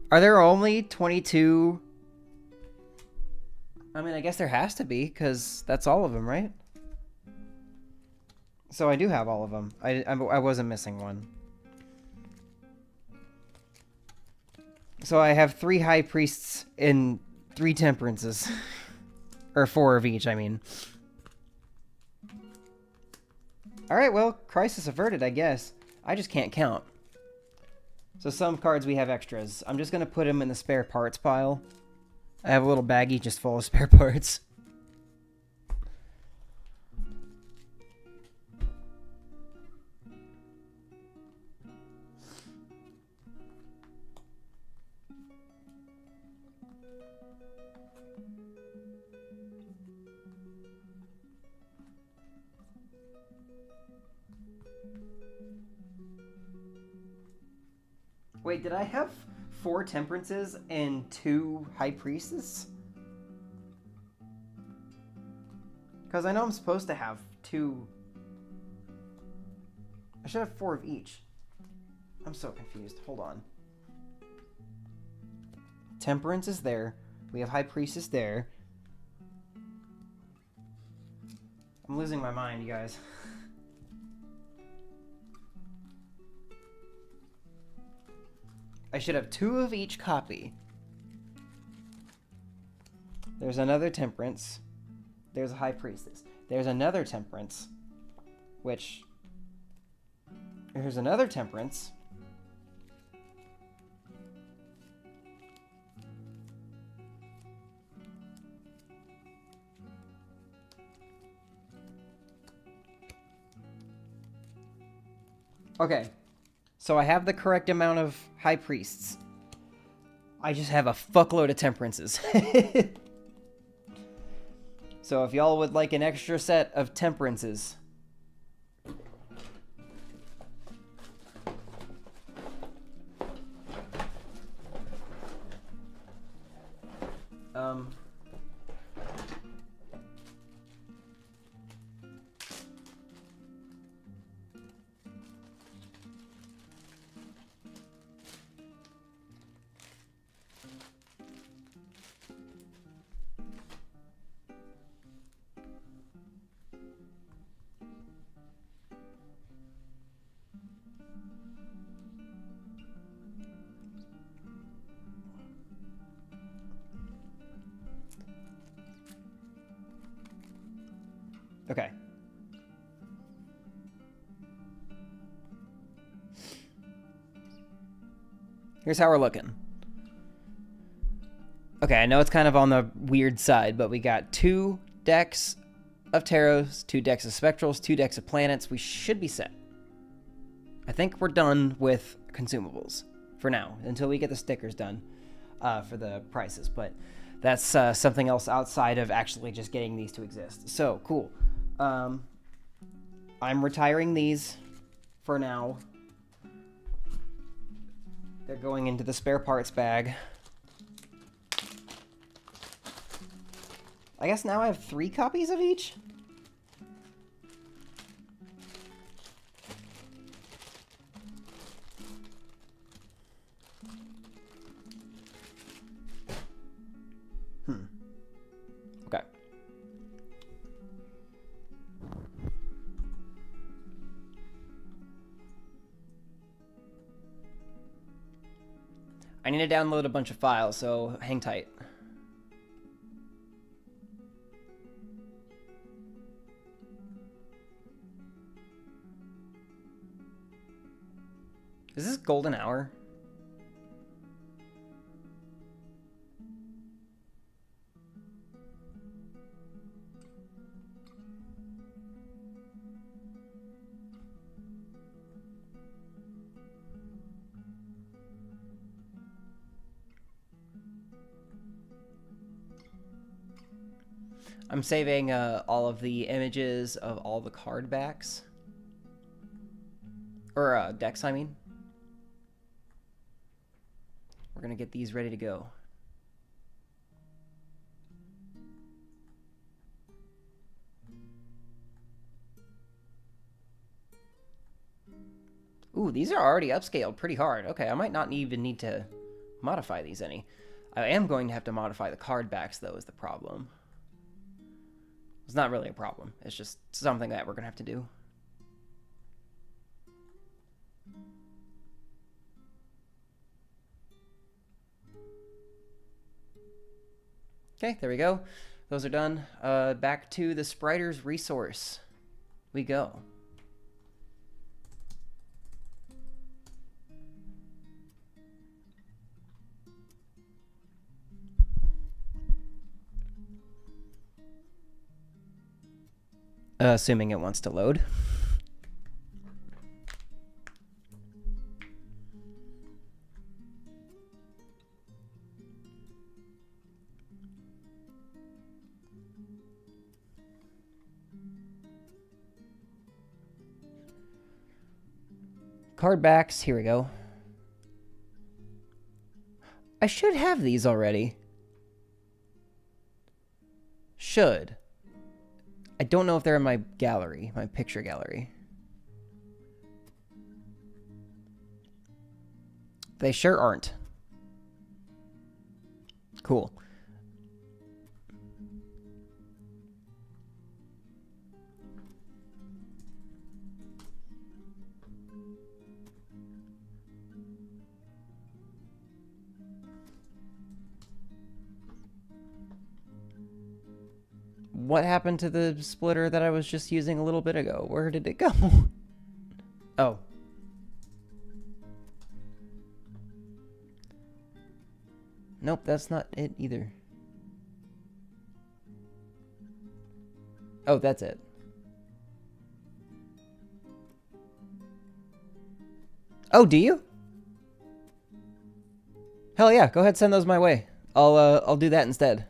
Are there only 22? I mean, I guess there has to be, because that's all of them, right? So I do have all of them. I wasn't missing one. So I have 3 High Priests and 3 Temperances. Or 4 of each, I mean. Alright, well, crisis averted, I guess. I just can't count. So some cards we have extras. I'm just going to put them in the spare parts pile. I have a little baggie just full of spare parts. Wait, did I have 4 Temperances and 2 High Priestesses? Because I know I'm supposed to have 2. I should have 4 of each. I'm so confused. Hold on. Temperance is there. We have High Priestess there. I'm losing my mind, you guys. I should have 2 of each copy. There's another Temperance. There's a High Priestess. There's another Temperance. Which... Here's another Temperance. Okay, so I have the correct amount of High Priests. I just have a fuckload of Temperances. So if y'all would like an extra set of Temperances... Okay. Here's how we're looking. Okay, I know it's kind of on the weird side, but we got 2 decks of tarots, 2 decks of spectrals, 2 decks of planets. We should be set. I think we're done with consumables for now, until we get the stickers done for the prices. But that's something else outside of actually just getting these to exist. So, cool. I'm retiring these for now. They're going into the spare parts bag. I guess now I have 3 copies of each? Okay. I need to download a bunch of files, so hang tight. Is this golden hour? I'm saving all of the images of all the card backs. Or decks, I mean. We're gonna get these ready to go. Ooh, these are already upscaled pretty hard. Okay, I might not even need to modify these any. I am going to have to modify the card backs, though, is the problem. It's not really a problem. It's just something that we're going to have to do. Okay, there we go. Those are done. Back to the Spriters resource we go. Assuming it wants to load. Card backs, here we go. I should have these already. Should. I don't know if they're in my gallery, my picture gallery. They sure aren't. Cool. What happened to the splitter that I was just using a little bit ago? Where did it go? Oh. Nope, that's not it either. Oh, that's it. Oh, do you? Hell yeah, go ahead, send those my way. I'll do that instead.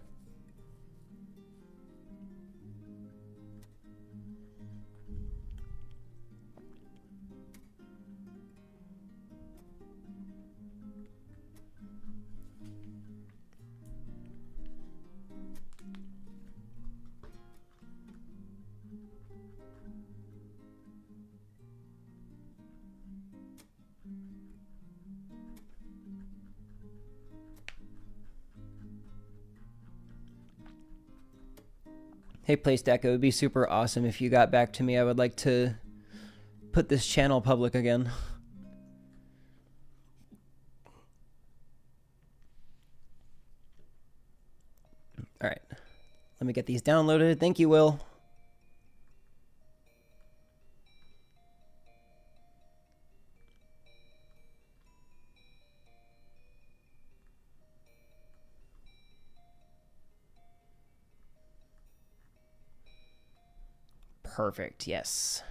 Hey, PlayStack, it would be super awesome if you got back to me. I would like to put this channel public again. All right. Let me get these downloaded. Thank you, Will. Perfect, yes.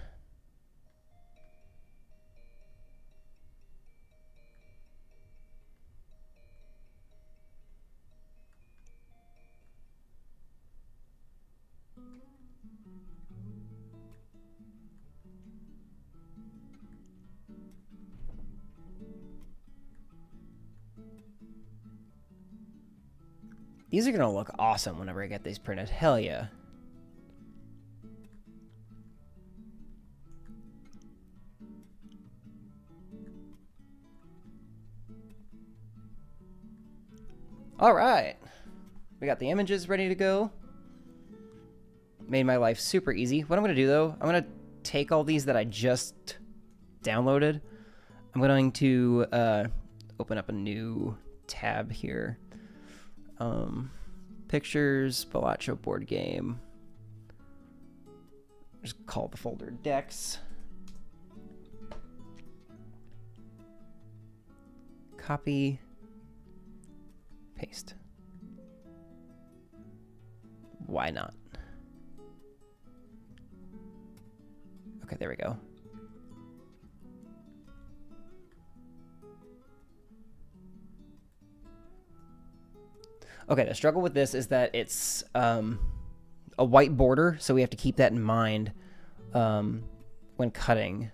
These are gonna look awesome whenever I get these printed. Hell yeah. All right. We got the images ready to go. Made my life super easy. What I'm gonna do though, I'm gonna take all these that I just downloaded. I'm going to open up a new tab here. Pictures, Balatro board game. Just call the folder decks. Copy, paste. Why not? Okay, there we go. Okay, the struggle with this is that it's a white border, so we have to keep that in mind when cutting.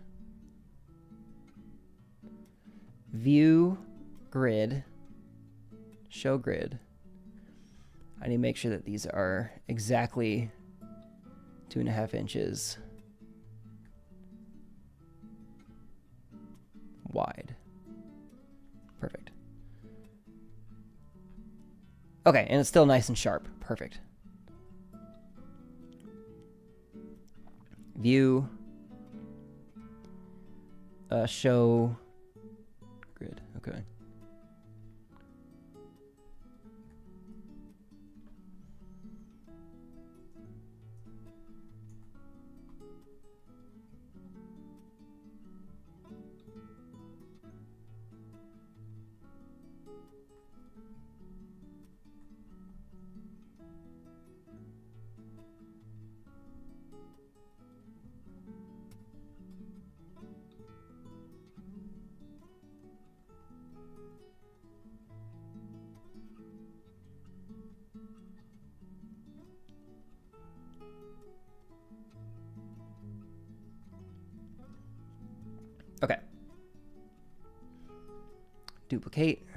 View grid, show grid. I need to make sure that these are exactly 2.5 inches wide. Perfect. Okay, and it's still nice and sharp. Perfect. View. Show grid. Okay. Okay. Duplicate.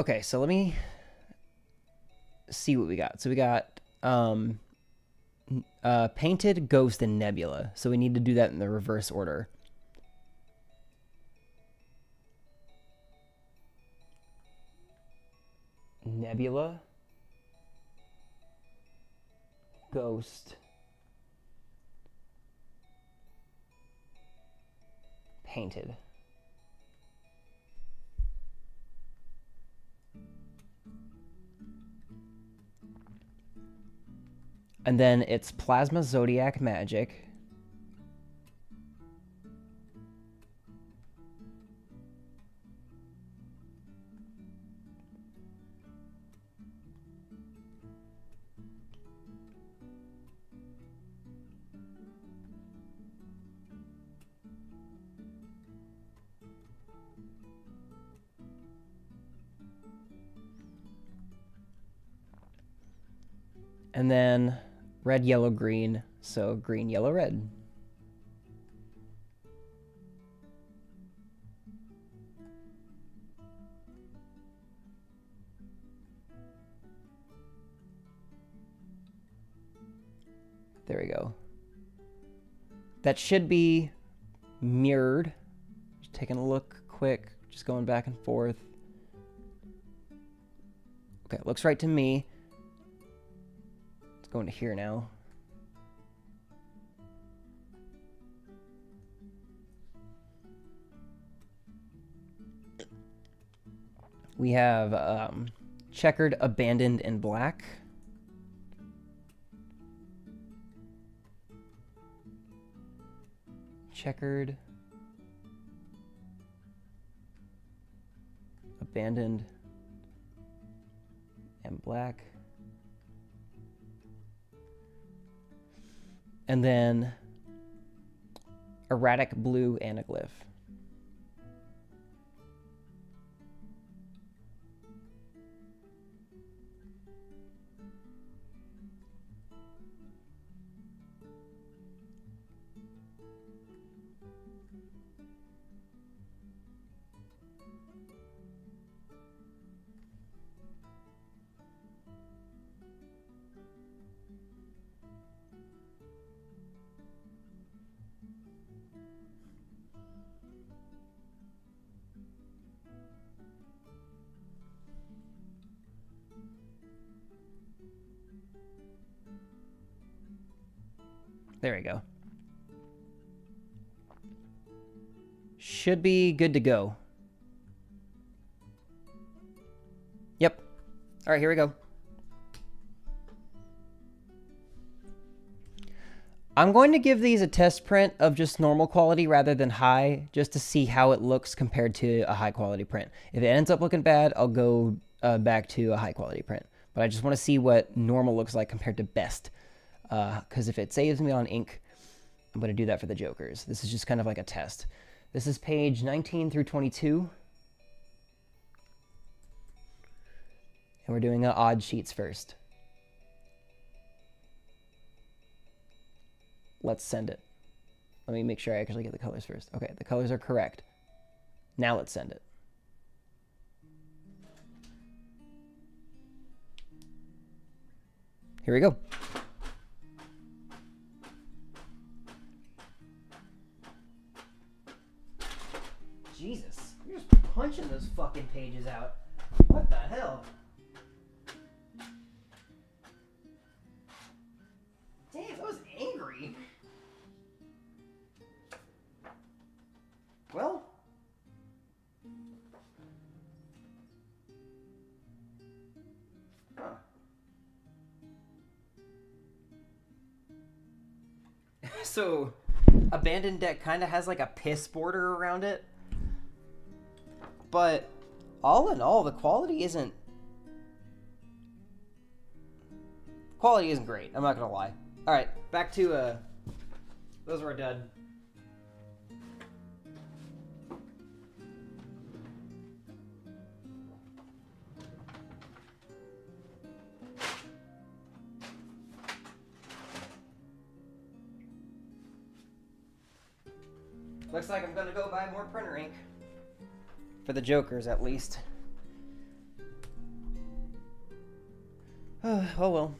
Okay, so let me see what we got. So we got Painted, Ghost, and Nebula. So we need to do that in the reverse order. Nebula, Ghost, Painted. And then it's Plasma Zodiac Magic. And then red, yellow, green. So green, yellow, red. There we go. That should be mirrored. Just taking a look quick, just going back and forth. Okay, looks right to me. It's going to here now. We have checkered, abandoned, and black. Checkered, abandoned, and black. And then erratic, blue, and a glyph. There we go. Should be good to go. Yep. All right, here we go. I'm going to give these a test print of just normal quality rather than high, just to see how it looks compared to a high quality print. If it ends up looking bad, I'll go back to a high quality print. But I just want to see what normal looks like compared to best. Because if it saves me on ink, I'm going to do that for the jokers. This is just kind of like a test. This is page 19 through 22. And we're doing odd sheets first. Let's send it. Let me make sure I actually get the colors first. Okay, the colors are correct. Now let's send it. Here we go. Jesus, you're just punching those fucking pages out. What the hell? Damn, that was angry. Well. Huh. So, Abandoned Deck kind of has like a piss border around it. But all in all, the quality isn't great. I'm not gonna lie. All right, back to those were done. Looks like I'm gonna go buy more printer ink. For the jokers, at least. Oh well.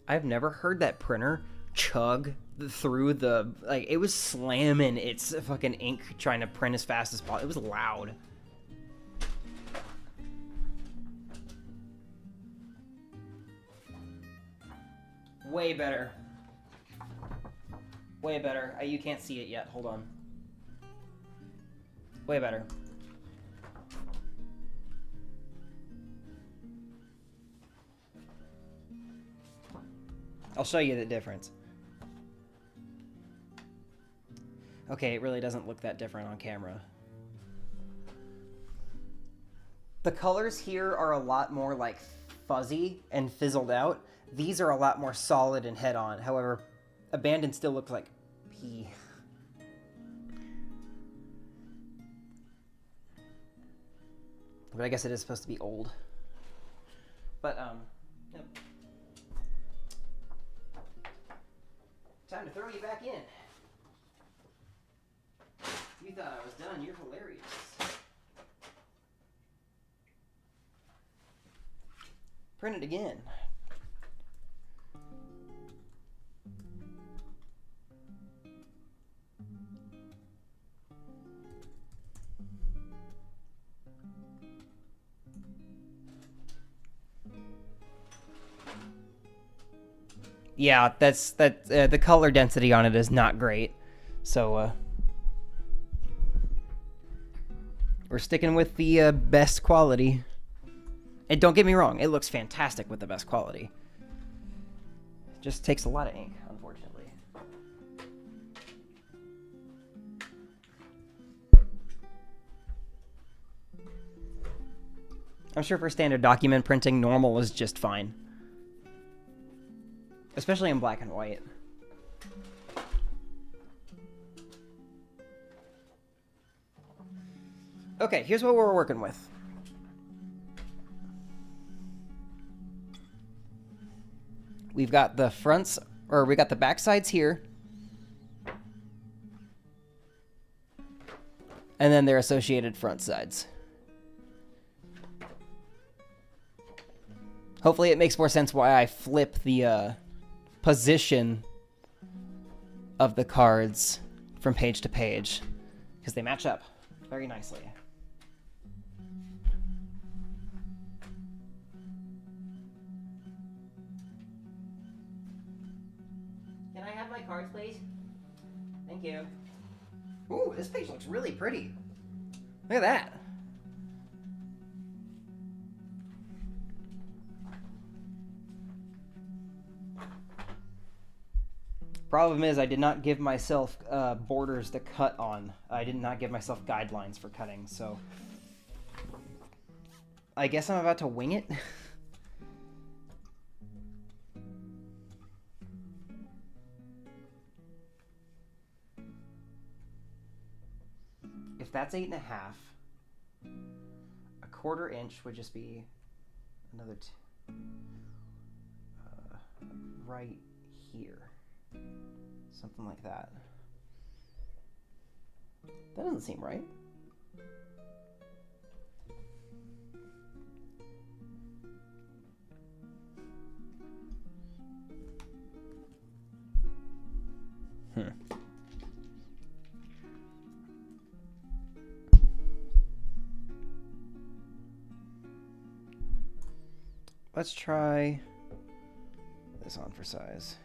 I've never heard that printer chug through the, like, it was slamming its fucking ink trying to print as fast as possible. It was loud. Way better. Way better. You can't see it yet. Hold on. Way better. I'll show you the difference. Okay, it really doesn't look that different on camera. The colors here are a lot more like fuzzy and fizzled out. These are a lot more solid and head-on. However, Abandoned still looks like pee. But I guess it is supposed to be old. But, yep. Time to throw you back in. You thought I was done. You're hilarious. Print it again. Yeah, the color density on it is not great. So, we're sticking with the best quality. And don't get me wrong, it looks fantastic with the best quality. It just takes a lot of ink, unfortunately. I'm sure for standard document printing, normal is just fine. Especially in black and white. Okay, here's what we're working with. We've got the fronts, or we got the back sides here. And then their associated front sides. Hopefully it makes more sense why I flip the position of the cards from page to page, because they match up very nicely. Can I have my cards, please? Thank you. Ooh, this page looks really pretty. Look at that. Problem is, I did not give myself borders to cut on. I did not give myself guidelines for cutting, so I guess I'm about to wing it. If that's 8.5, a 1/4 inch would just be another right here. Something like that. That doesn't seem right. Let's try this on for size.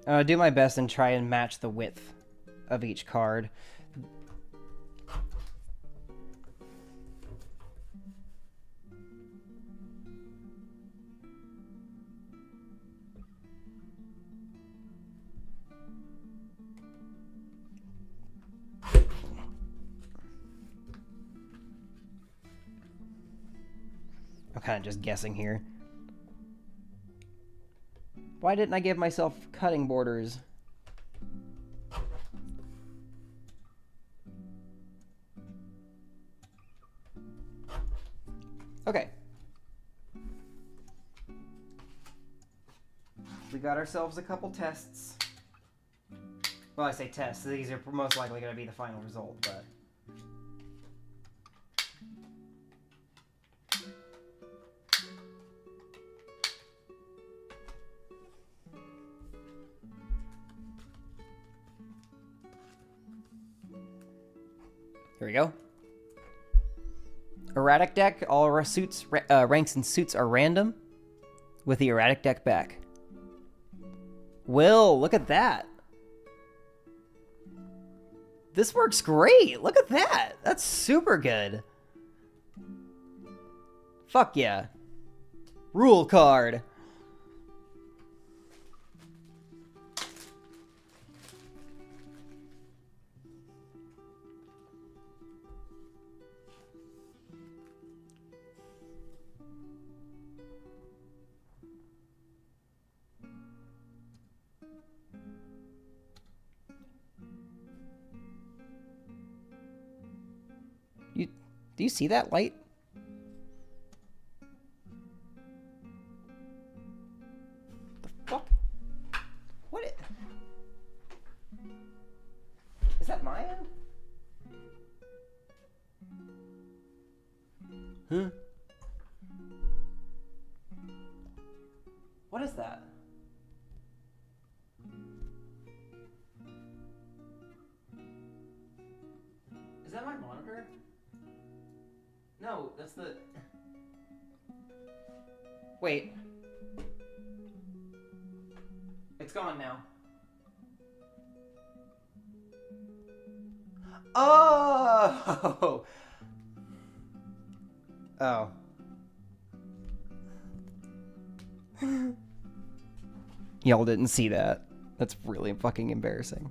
I'll do my best and try and match the width of each card. I'm kind of just guessing here. Why didn't I give myself cutting borders? Okay. We got ourselves a couple tests. Well, I say tests. These are most likely going to be the final result, but... Here we go. Erratic deck. All our suits, ranks and suits are random, with the erratic deck back. Will, look at that. This works great. Look at that. That's super good. Fuck yeah. Rule card. Do you see that light? The fuck? What? Is that my end? Huh? What is that? Is that my monitor? No, that's the... Wait. It's gone now. Oh! Oh. Y'all didn't see that. That's really fucking embarrassing.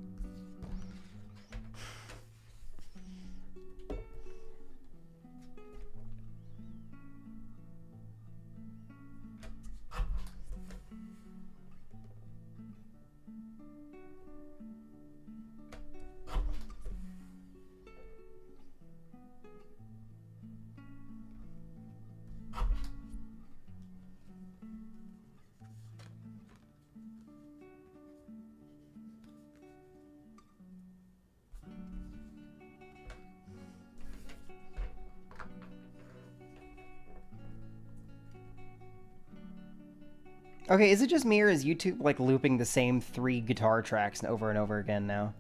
Okay, is it just me or is YouTube like looping the same 3 guitar tracks over and over again now?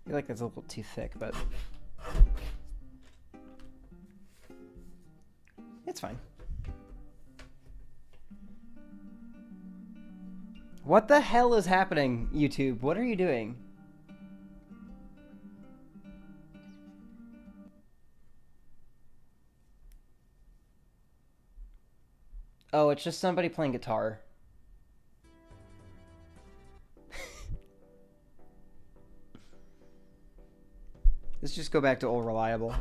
I feel like that's a little too thick, but it's fine. What the hell is happening, YouTube? What are you doing? Oh, it's just somebody playing guitar. Let's just go back to old reliable.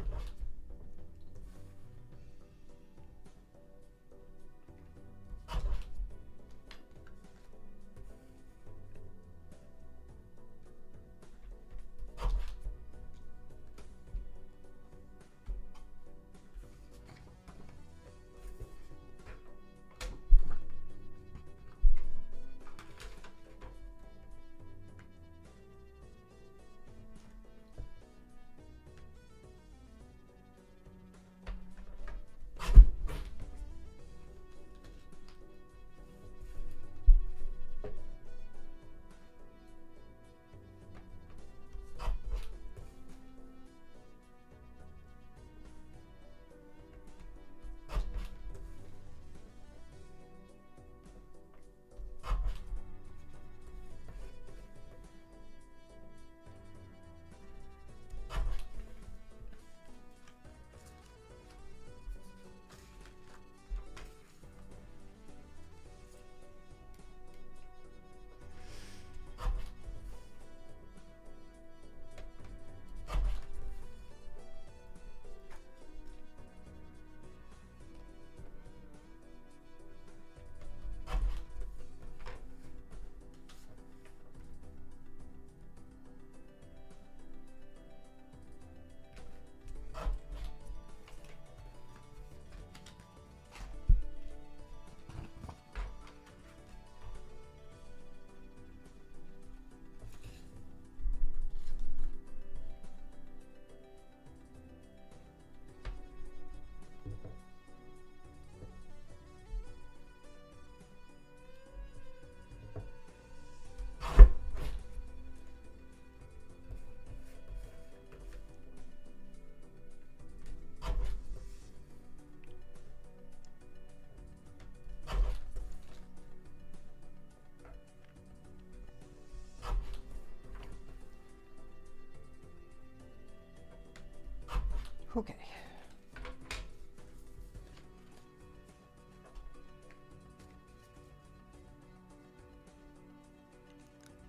Okay.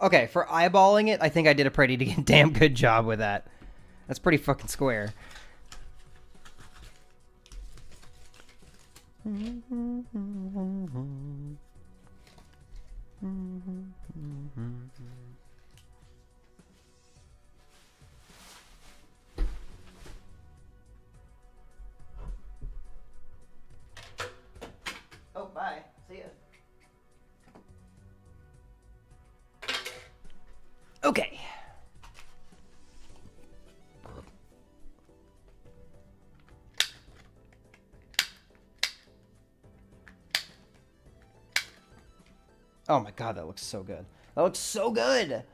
Okay, for eyeballing it, I think I did a pretty damn good job with that. That's pretty fucking square. Oh, bye. See ya. Okay. Oh my god, that looks so good. That looks so good!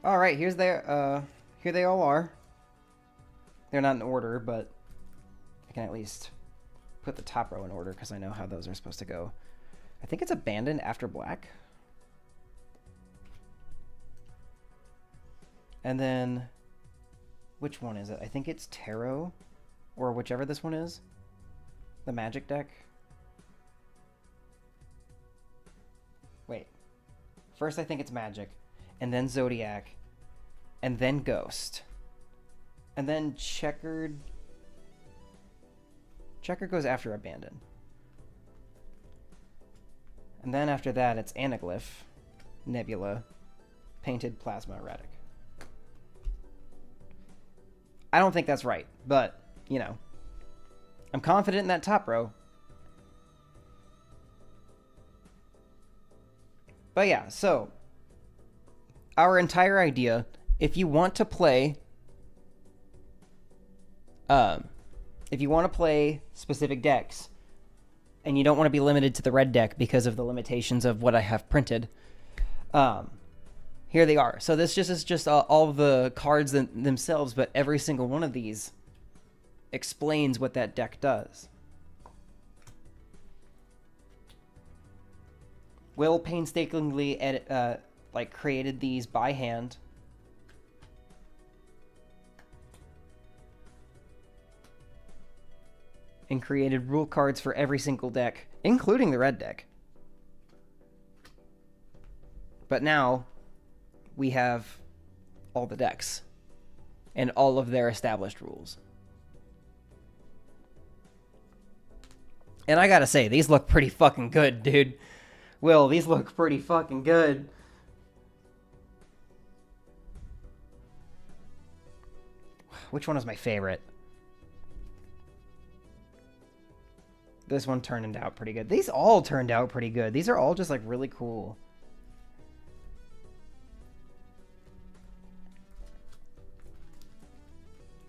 All right, here they all are. They're not in order, but I can at least put the top row in order because I know how those are supposed to go. I think it's abandoned after black. And then, which one is it? I think it's tarot, or whichever this one is. The magic deck. Wait. First I think it's magic, and then zodiac, and then ghost. And then checkered. Checker goes after abandon. And then after that it's anaglyph, nebula, painted plasma erratic. I don't think that's right, but, you know, I'm confident in that top row. But yeah, so our entire idea, if you want to play specific decks and you don't want to be limited to the red deck because of the limitations of what I have printed, here they are. So this is just all the cards themselves, but every single one of these explains what that deck does. Will painstakingly created these by hand. And created rule cards for every single deck, including the red deck. But now we have all the decks and all of their established rules. And I gotta say, these look pretty fucking good, dude. Will, these look pretty fucking good. Which one is my favorite? This one turned out pretty good. These all turned out pretty good. These are all just like really cool.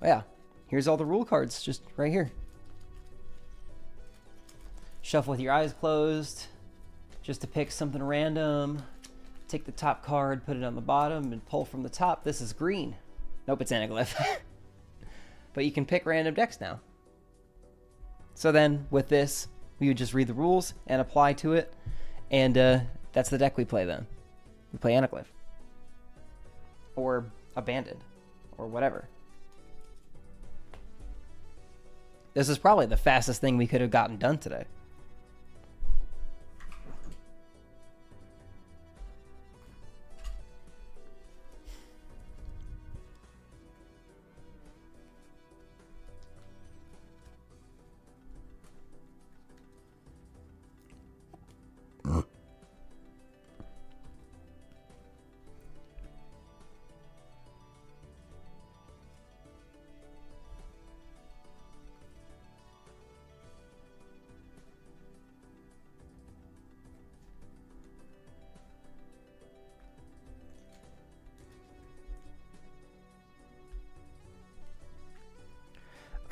Oh yeah, here's all the rule cards just right here. Shuffle with your eyes closed, just to pick something random. Take the top card, put it on the bottom, and pull from the top. This is green. Nope, it's anaglyph. But you can pick random decks now. So then, with this, we would just read the rules and apply to it, and that's the deck we play then. We play anaglyph. Or abandoned. Or whatever. This is probably the fastest thing we could have gotten done today.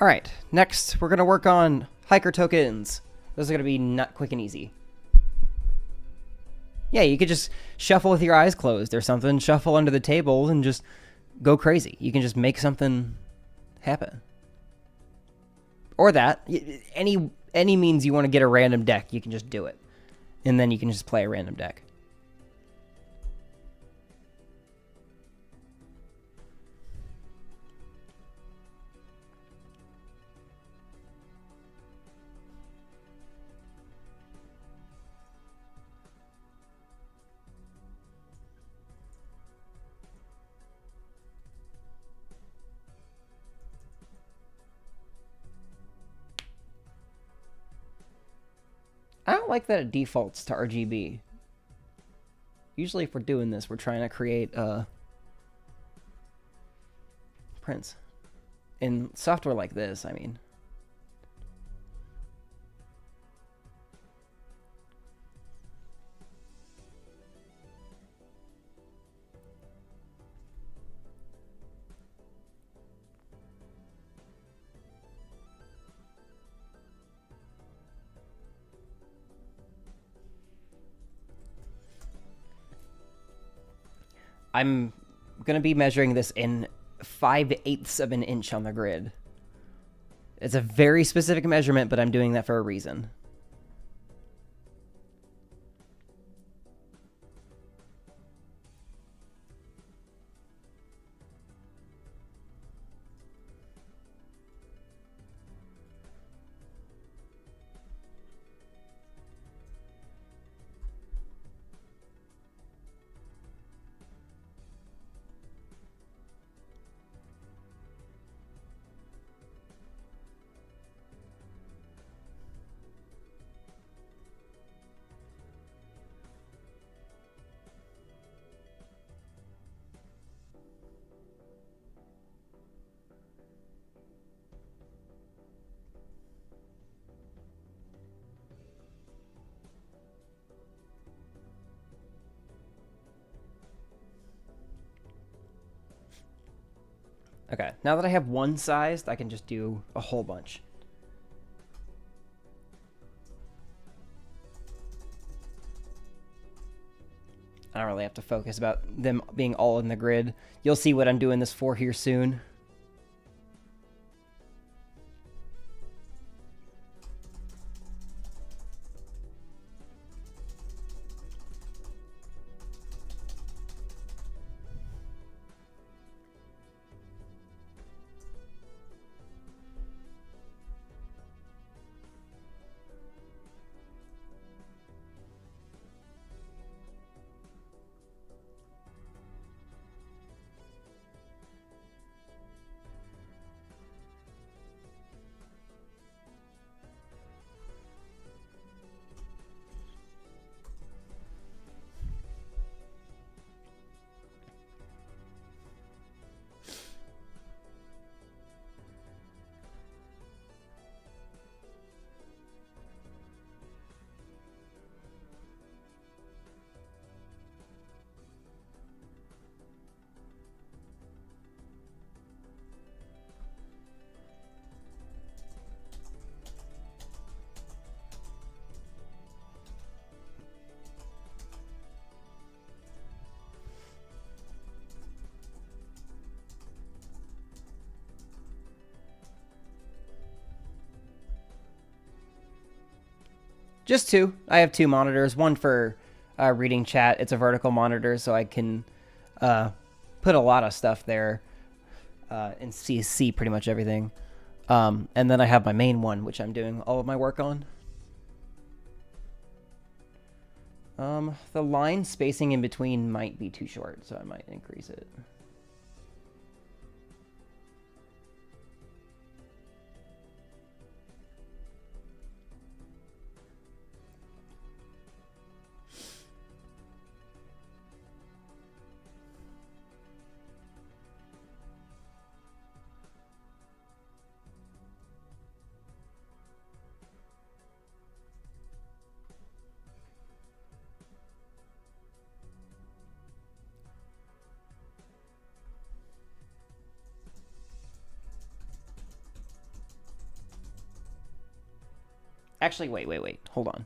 All right, next we're going to work on hiker tokens. Those are going to be not quick and easy. Yeah, you could just shuffle with your eyes closed or something, shuffle under the table and just go crazy. You can just make something happen. Or that. Any means you want to get a random deck, you can just do it. And then you can just play a random deck. I don't like that it defaults to RGB. Usually if we're doing this, we're trying to create prints. In software like this, I mean. I'm going to be measuring this in 5/8 of an inch on the grid. It's a very specific measurement, but I'm doing that for a reason. Okay, now that I have one sized, I can just do a whole bunch. I don't really have to focus about them being all in the grid. You'll see what I'm doing this for here soon. Just two. I have two monitors. One for reading chat. It's a vertical monitor, so I can put a lot of stuff there and see pretty much everything. And then I have my main one, which I'm doing all of my work on. The line spacing in between might be too short, so I might increase it. Actually, wait. Hold on.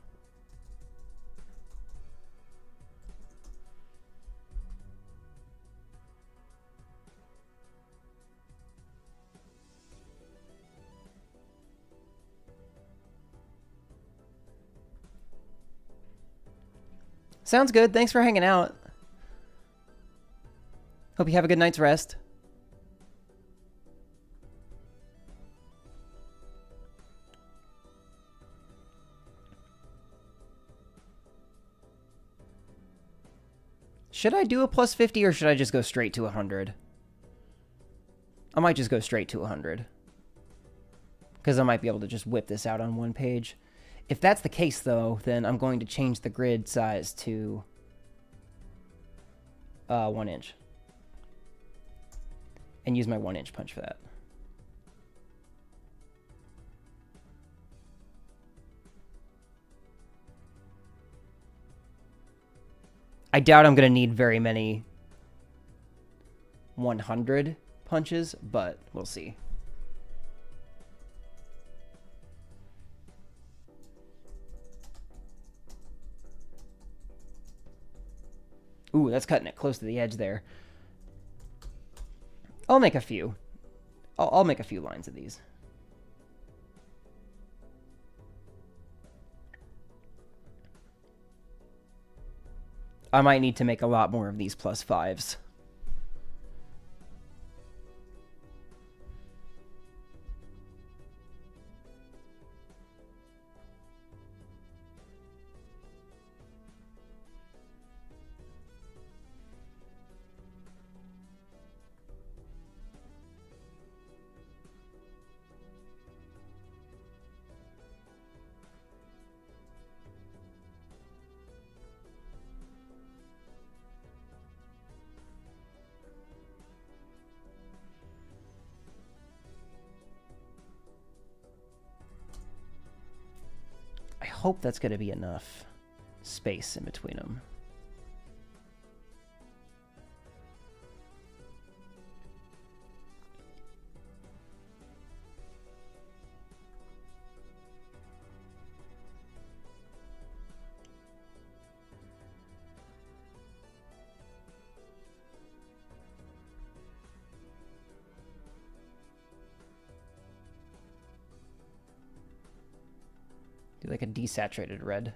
Sounds good. Thanks for hanging out. Hope you have a good night's rest. Should I do a plus 50 or should I just go straight to 100? I might just go straight to 100. Because I might be able to just whip this out on one page. If that's the case, though, then I'm going to change the grid size to 1 inch. And use my 1 inch punch for that. I doubt I'm going to need very many 100 punches, but we'll see. Ooh, that's cutting it close to the edge there. I'll make a few. I'll make a few lines of these. I might need to make a lot more of these plus 5s. I hope that's going to be enough space in between them. Do like a desaturated red.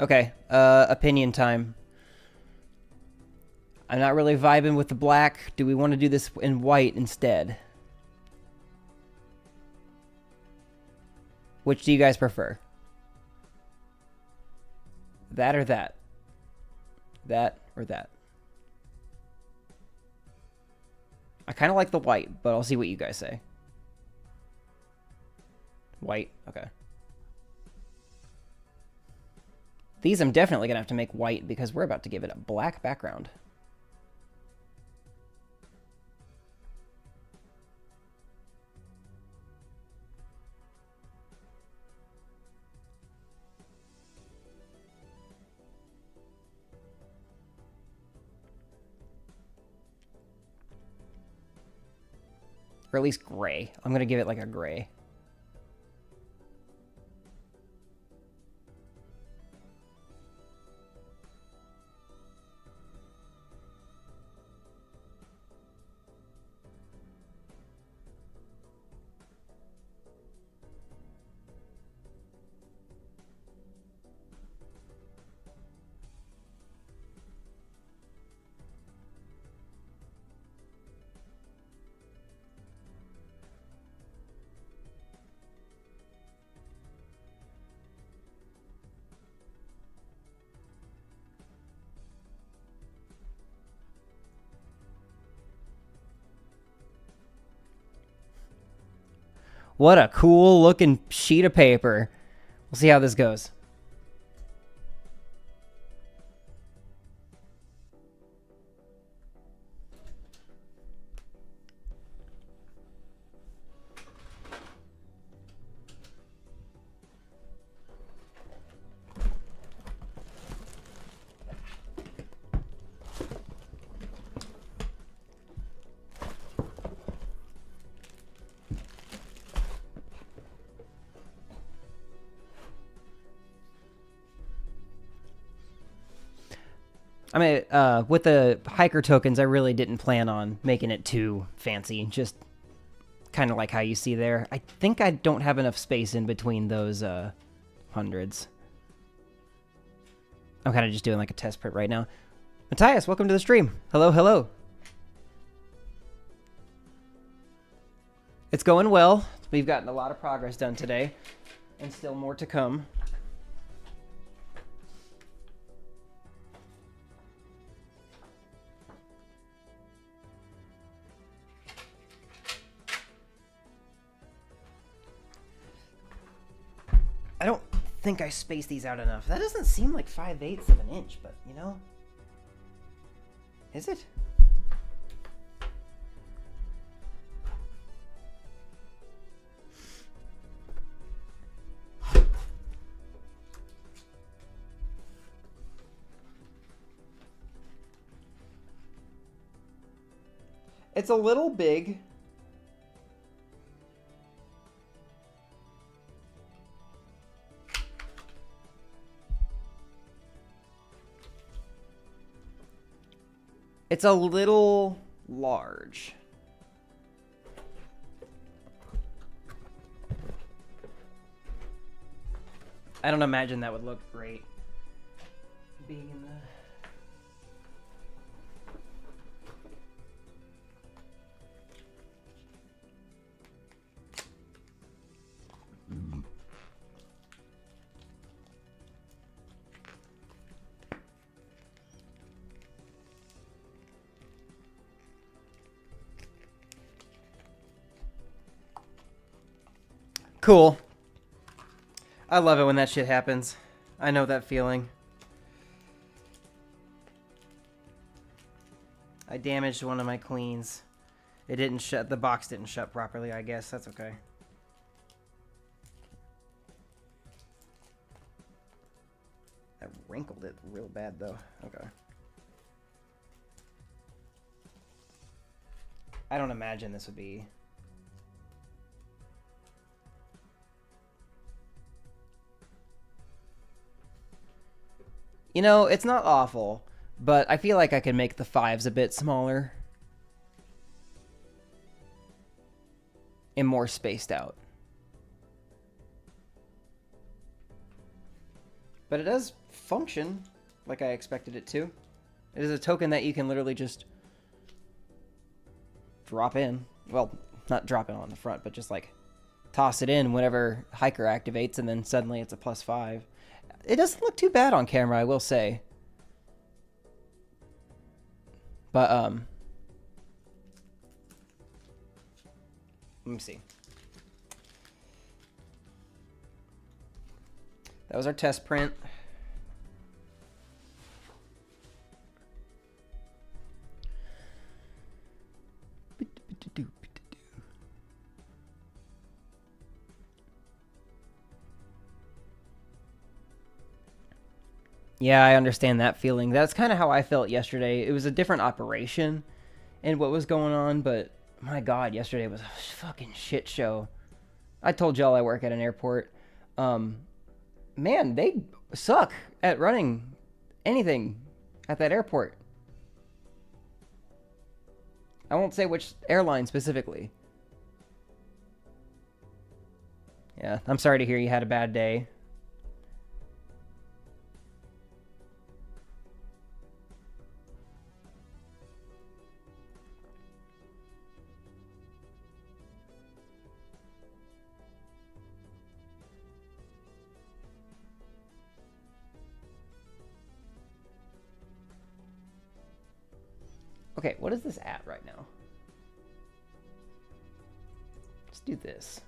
Okay, opinion time. I'm not really vibing with the black. Do we want to do this in white instead? Which do you guys prefer? That or that? That or that? I kind of like the white, but I'll see what you guys say. White, okay. These I'm definitely going to have to make white because we're about to give it a black background. Or at least gray. I'm going to give it like a gray. What a cool looking sheet of paper. We'll see how this goes. I mean, with the hiker tokens, I really didn't plan on making it too fancy. Just kind of like how you see there. I think I don't have enough space in between those hundreds. I'm kind of just doing like a test print right now. Matthias, welcome to the stream. Hello, hello. It's going well. We've gotten a lot of progress done today, and still more to come. I don't think I spaced these out enough. That doesn't seem like 5/8 of an inch, but you know, is it? It's a little big. It's a little large. I don't imagine that would look great being in the... Cool. I love it when that shit happens. I know that feeling. I damaged one of my queens. It didn't shut. The box didn't shut properly, I guess. That's okay. That wrinkled it real bad, though. Okay. I don't imagine this would be... You know, it's not awful, but I feel like I could make the 5s a bit smaller. And more spaced out. But it does function like I expected it to. It is a token that you can literally just drop in. Well, not drop it on the front, but just like toss it in whenever Hiker activates, and then suddenly it's a +5. It doesn't look too bad on camera, I will say. But, let me see. That was our test print. Yeah, I understand that feeling. That's kind of how I felt yesterday. It was a different operation and what was going on, but my God, yesterday was a fucking shit show. I told y'all I work at an airport. Man, they suck at running anything at that airport. I won't say which airline specifically. Yeah, I'm sorry to hear you had a bad day. Okay, what is this at right now? Let's do this.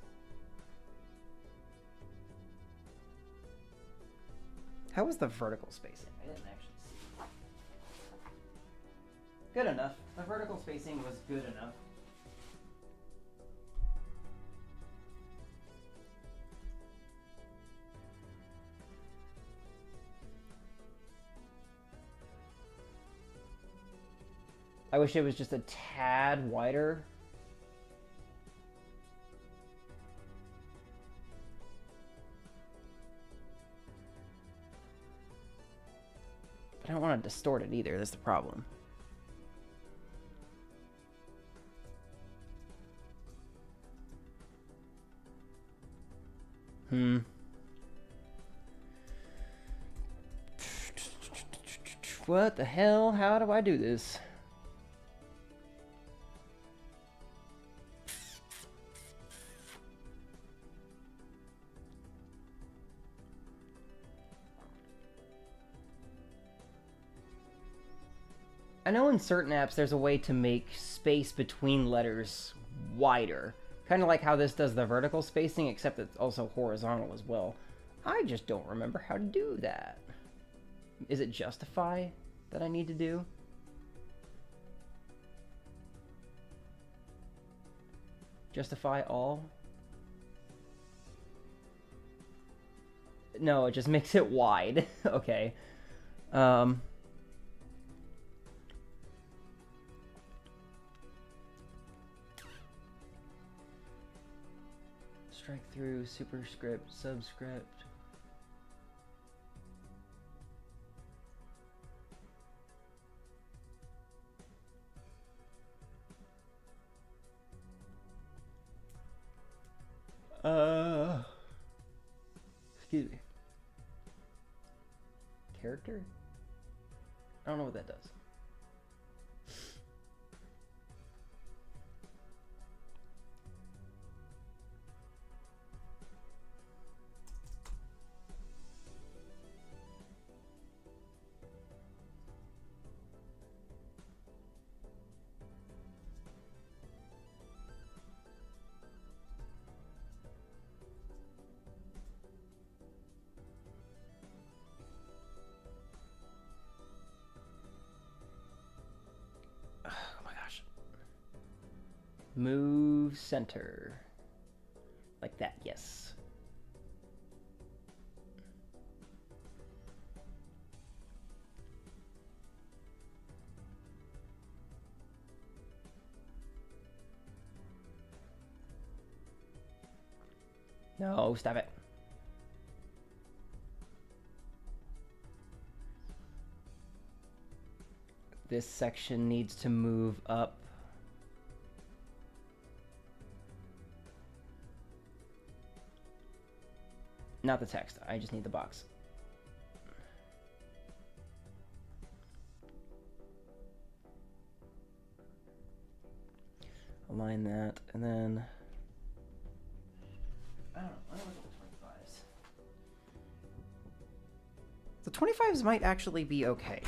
How was the vertical spacing? I didn't actually see. Good enough. The vertical spacing was good enough. I wish it was just a tad wider. But I don't want to distort it either. That's the problem. What the hell? How do I do this? I know in certain apps there's a way to make space between letters wider. Kind of like how this does the vertical spacing, except it's also horizontal as well. I just don't remember how to do that. Is it justify that I need to do? Justify all? No, it just makes it wide. Okay. Strike through, superscript, subscript. Excuse me. Character? I don't know what that does. Move center. Like that, yes. No, stop it. This section needs to move up. Not the text, I just need the box. Align that, and then I don't know, I don't look at the 25s. The 25s might actually be okay.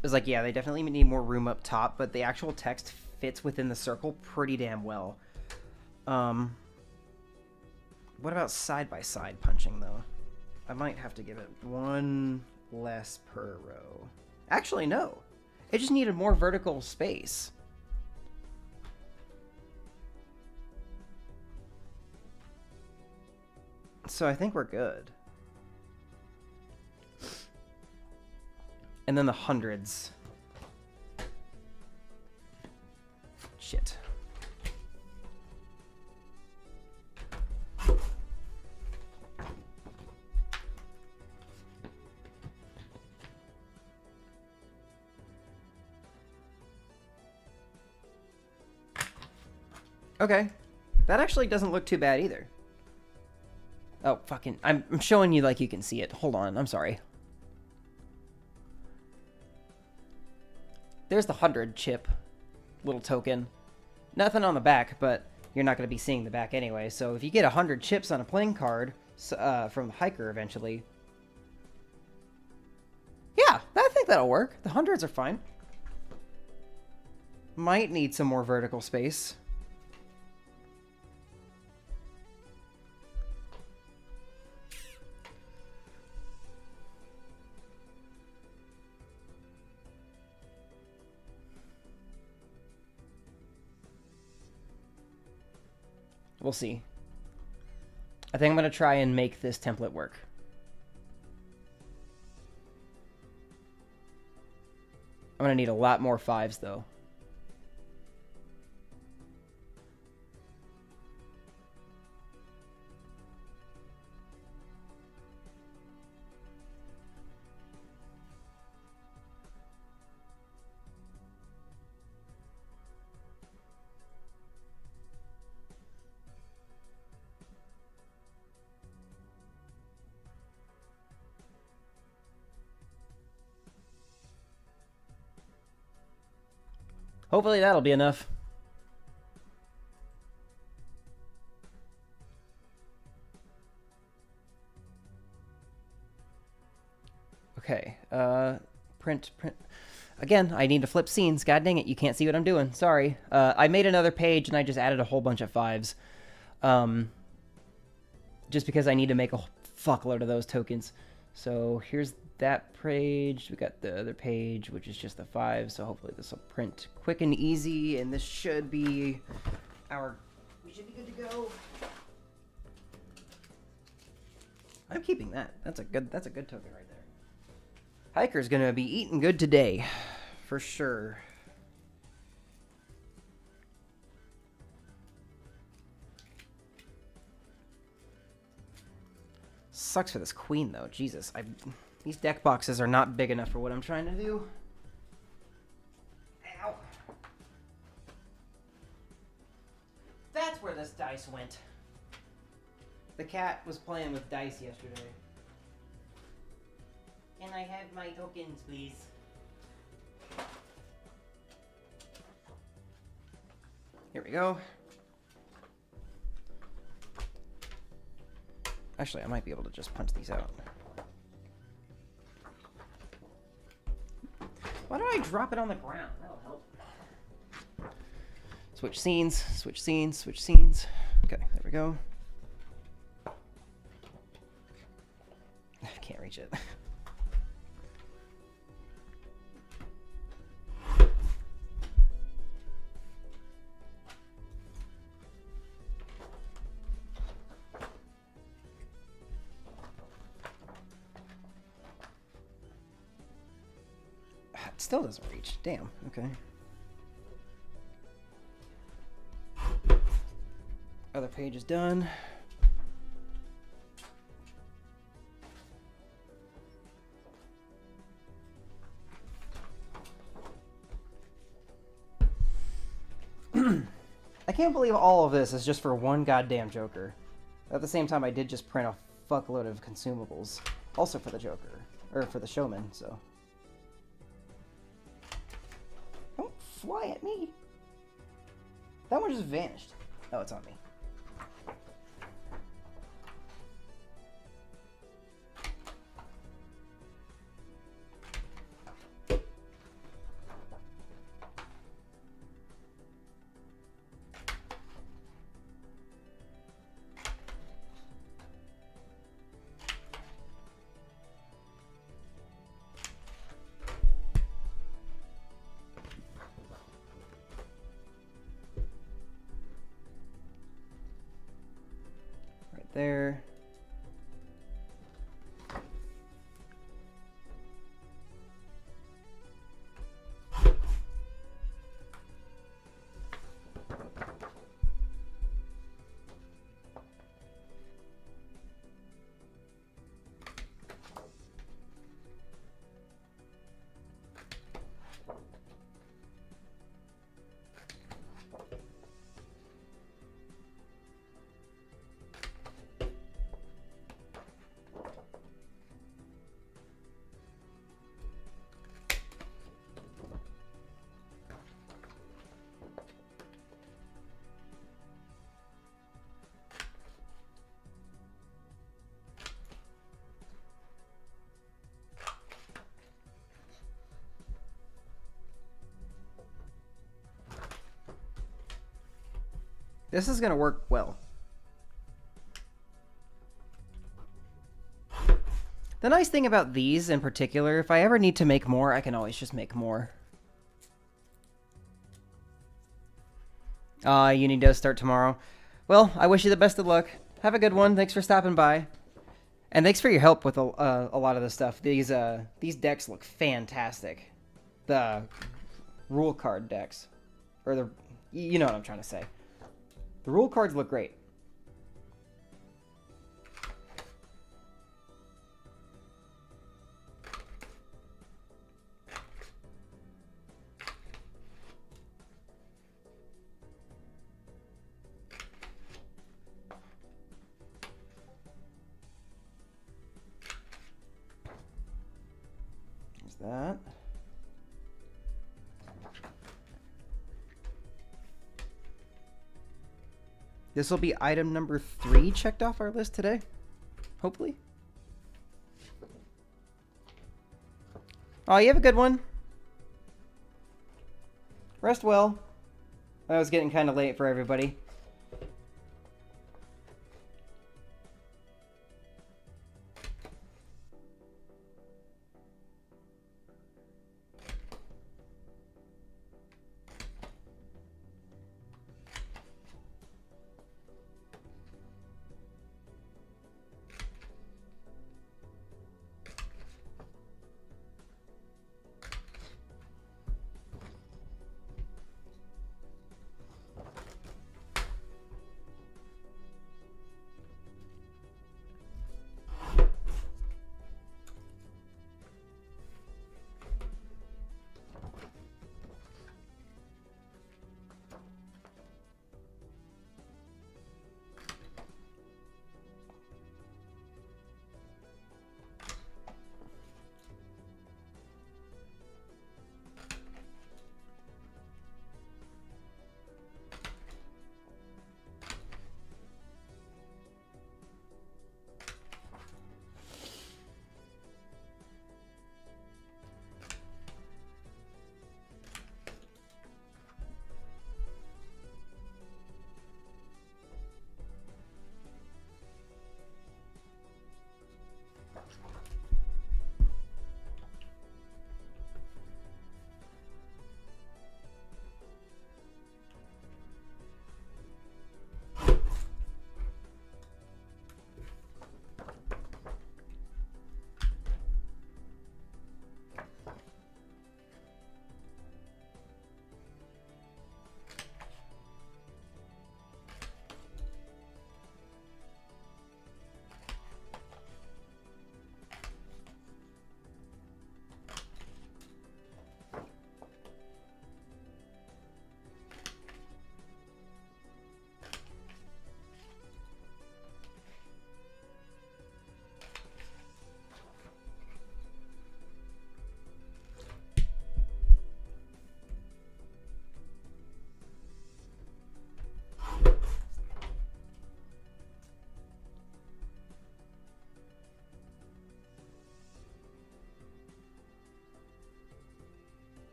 It's like, yeah, they definitely need more room up top, but the actual text fits within the circle pretty damn well. What about side-by-side punching, though? I might have to give it one less per row. Actually, no. It just needed more vertical space. So I think we're good. And then the hundreds. Shit. Okay. That actually doesn't look too bad either. Oh, fucking... I'm showing you like you can see it. Hold on, I'm sorry. There's the 100 chip little token. Nothing on the back, but you're not going to be seeing the back anyway. So if you get 100 chips on a playing card from the hiker eventually... Yeah, I think that'll work. The 100s are fine. Might need some more vertical space. We'll see. I think I'm going to try and make this template work. I'm going to need a lot more 5s, though. Hopefully that'll be enough. Okay, print. Again, I need to flip scenes. God dang it, you can't see what I'm doing. Sorry. I made another page and I just added a whole bunch of 5s. Just because I need to make a fuckload of those tokens. So here's that page. We got the other page, which is just the 5. So hopefully this will print quick and easy, and this should be we should be good to go. I'm keeping that. That's a good token right there. Hiker's gonna be eating good today, for sure. Sucks for this queen, though. Jesus, these deck boxes are not big enough for what I'm trying to do. Ow. That's where this dice went. The cat was playing with dice yesterday. Can I have my tokens, please? Here we go. Actually, I might be able to just punch these out. Why don't I drop it on the ground? That'll help. Switch scenes, switch scenes, switch scenes. Okay, there we go. I can't reach it. It still doesn't reach. Damn. Okay. Other page is done. I can't believe all of this is just for one goddamn Joker. At the same time, I did just print a fuckload of consumables. Also for the Joker. Or for the Showman, so. Don't fly at me. That one just vanished. Oh, it's on me. There. This is going to work well. The nice thing about these in particular, if I ever need to make more, I can always just make more. Uni does start tomorrow. Well, I wish you the best of luck. Have a good one. Thanks for stopping by. And thanks for your help with a lot of this stuff. These decks look fantastic. The rule card decks. Or the... You know what I'm trying to say. The rule cards look great. There's that. This will be item number 3 checked off our list today. Hopefully. Oh, you have a good one. Rest well. I was getting kind of late for everybody.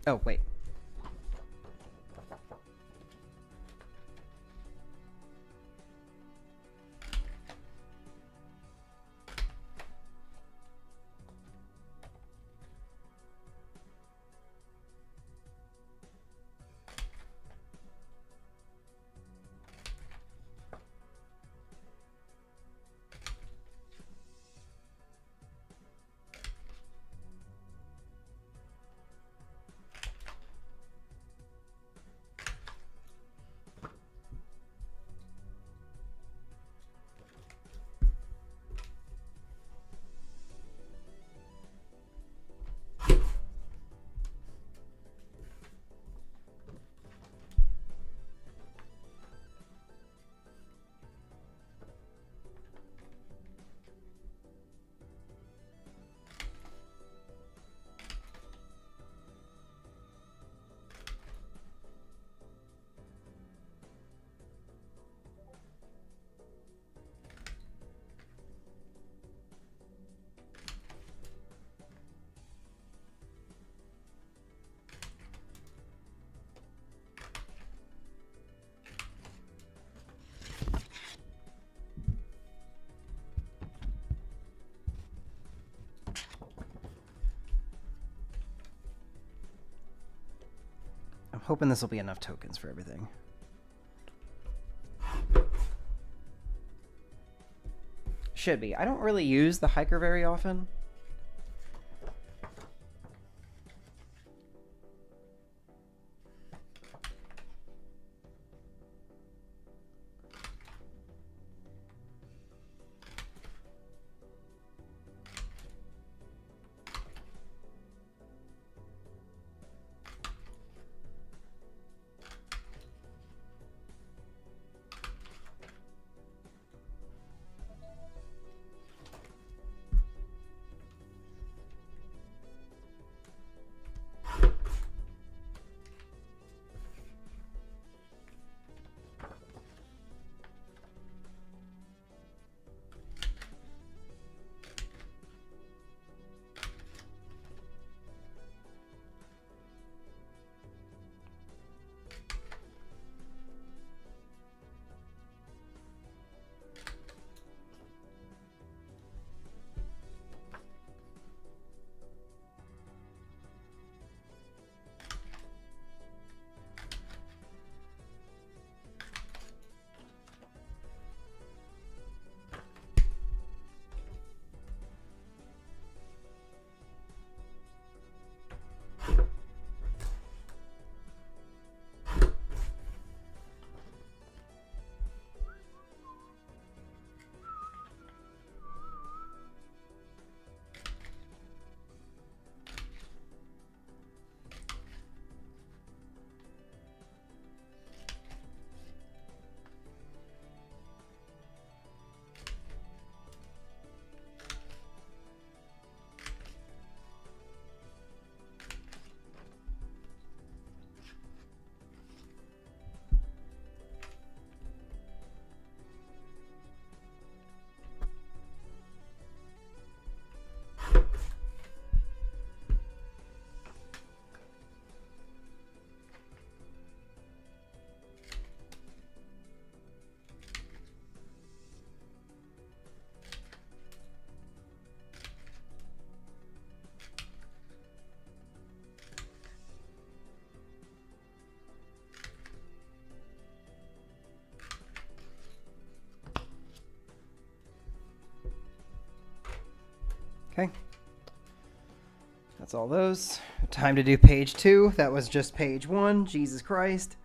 Oh, wait. I'm hoping this will be enough tokens for everything. Should be. I don't really use the hiker very often. Okay. That's all those. Time to do page 2. That was just page 1. Jesus Christ.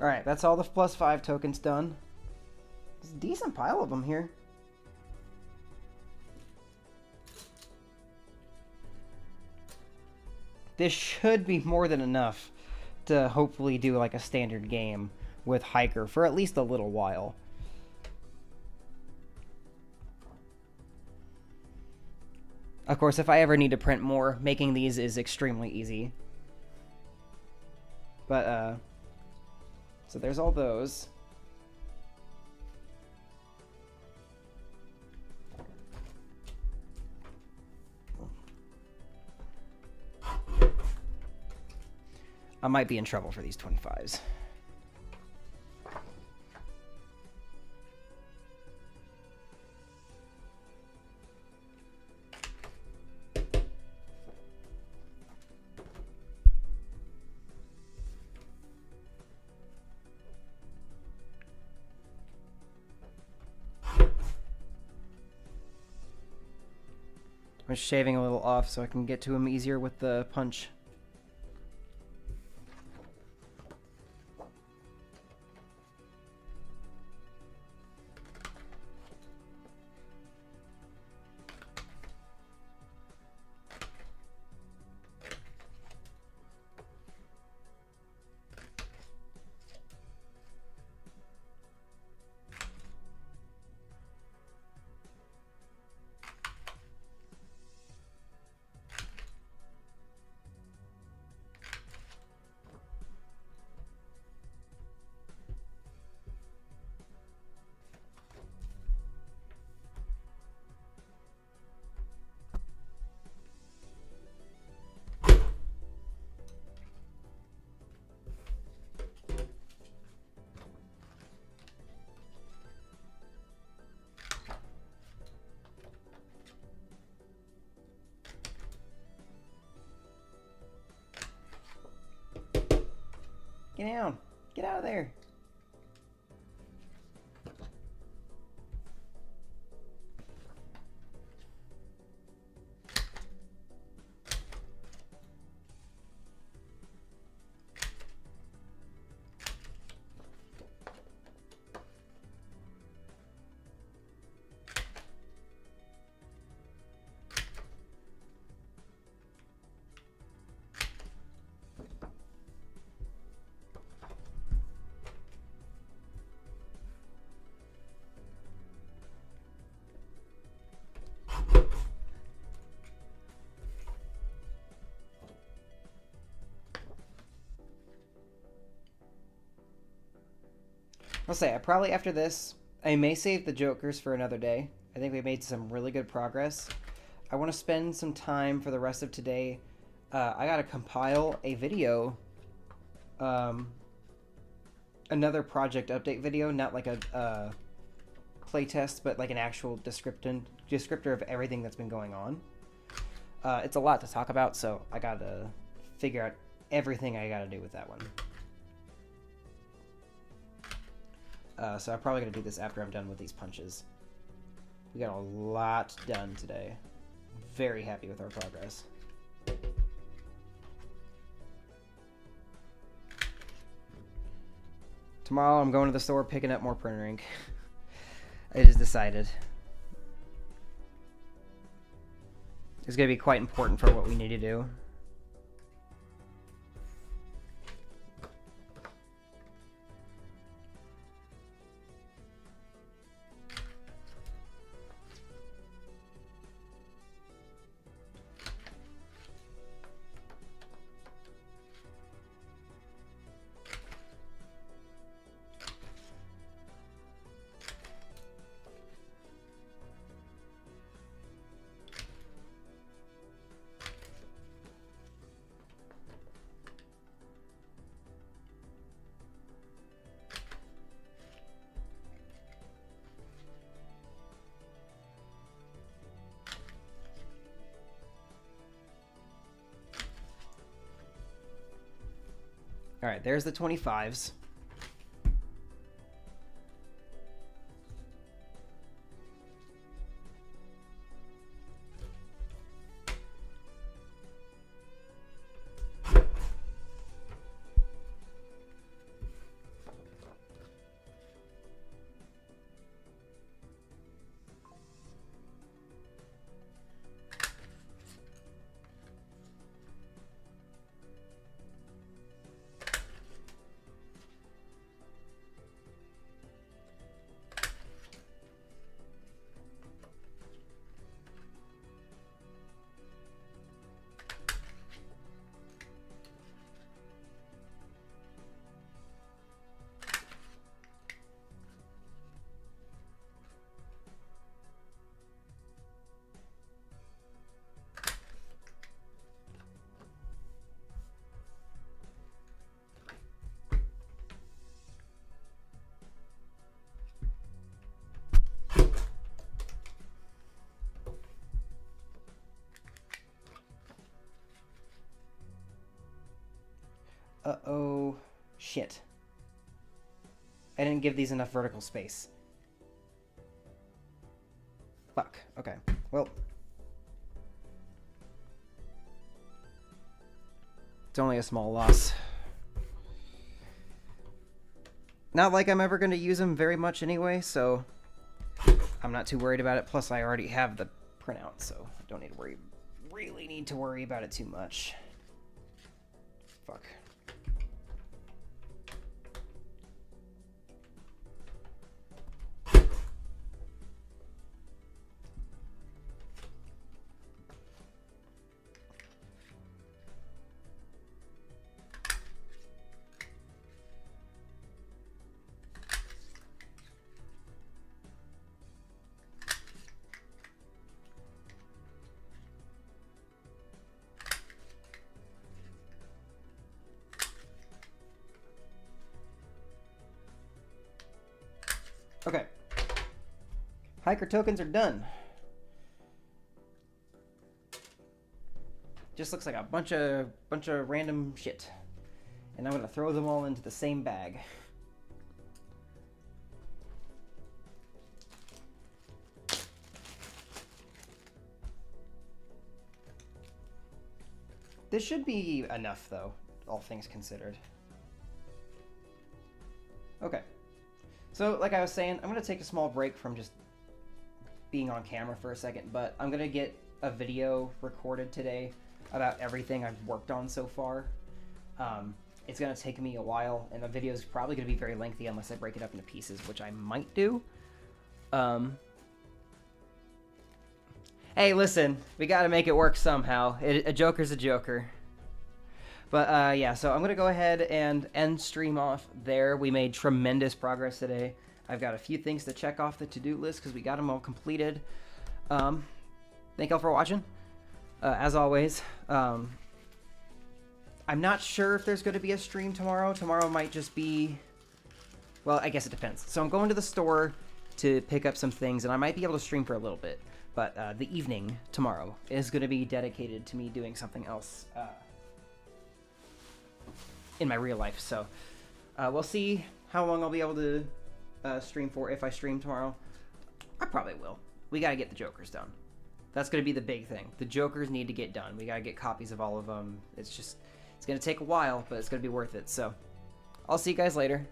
Alright, that's all the +5 tokens done. There's a decent pile of them here. This should be more than enough to hopefully do like a standard game with Hiker for at least a little while. Of course, if I ever need to print more, making these is extremely easy. But, so there's all those. I might be in trouble for these 25s. I'm shaving a little off so I can get to him easier with the punch. Get down. Get out of there. I'll say, probably after this, I may save the Jokers for another day. I think we made some really good progress. I want to spend some time for the rest of today. I got to compile a video, another project update video, not like a playtest, but like an actual descriptor of everything that's been going on. It's a lot to talk about, so I got to figure out everything I got to do with that one. So I'm probably going to do this after I'm done with these punches. We got a lot done today. Very happy with our progress. Tomorrow I'm going to the store picking up more printer ink. I just decided. It's going to be quite important for what we need to do. All right, there's the 25s. Uh-oh. Shit. I didn't give these enough vertical space. Fuck. Okay. Well. It's only a small loss. Not like I'm ever going to use them very much anyway, so I'm not too worried about it. Plus, I already have the printout, so I don't need to worry. Really need to worry about it too much. Fuck. Okay. Hiker tokens are done. Just looks like a bunch of random shit. And I'm gonna throw them all into the same bag. This should be enough though, all things considered. Okay. So, like I was saying, I'm going to take a small break from just being on camera for a second, but I'm going to get a video recorded today about everything I've worked on so far. It's going to take me a while, and the video is probably going to be very lengthy unless I break it up into pieces, which I might do. Hey, listen, we got to make it work somehow. A joker's a joker. But yeah, so I'm going to go ahead and end stream off there. We made tremendous progress today. I've got a few things to check off the to-do list because we got them all completed. Thank y'all for watching. As always, I'm not sure if there's going to be a stream tomorrow. Tomorrow might just be... Well, I guess it depends. So I'm going to the store to pick up some things, and I might be able to stream for a little bit. But the evening tomorrow is going to be dedicated to me doing something else. In my real life, so we'll see how long I'll be able to stream for. If I stream tomorrow, I probably will. We gotta get the Jokers done. That's gonna be the big thing. The Jokers need to get done. We gotta get copies of all of them. It's gonna take a while, but it's gonna be worth it. So I'll see you guys later.